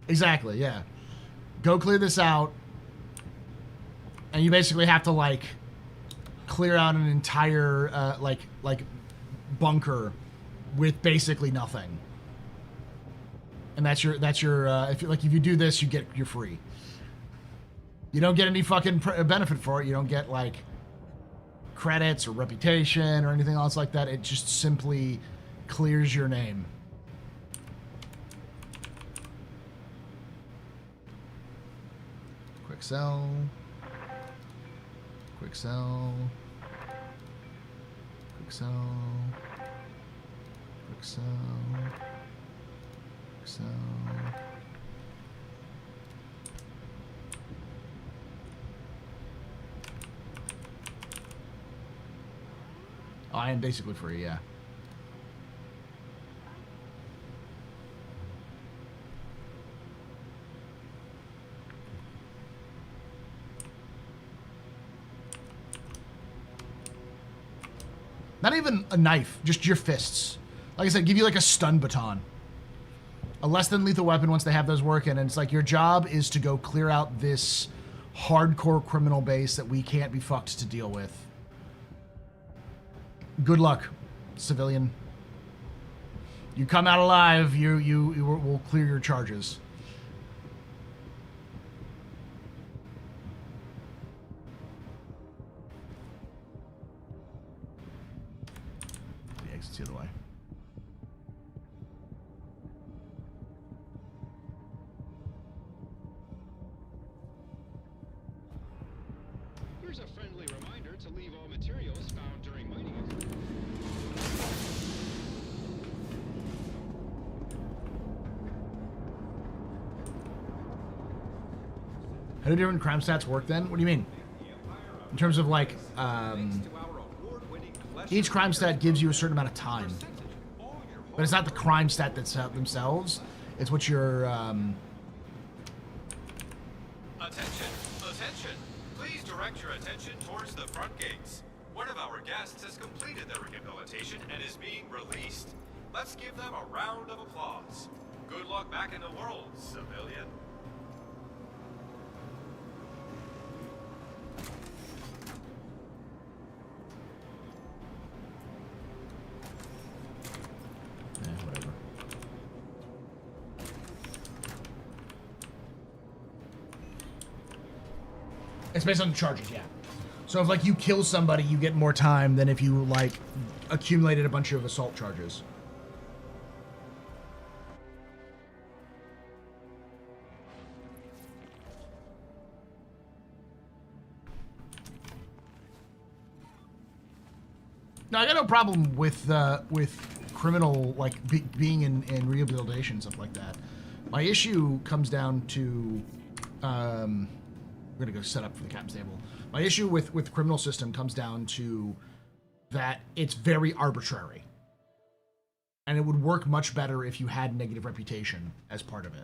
Exactly, yeah. Go clear this out, and you basically have to, like, clear out an entire, like bunker with basically nothing. And that's your, if you do this, you're free. You don't get any fucking benefit for it. You don't get, like, credits or reputation or anything else like that. It just simply clears your name. Quick sell. Quick sell. Quick sell. Quick sell. Quick sell. I am basically free, yeah. Not even a knife, just your fists. Like I said, give you like a stun baton. A less than lethal weapon once they have those working, and it's like your job is to go clear out this hardcore criminal base that we can't be fucked to deal with. Good luck, civilian. You come out alive, you will clear your charges. The exit's the other way. Here's a friendly reminder to leave all materials found during mining. How do different crime stats work then? What do you mean? In terms of like, each crime stat gives you a certain amount of time. But it's not the crime stat themselves. It's what your, Attention! Attention! Please direct your attention towards the front gates. One of our guests has completed their rehabilitation and is being released. Let's give them a round of applause. Good luck back in the world, civilian. whatever. It's based on the charges, yeah. So if like you kill somebody, you get more time than if you like accumulated a bunch of assault charges. No, I got no problem with criminal like being in rehabilitation, stuff like that. My issue comes down to we're gonna go set up for the captain's table. My issue with criminal system comes down to that it's very arbitrary, and it would work much better if you had negative reputation as part of it.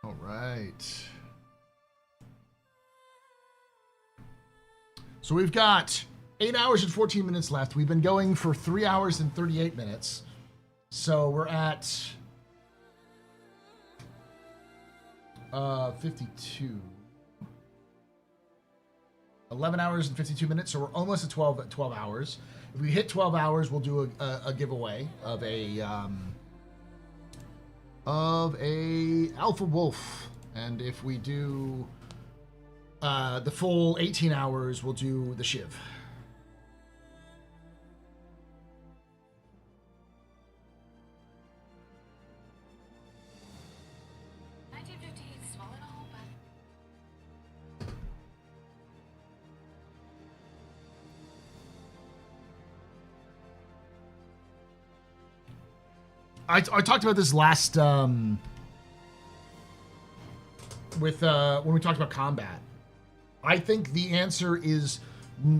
All right. So we've got 8 hours and 14 minutes left. We've been going for 3 hours and 38 minutes. So we're at 52. 11 hours and 52 minutes. So we're almost at 12 hours. If we hit 12 hours, we'll do a giveaway of a Alpha Wolf. And if we do the full 18 hours, we'll do the Shiv. I talked about this last when we talked about combat. I think the answer is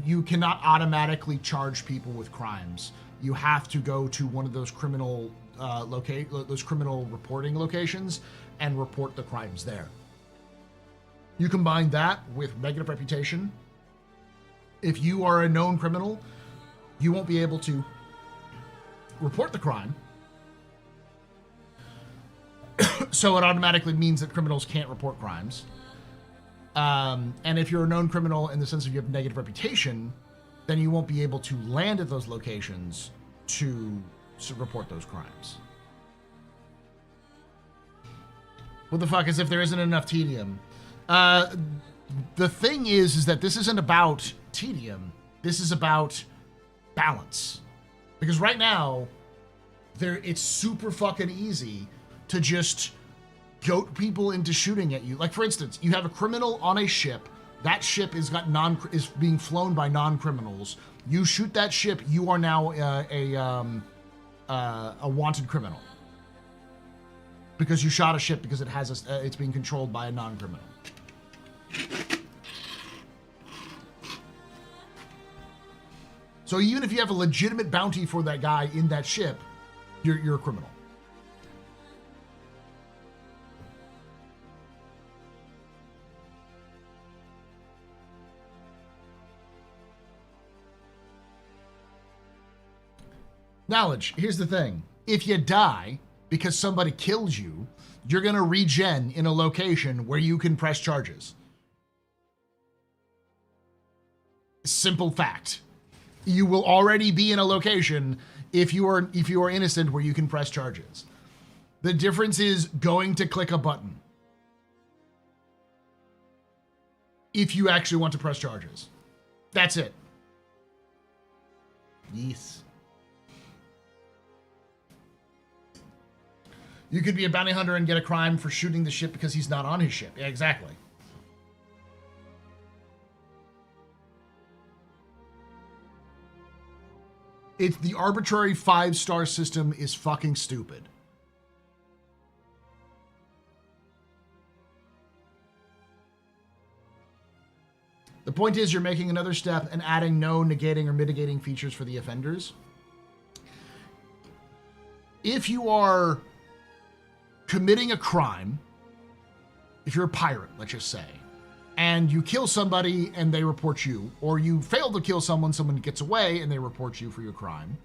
you cannot automatically charge people with crimes. You have to go to one of those criminal criminal reporting locations and report the crimes there. You combine that with negative reputation. If you are a known criminal, you won't be able to report the crime. So it automatically means that criminals can't report crimes. And if you're a known criminal in the sense of you have negative reputation, then you won't be able to land at those locations to report those crimes. What the fuck, as if there isn't enough tedium. The thing is that this isn't about tedium. This is about balance. Because right now, it's super fucking easy to just goat people into shooting at you. Like, for instance, you have a criminal on a ship. That ship is being flown by non-criminals. You shoot that ship, you are now a wanted criminal because you shot a ship because it has it's being controlled by a non-criminal. So even if you have a legitimate bounty for that guy in that ship, you're a criminal. Knowledge. Here's the thing. If you die because somebody kills you, you're going to regen in a location where you can press charges. Simple fact. You will already be in a location if you are innocent where you can press charges. The difference is going to click a button if you actually want to press charges. That's it. Yes. You could be a bounty hunter and get a crime for shooting the ship because he's not on his ship. Yeah, exactly. It's the arbitrary 5-star system is fucking stupid. The point is you're making another step and adding no negating or mitigating features for the offenders. If you are committing a crime, if you're a pirate, let's just say, and you kill somebody and they report you, or you fail to kill someone, someone gets away and they report you for your crime,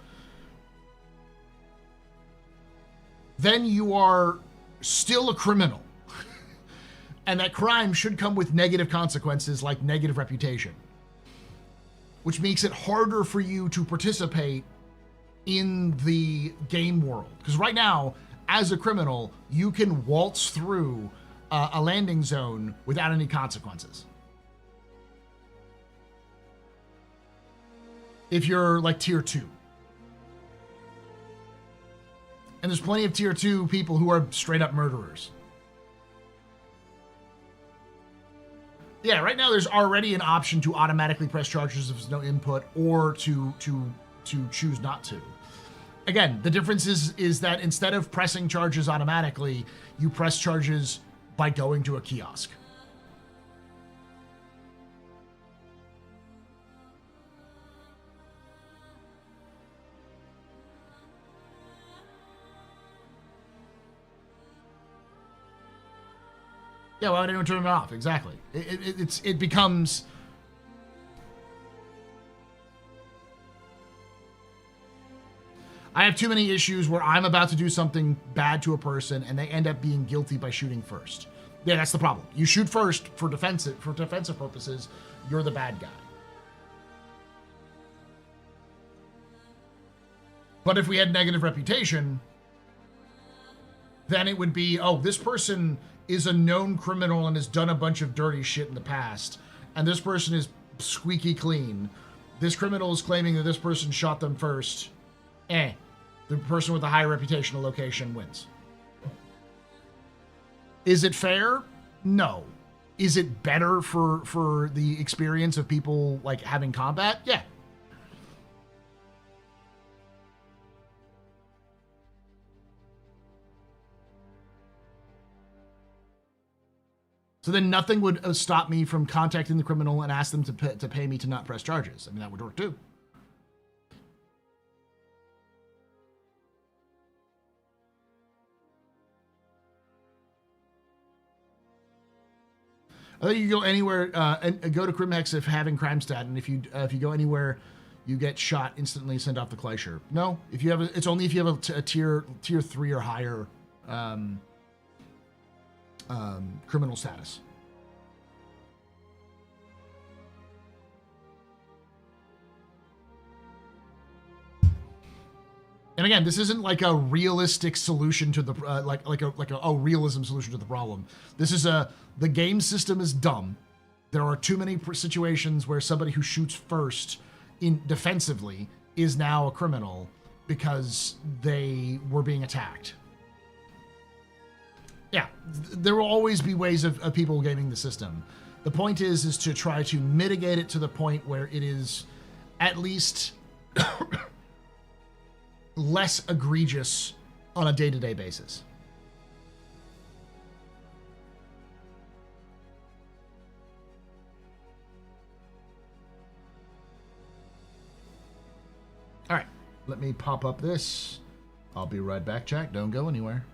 then you are still a criminal. And that crime should come with negative consequences like negative reputation, which makes it harder for you to participate in the game world. Because right now, as a criminal, you can waltz through a landing zone without any consequences. If you're like tier 2. And there's plenty of tier 2 people who are straight up murderers. Yeah, right now there's already an option to automatically press charges if there's no input, or to choose not to. Again, the difference is that instead of pressing charges automatically, you press charges by going to a kiosk. Yeah, why would anyone turn it off? Exactly. It becomes... I have too many issues where I'm about to do something bad to a person and they end up being guilty by shooting first. Yeah, that's the problem. You shoot first for defensive purposes. You're the bad guy. But if we had negative reputation, then it would be, oh, this person is a known criminal and has done a bunch of dirty shit in the past, and this person is squeaky clean. This criminal is claiming that this person shot them first. The person with the higher reputational location wins. Is it fair? No. Is it better for the experience of people like having combat? Yeah. So then nothing would stop me from contacting the criminal and ask them to pay me to not press charges. I mean, that would work too. I think you can go anywhere and go to Crimhex if having crime stat, and if you go anywhere, you get shot instantly. Send off the Glacier. No, if you have it's only if you have a tier 3 or higher criminal status. And again, this isn't like a realistic solution to the like a realism solution to the problem. This is the game system is dumb. There are too many situations where somebody who shoots first in defensively is now a criminal because they were being attacked. Yeah, there will always be ways of people gaming the system. The point is to try to mitigate it to the point where it is at least less egregious on a day-to-day basis. Let me pop up this. I'll be right back, chat. Don't go anywhere.